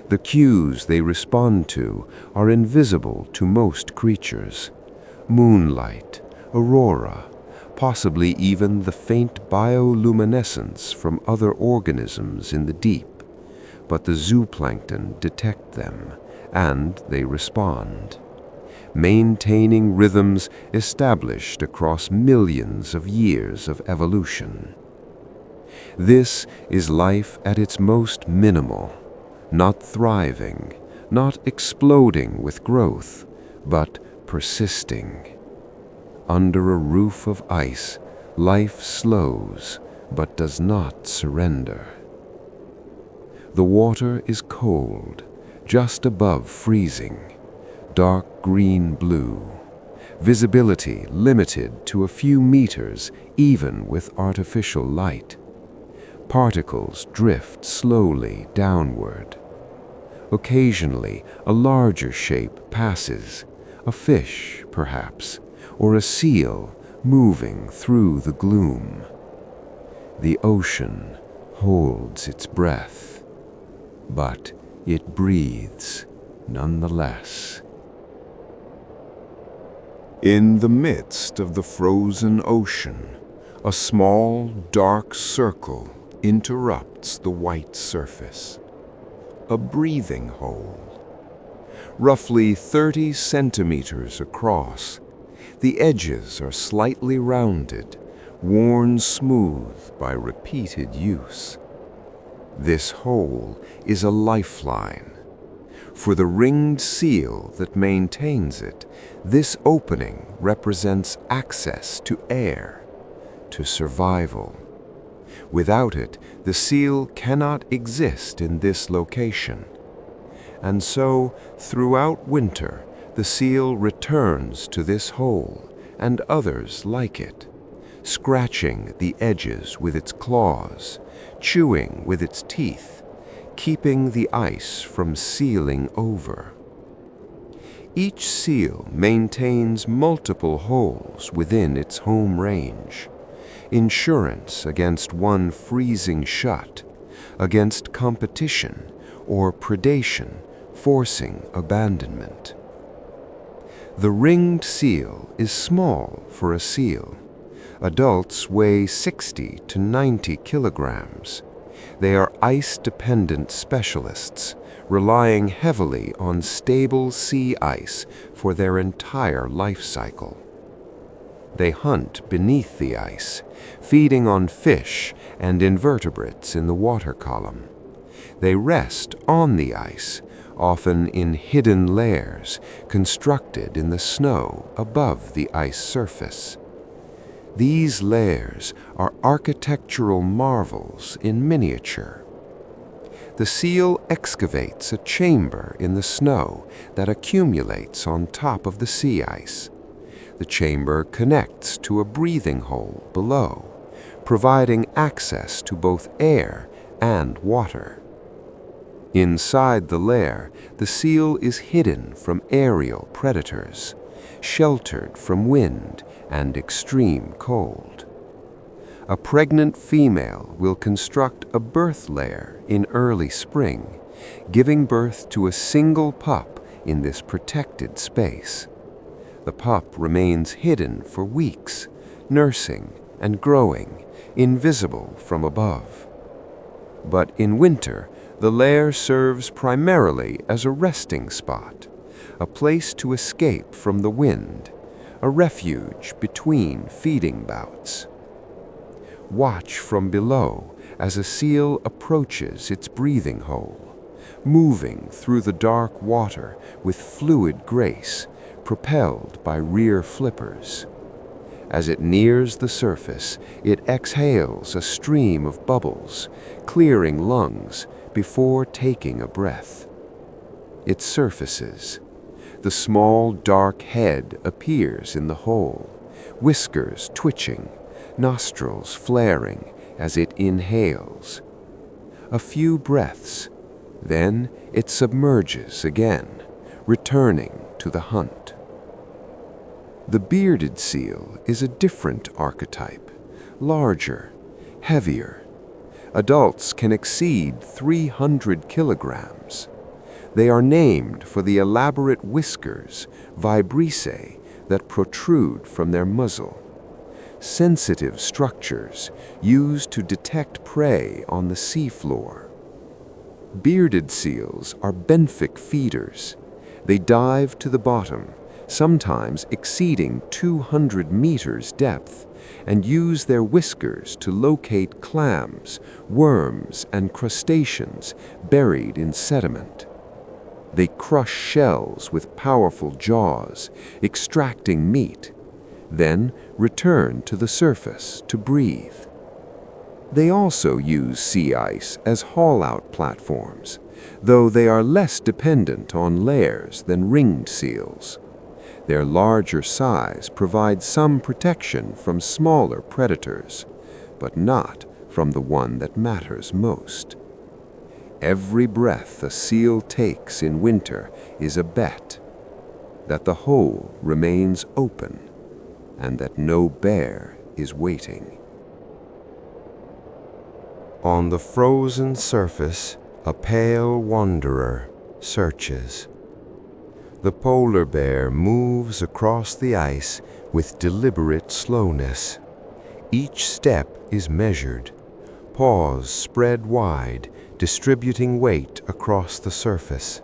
S1: The cues they respond to are invisible to most creatures. Moonlight, aurora, possibly even the faint bioluminescence from other organisms in the deep. But the zooplankton detect them, and they respond, maintaining rhythms established across millions of years of evolution. This is life at its most minimal. Not thriving, not exploding with growth, but persisting. Under a roof of ice, life slows but does not surrender. The water is cold, just above freezing, dark green-blue, visibility limited to a few meters even with artificial light. Particles drift slowly downward. Occasionally, a larger shape passes, a fish, perhaps, or a seal moving through the gloom. The ocean holds its breath, but it breathes nonetheless.
S2: In the midst of the frozen ocean, a small, dark circle interrupts the white surface. A breathing hole. Roughly 30 centimeters across, the edges are slightly rounded, worn smooth by repeated use. This hole is a lifeline. For the ringed seal that maintains it, this opening represents access to air, to survival. Without it, the seal cannot exist in this location. And so, throughout winter, the seal returns to this hole and others like it, scratching the edges with its claws, chewing with its teeth, keeping the ice from sealing over. Each seal maintains multiple holes within its home range. Insurance against one freezing shut, against competition or predation forcing abandonment.
S1: The ringed seal is small for a seal. Adults weigh 60 to 90 kilograms. They are ice-dependent specialists, relying heavily on stable sea ice for their entire life cycle. They hunt beneath the ice, feeding on fish and invertebrates in the water column. They rest on the ice, often in hidden lairs constructed in the snow above the ice surface. These lairs are architectural marvels in miniature. The seal excavates a chamber in the snow that accumulates on top of the sea ice. The chamber connects to a breathing hole below, providing access to both air and water. Inside the lair, the seal is hidden from aerial predators, sheltered from wind and extreme cold. A pregnant female will construct a birth lair in early spring, giving birth to a single pup in this protected space. The pup remains hidden for weeks, nursing and growing, invisible from above. But in winter, the lair serves primarily as a resting spot, a place to escape from the wind, a refuge between feeding bouts. Watch from below as a seal approaches its breathing hole, moving through the dark water with fluid grace, propelled by rear flippers. As it nears the surface, it exhales a stream of bubbles, clearing lungs before taking a breath. It surfaces. The small, dark head appears in the hole, whiskers twitching, nostrils flaring as it inhales. A few breaths, then it submerges again, returning to the hunt. The bearded seal is a different archetype, larger, heavier. Adults can exceed 300 kilograms. They are named for the elaborate whiskers, vibrissae, that protrude from their muzzle. Sensitive structures used to detect prey on the seafloor. Bearded seals are benthic feeders. They dive to the bottom, sometimes exceeding 200 meters depth, and use their whiskers to locate clams, worms, and crustaceans buried in sediment. They crush shells with powerful jaws, extracting meat, then return to the surface to breathe. They also use sea ice as haul-out platforms, though they are less dependent on lairs than ringed seals. Their larger size provides some protection from smaller predators, but not from the one that matters most. Every breath a seal takes in winter is a bet that the hole remains open and that no bear is waiting. On the frozen surface, a pale wanderer searches. The polar bear moves across the ice with deliberate slowness. Each step is measured, paws spread wide, distributing weight across the surface.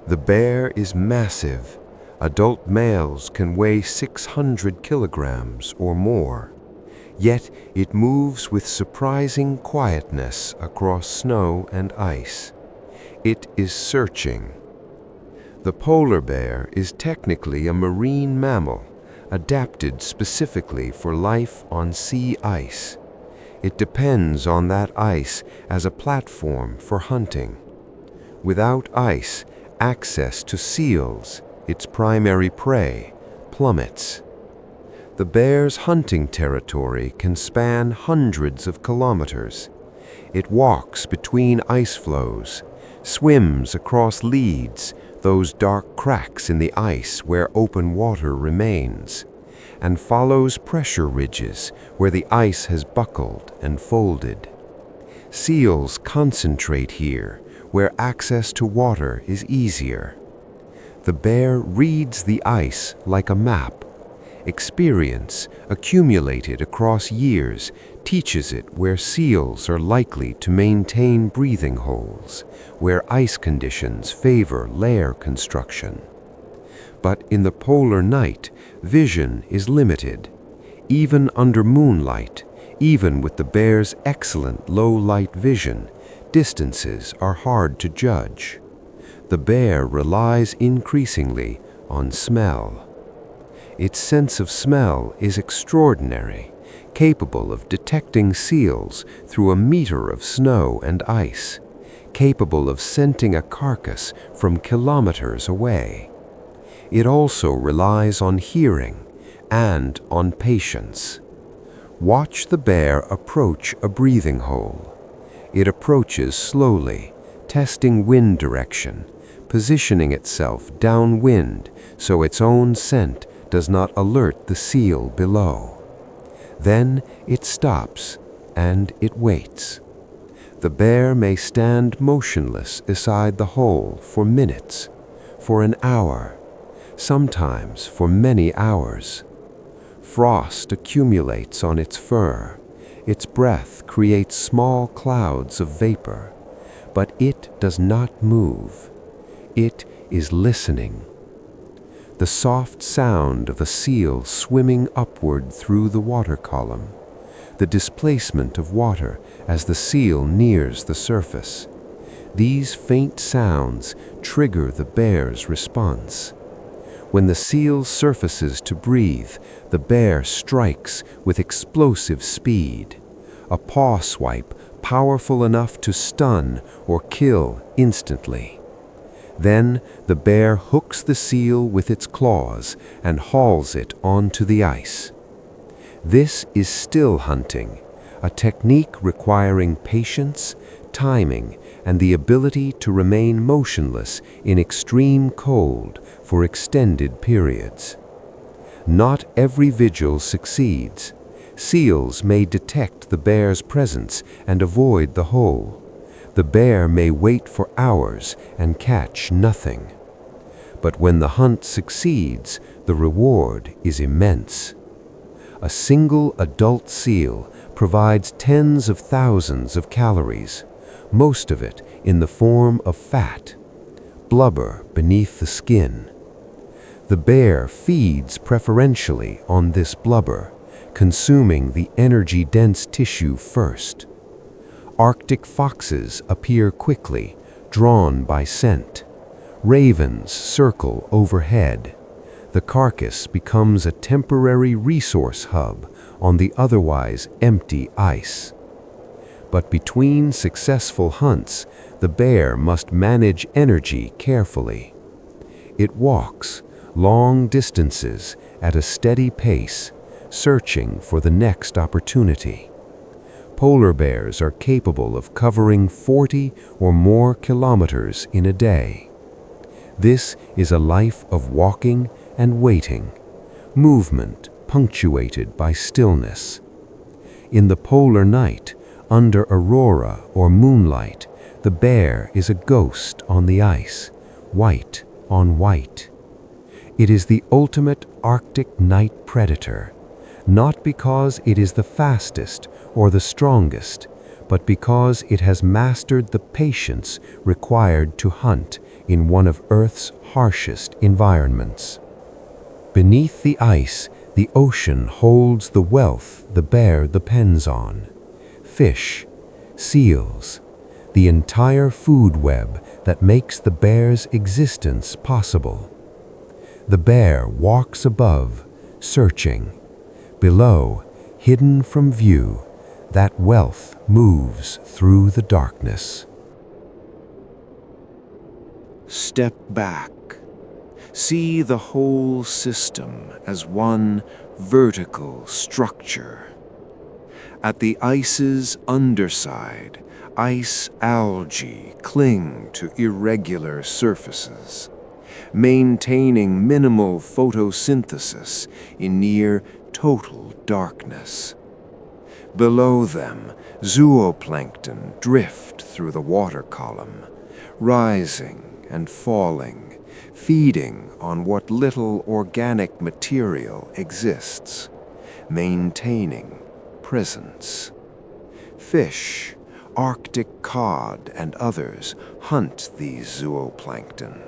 S1: The bear is massive. Adult males can weigh 600 kilograms or more. Yet it moves with surprising quietness across snow and ice. It is searching. The polar bear is technically a marine mammal, adapted specifically for life on sea ice. It depends on that ice as a platform for hunting. Without ice, access to seals, its primary prey, plummets. The bear's hunting territory can span hundreds of kilometers. It walks between ice floes, swims across leads, those dark cracks in the ice where open water remains, and follows pressure ridges where the ice has buckled and folded. Seals concentrate here, where access to water is easier. The bear reads the ice like a map. Experience, accumulated across years, teaches it where seals are likely to maintain breathing holes, where ice conditions favor lair construction. But in the polar night, vision is limited. Even under moonlight, even with the bear's excellent low-light vision, distances are hard to judge. The bear relies increasingly on smell. Its sense of smell is extraordinary, capable of detecting seals through a meter of snow and ice, capable of scenting a carcass from kilometers away. It also relies on hearing and on patience. Watch the bear approach a breathing hole. It approaches slowly, testing wind direction, positioning itself downwind so its own scent does not alert the seal below. Then it stops and it waits. The bear may stand motionless beside the hole for minutes, for an hour, sometimes for many hours. Frost accumulates on its fur. Its breath creates small clouds of vapor, but it does not move. It is listening. The soft sound of a seal swimming upward through the water column, the displacement of water as the seal nears the surface. These faint sounds trigger the bear's response. When the seal surfaces to breathe, the bear strikes with explosive speed. A paw swipe powerful enough to stun or kill instantly. Then the bear hooks the seal with its claws and hauls it onto the ice. This is still hunting, a technique requiring patience, timing, and the ability to remain motionless in extreme cold for extended periods. Not every vigil succeeds. Seals may detect the bear's presence and avoid the hole. The bear may wait for hours and catch nothing. But when the hunt succeeds, the reward is immense. A single adult seal provides tens of thousands of calories, most of it in the form of fat, blubber beneath the skin. The bear feeds preferentially on this blubber, consuming the energy-dense tissue first. Arctic foxes appear quickly, drawn by scent. Ravens circle overhead. The carcass becomes a temporary resource hub on the otherwise empty ice. But between successful hunts, the bear must manage energy carefully. It walks long distances at a steady pace, searching for the next opportunity. Polar bears are capable of covering 40 or more kilometers in a day. This is a life of walking and waiting, movement punctuated by stillness. In the polar night, under aurora or moonlight, the bear is a ghost on the ice, white on white. It is the ultimate Arctic night predator, not because it is the fastest or the strongest, but because it has mastered the patience required to hunt in one of Earth's harshest environments. Beneath the ice, the ocean holds the wealth the bear depends on. Fish, seals, the entire food web that makes the bear's existence possible. The bear walks above, searching. Below, hidden from view, that wealth moves through the darkness.
S3: Step back. See the whole system as one vertical structure. At the ice's underside, ice algae cling to irregular surfaces, maintaining minimal photosynthesis in near total darkness. Below them, zooplankton drift through the water column, rising and falling, feeding on what little organic material exists, maintaining presence. Fish, Arctic cod, and others hunt these zooplankton,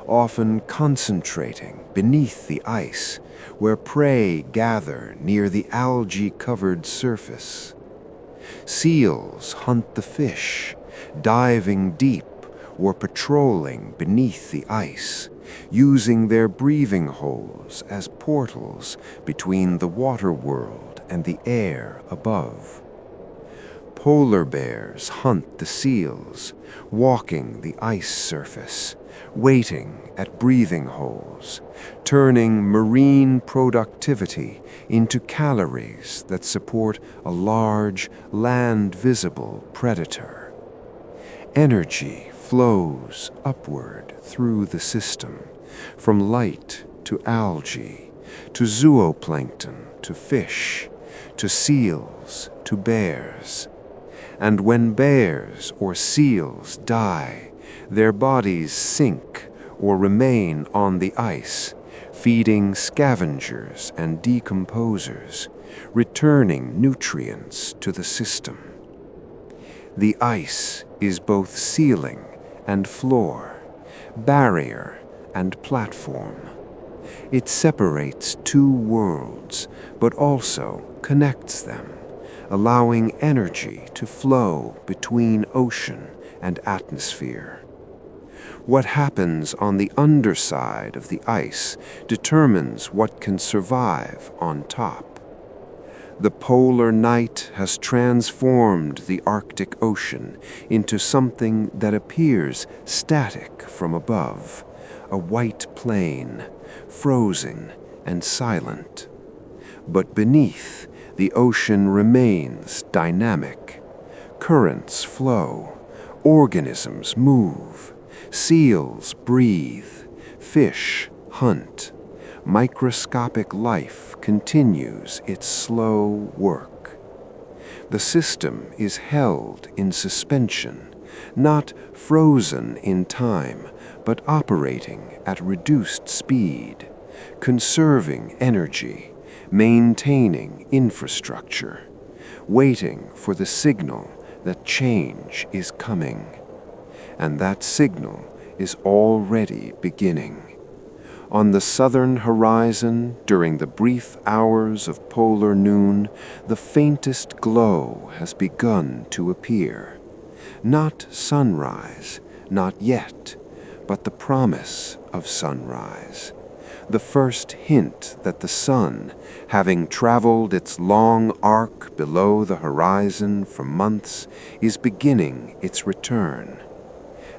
S3: often concentrating beneath the ice, where prey gather near the algae-covered surface. Seals hunt the fish, diving deep or patrolling beneath the ice, using their breathing holes as portals between the water world and the air above. Polar bears hunt the seals, walking the ice surface, waiting at breathing holes, turning marine productivity into calories that support a large, land-visible predator. Energy flows upward through the system, from light to algae, to zooplankton, to fish, to seals, to bears. And when bears or seals die, their bodies sink or remain on the ice, feeding scavengers and decomposers, returning nutrients to the system. The ice is both ceiling and floor, barrier and platform. It separates two worlds, but also connects them, allowing energy to flow between ocean and atmosphere. What happens on the underside of the ice determines what can survive on top. The polar night has transformed the Arctic Ocean into something that appears static from above, a white plain, frozen and silent. But beneath, the ocean remains dynamic. Currents flow, organisms move, seals breathe, fish hunt. Microscopic life continues its slow work. The system is held in suspension, not frozen in time, but operating at reduced speed, conserving energy, maintaining infrastructure, waiting for the signal that change is coming. And that signal is already beginning. On the southern horizon, during the brief hours of polar noon, the faintest glow has begun to appear. Not sunrise, not yet, but the promise of sunrise. The first hint that the sun, having traveled its long arc below the horizon for months, is beginning its return.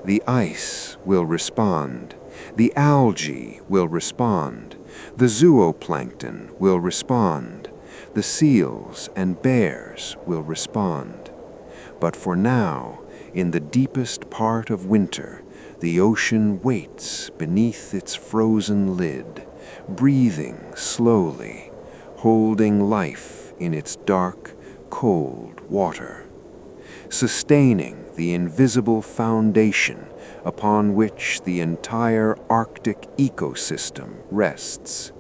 S3: The ice will respond. The algae will respond. The zooplankton will respond. The seals and bears will respond. But for now, in the deepest part of winter, the ocean waits beneath its frozen lid, breathing slowly, holding life in its dark, cold water, sustaining the invisible foundation upon which the entire Arctic ecosystem rests.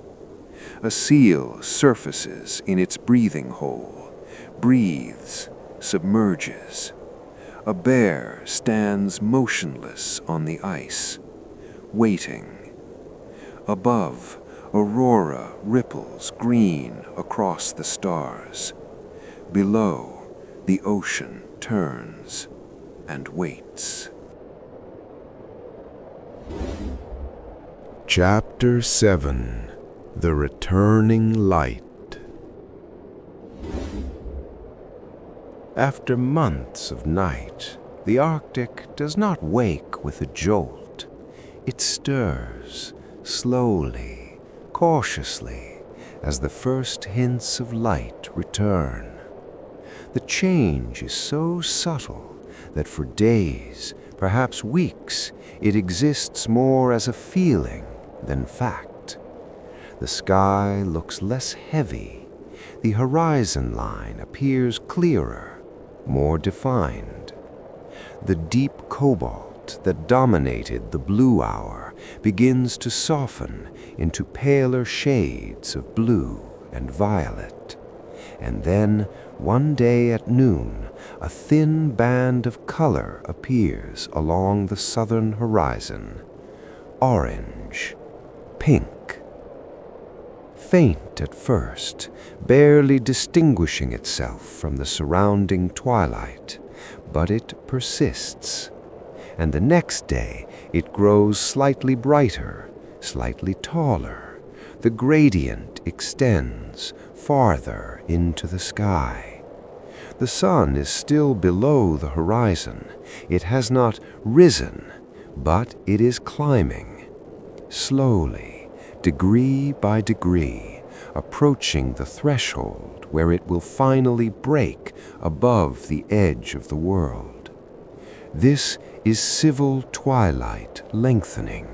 S3: A seal surfaces in its breathing hole, breathes, submerges. A bear stands motionless on the ice, waiting. Above, aurora ripples green across the stars. Below, the ocean turns and waits.
S2: Chapter 7. The Returning Light.
S1: After months of night, the Arctic does not wake with a jolt. It stirs, slowly, cautiously, as the first hints of light return. The change is so subtle that for days, perhaps weeks, it exists more as a feeling than fact. The sky looks less heavy. The horizon line appears clearer, more defined. The deep cobalt light that dominated the blue hour begins to soften into paler shades of blue and violet. And then, one day at noon, a thin band of color appears along the southern horizon. Orange, pink. Faint at first, barely distinguishing itself from the surrounding twilight, but it persists. And the next day, it grows slightly brighter, slightly taller. The gradient extends farther into the sky. The sun is still below the horizon. It has not risen, but it is climbing, slowly, degree by degree, approaching the threshold where it will finally break above the edge of the world. This is civil twilight lengthening.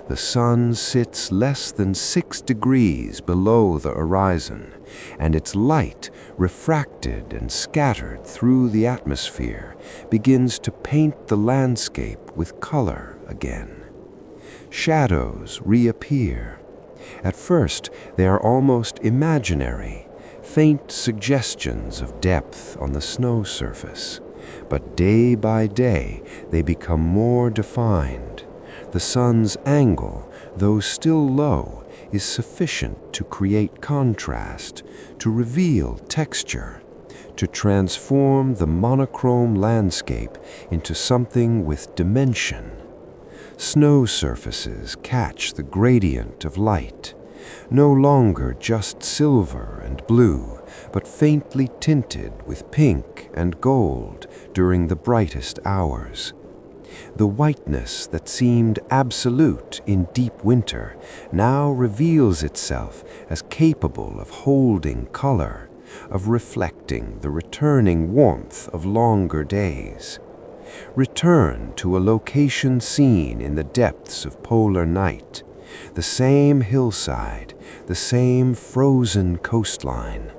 S1: The sun sits less than 6 degrees below the horizon, and its light, refracted and scattered through the atmosphere, begins to paint the landscape with color again. Shadows reappear. At first, they are almost imaginary, faint suggestions of depth on the snow surface. But day by day, they become more defined. The sun's angle, though still low, is sufficient to create contrast, to reveal texture, to transform the monochrome landscape into something with dimension. Snow surfaces catch the gradient of light, no longer just silver and blue, but faintly tinted with pink and gold during the brightest hours. The whiteness that seemed absolute in deep winter now reveals itself as capable of holding color, of reflecting the returning warmth of longer days. Return to a location seen in the depths of polar night, the same hillside, the same frozen coastline.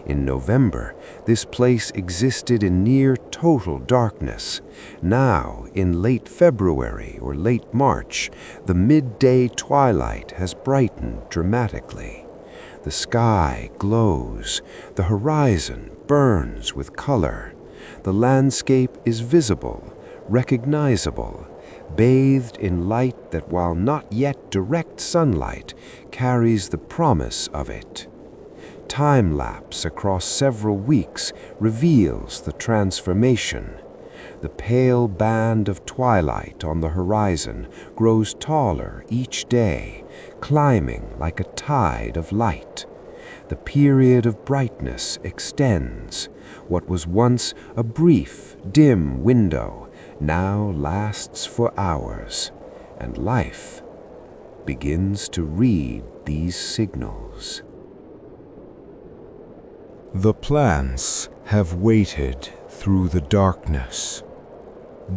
S1: In November, this place existed in near total darkness. Now, in late February or late March, the midday twilight has brightened dramatically. The sky glows, the horizon burns with color. The landscape is visible, recognizable, bathed in light that, while not yet direct sunlight, carries the promise of it. Time-lapse across several weeks reveals the transformation. The pale band of twilight on the horizon grows taller each day, climbing like a tide of light. The period of brightness extends. What was once a brief, dim window now lasts for hours, and life begins to read these signals.
S2: The plants have waited through the darkness,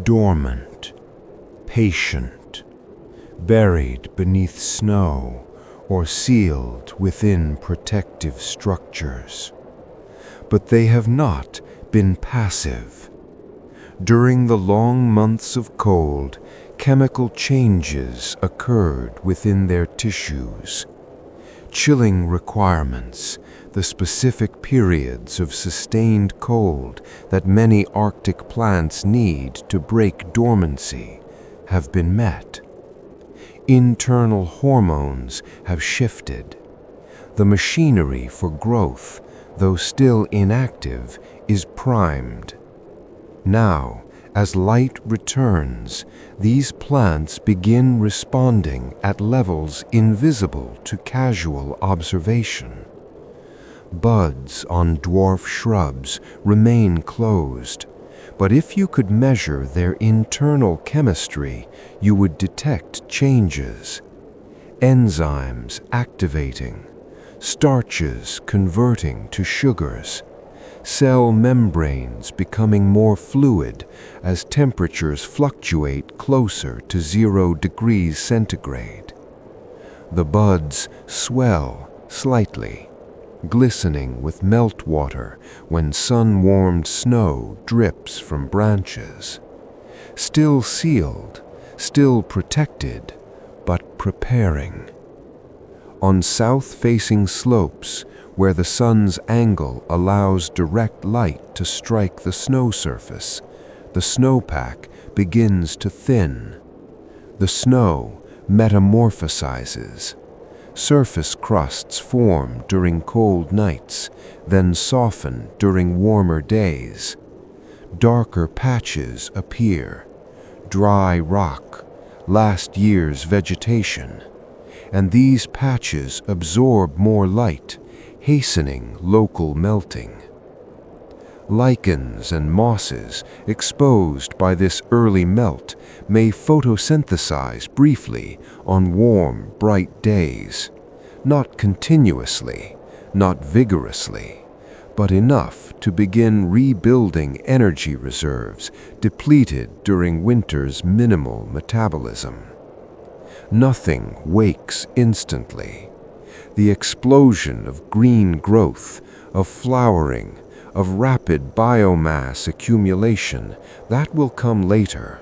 S2: dormant, patient, buried beneath snow or sealed within protective structures. But they have not been passive. During the long months of cold, chemical changes occurred within their tissues. Chilling requirements, the specific periods of sustained cold that many Arctic plants need to break dormancy, have been met. Internal hormones have shifted. The machinery for growth, though still inactive, is primed. Now, as light returns, these plants begin responding at levels invisible to casual observation. Buds on dwarf shrubs remain closed, but if you could measure their internal chemistry, you would detect changes. Enzymes activating, starches converting to sugars, cell membranes becoming more fluid as temperatures fluctuate closer to 0 degrees centigrade. The buds swell slightly, glistening with meltwater when sun-warmed snow drips from branches.
S1: still sealed, still protected, but preparing. On south-facing slopes, where the sun's angle allows direct light to strike the snow surface, the snowpack begins to thin. The snow metamorphosizes. Surface crusts form during cold nights, then soften during warmer days. Darker patches appear, dry rock, last year's vegetation, and these patches absorb more light, hastening local melting. Lichens and mosses exposed by this early melt may photosynthesize briefly on warm, bright days, not continuously, not vigorously, but enough to begin rebuilding energy reserves depleted during winter's minimal metabolism. Nothing wakes instantly. The explosion of green growth, of flowering, of rapid biomass accumulation, that will come later,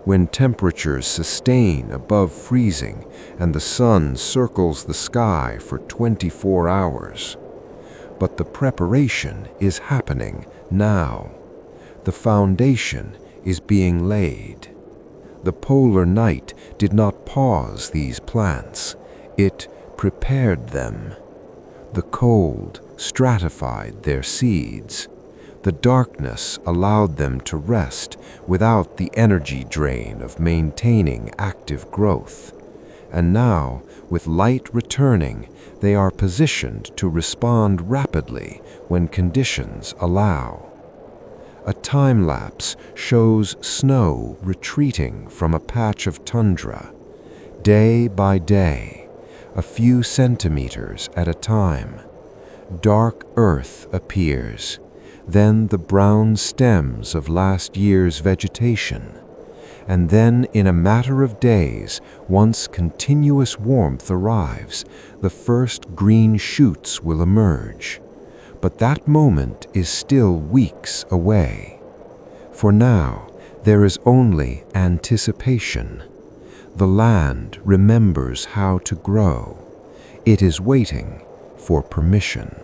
S1: when temperatures sustain above freezing and the sun circles the sky for 24 hours. But the preparation is happening now. The foundation is being laid. The polar night did not pause these plants. It prepared them. The cold stratified their seeds. The darkness allowed them to rest without the energy drain of maintaining active growth. And now, with light returning, they are positioned to respond rapidly when conditions allow. A time-lapse shows snow retreating from a patch of tundra, day by day, a few centimeters at a time. Dark earth appears, then the brown stems of last year's vegetation, and then in a matter of days, once continuous warmth arrives, the first green shoots will emerge. But that moment is still weeks away. For now, there is only anticipation. The land remembers how to grow. It is waiting for permission.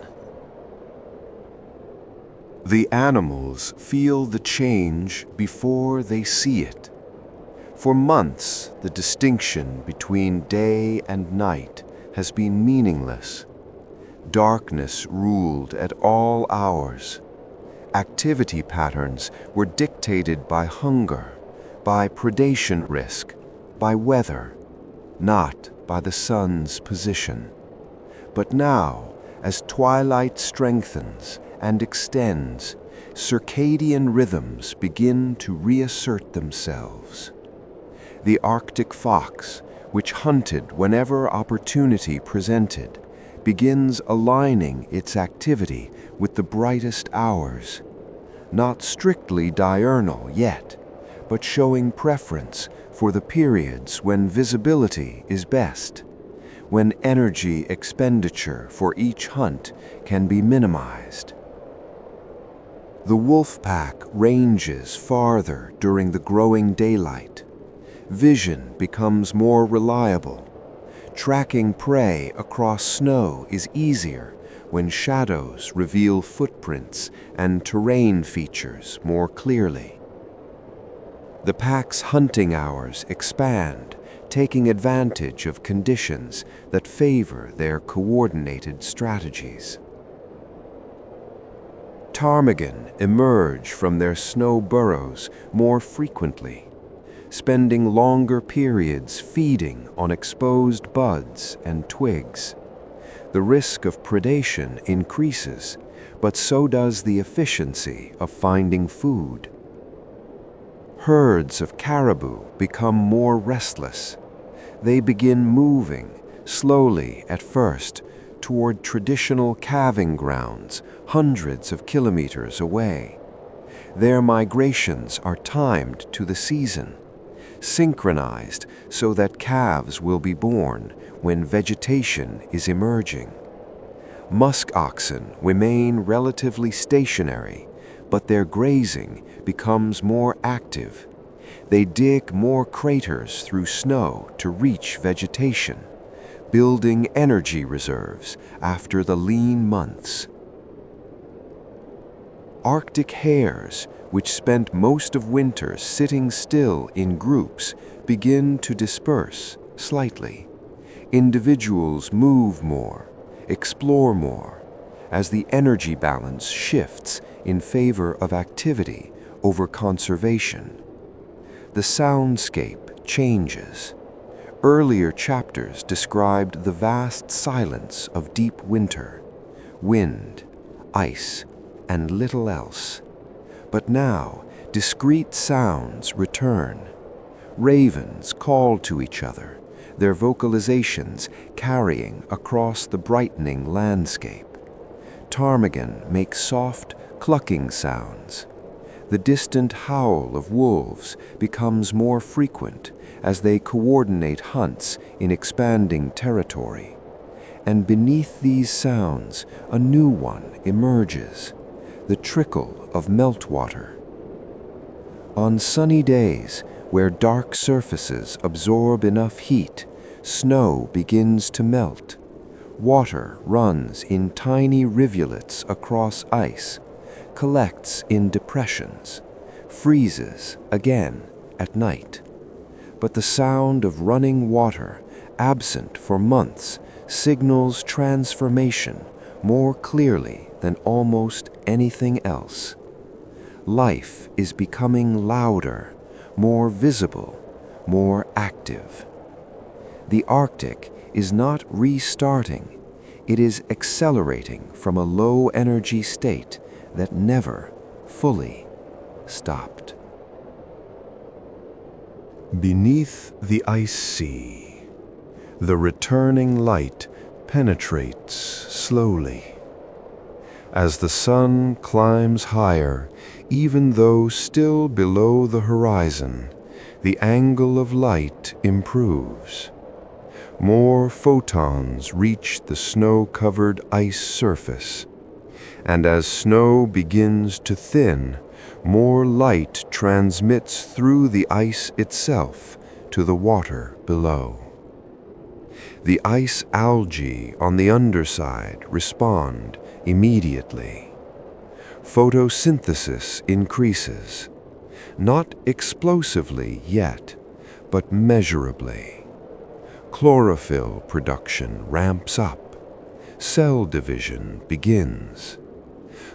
S1: The animals feel the change before they see it. For months, the distinction between day and night has been meaningless. Darkness ruled at all hours. Activity patterns were dictated by hunger, by predation risk, by weather, not by the sun's position. But now, as twilight strengthens and extends, circadian rhythms begin to reassert themselves. The Arctic fox, which hunted whenever opportunity presented, begins aligning its activity with the brightest hours, not strictly diurnal yet, but showing preference for the periods when visibility is best, when energy expenditure for each hunt can be minimized. The wolf pack ranges farther during the growing daylight. Vision becomes more reliable. Tracking prey across snow is easier when shadows reveal footprints and terrain features more clearly. The pack's hunting hours expand, taking advantage of conditions that favor their coordinated strategies. Ptarmigan emerge from their snow burrows more frequently, spending longer periods feeding on exposed buds and twigs. The risk of predation increases, but so does the efficiency of finding food. Herds of caribou become more restless. They begin moving, slowly at first, toward traditional calving grounds hundreds of kilometers away. Their migrations are timed to the season, synchronized so that calves will be born when vegetation is emerging. Musk oxen remain relatively stationary, but their grazing becomes more active.
S3: They dig more craters through snow to reach vegetation, building energy reserves after the lean months. Arctic hares, which spent most of winter sitting still in groups, begin to disperse slightly. Individuals move more, explore more, as the energy balance shifts in favor of activity over conservation. The soundscape changes. Earlier chapters described the vast silence of deep winter, wind, ice, and little else. But now, discrete sounds return. Ravens call to each other, their vocalizations carrying across the brightening landscape. Ptarmigan makes soft, clucking sounds. The distant howl of wolves becomes more frequent as they coordinate hunts in expanding territory. And beneath these sounds, a new one emerges, the trickle of meltwater. On sunny days, where dark surfaces absorb enough heat, snow begins to melt. Water runs in tiny rivulets across ice, collects in depressions, freezes again at night. But the sound of running water, absent for months, signals transformation more clearly than almost anything else. Life is becoming louder, more visible, more active. The Arctic is not restarting, it is accelerating from a low-energy state that never fully stopped.
S1: Beneath the ice sea, the returning light penetrates slowly. As the sun climbs higher, even though still below the horizon, the angle of light improves. More photons reach the snow-covered ice surface, and as snow begins to thin, more light transmits through the ice itself to the water below. The ice algae on the underside respond immediately. Photosynthesis increases, not explosively yet, but measurably. Chlorophyll production ramps up. Cell division begins.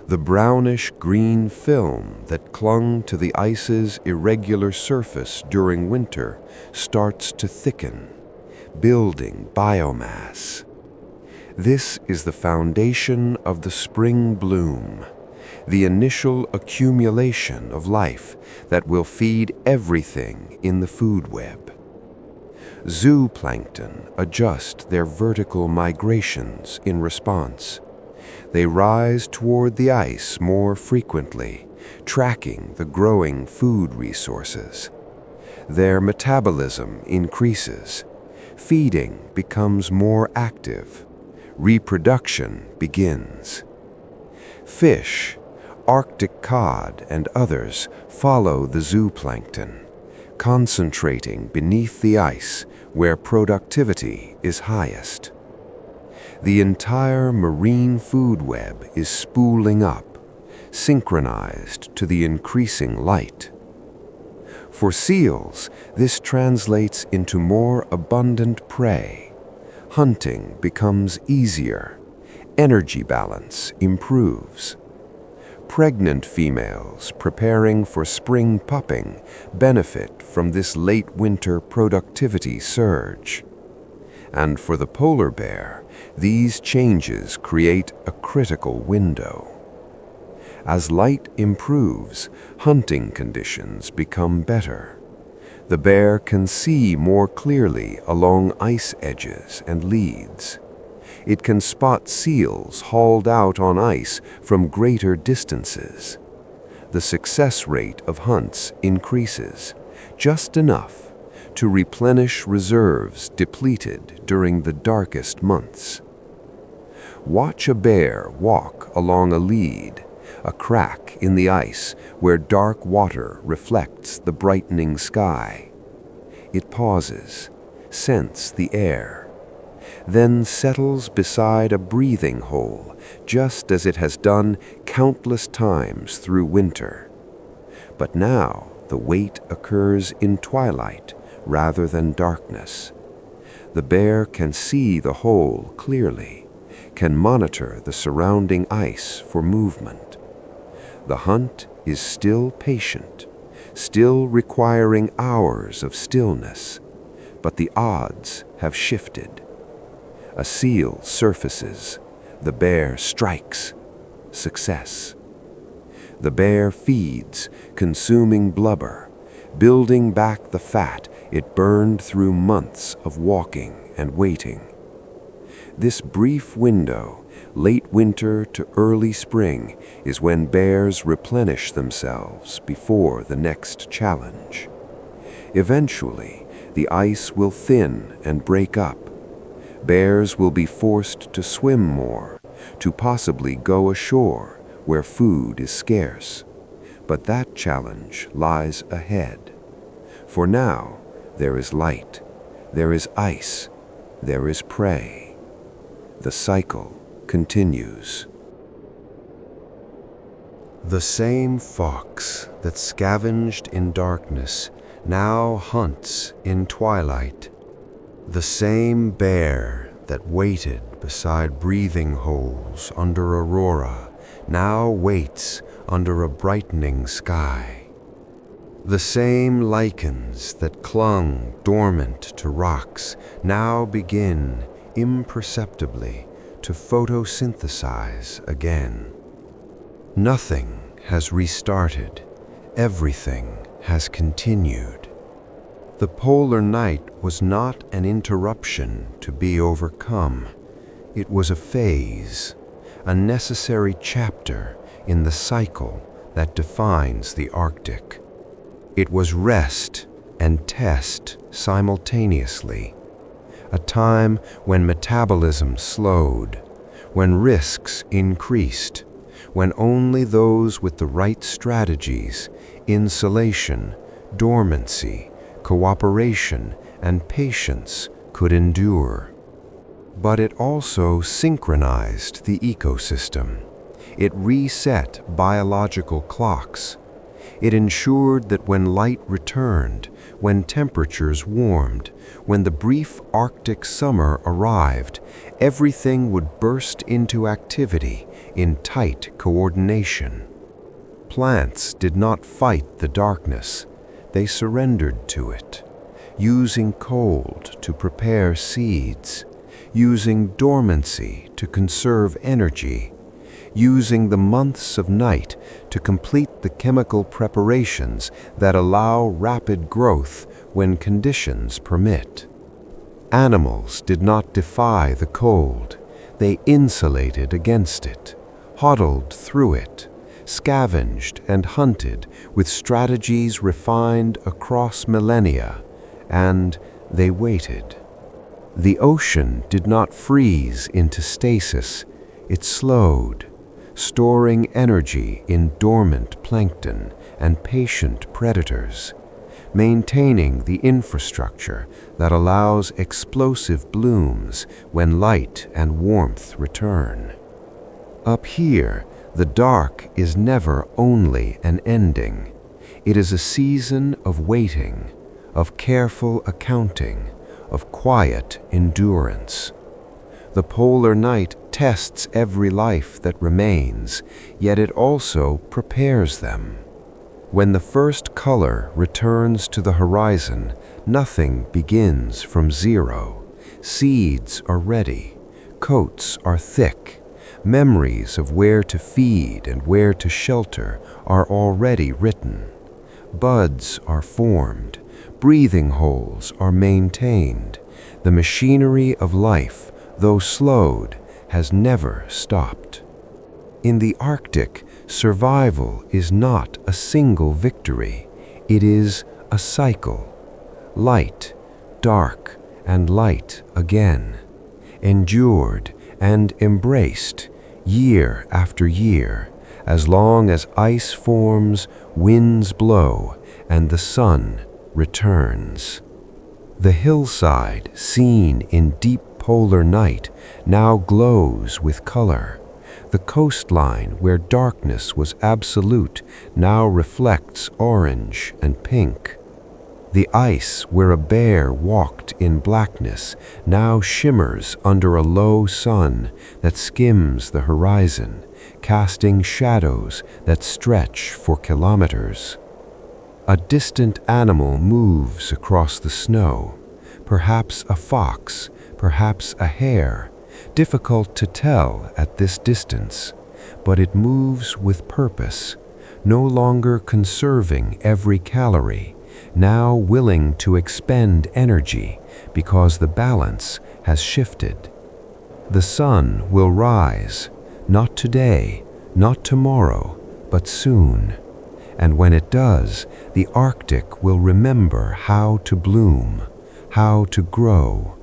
S1: The brownish-green film that clung to the ice's irregular surface during winter starts to thicken, building biomass. This is the foundation of the spring bloom, the initial accumulation of life that will feed everything in the food web. Zooplankton adjust their vertical migrations in response. They rise toward the ice more frequently, tracking the growing food resources. Their metabolism increases. Feeding becomes more active. Reproduction begins. Fish, Arctic cod, and others follow the zooplankton, concentrating beneath the ice where productivity is highest. The entire marine food web is spooling up, synchronized to the increasing light. For seals, this translates into more abundant prey. Hunting becomes easier. Energy balance improves. Pregnant females preparing for spring pupping benefit from this late winter productivity surge. And for the polar bear, these changes create a critical window. As light improves, hunting conditions become better. The bear can see more clearly along ice edges and leads. It can spot seals hauled out on ice from greater distances. The success rate of hunts increases, just enough to replenish reserves depleted during the darkest months. Watch a bear walk along a lead,
S3: a crack in the ice where dark water reflects the brightening sky. It pauses, scents the air, then settles beside a breathing hole, just as it has done countless times through winter. But now the wait occurs in twilight rather than darkness. The bear can see the hole clearly, can monitor the surrounding ice for movement. The hunt is still patient, still requiring hours of stillness, but the odds have shifted. A seal surfaces, the bear strikes. Success. The bear feeds, consuming blubber, building back the fat it burned through months of walking and waiting. This brief window, late winter to early spring, is when bears replenish themselves before the next challenge. Eventually, the ice will thin and break up. Bears will be forced to swim more, to possibly go ashore where food is scarce. But that challenge lies ahead. For now, there is light, there is ice, there is prey. The cycle continues.
S1: The same fox that scavenged in darkness now hunts in twilight. The same bear that waited beside breathing holes under aurora now waits under a brightening sky. The same lichens that clung dormant to rocks now begin imperceptibly to photosynthesize again. Nothing has restarted, everything has continued. The polar night was not an interruption to be overcome. It was a phase, a necessary chapter in the cycle that defines the Arctic. It was rest and test simultaneously, a time when metabolism slowed, when risks increased, when only those with the right strategies, insulation, dormancy, cooperation, and patience could endure. But it also synchronized the ecosystem. It reset biological clocks. It ensured that when light returned, when temperatures warmed, when the brief Arctic summer arrived, everything would burst into activity in tight coordination. Plants did not fight the darkness. They surrendered to it, using cold to prepare seeds, using dormancy to conserve energy, using the months of night to complete the chemical preparations that allow rapid growth when conditions permit. Animals did not defy the cold. They insulated against it, huddled through it, scavenged and hunted with strategies refined across millennia, and they waited. The ocean did not freeze into stasis. It slowed, storing energy in dormant plankton and patient predators, maintaining the infrastructure that allows explosive blooms when light and warmth return. Up here, the dark is never only an ending. It is a season of waiting, of careful accounting, of quiet endurance. The polar night tests every life that remains, yet it also prepares them. When the first color returns to the horizon, nothing begins from zero. Seeds are ready, coats are thick, memories of where to feed and where to shelter are already written. Buds are formed, breathing holes are maintained. The machinery of life, though slowed, has never stopped. In the Arctic, survival is not a single victory. It is a cycle. Light, dark, and light again. Endured and embraced year after year As long as ice forms, winds blow, and the sun returns. The hillside, seen in deep polar night, now glows with color. The coastline, where darkness was absolute, now reflects orange and pink. The ice, where a bear walked in blackness, now shimmers under a low sun that skims the horizon, casting shadows that stretch for kilometers. A distant animal moves across the snow, perhaps a fox, perhaps a hare, difficult to tell at this distance, but it moves with purpose, no longer conserving every calorie, now willing to expend energy because the balance has shifted. The sun will rise, not today, not tomorrow, but soon. And when it does, the Arctic will remember how to bloom, how to grow,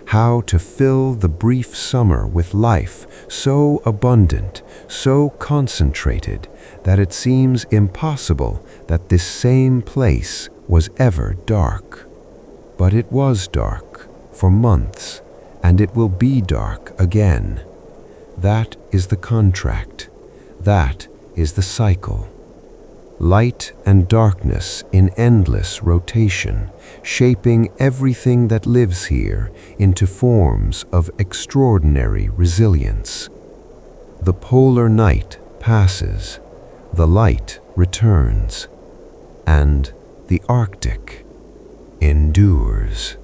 S1: how to fill the brief summer with life so abundant, so concentrated, that it seems impossible that this same place was ever dark. But it was dark for months, and it will be dark again. That is the contract. That is the cycle. Light and darkness in endless rotation, shaping everything that lives here into forms of extraordinary resilience. The polar night passes, the light returns, and the Arctic endures.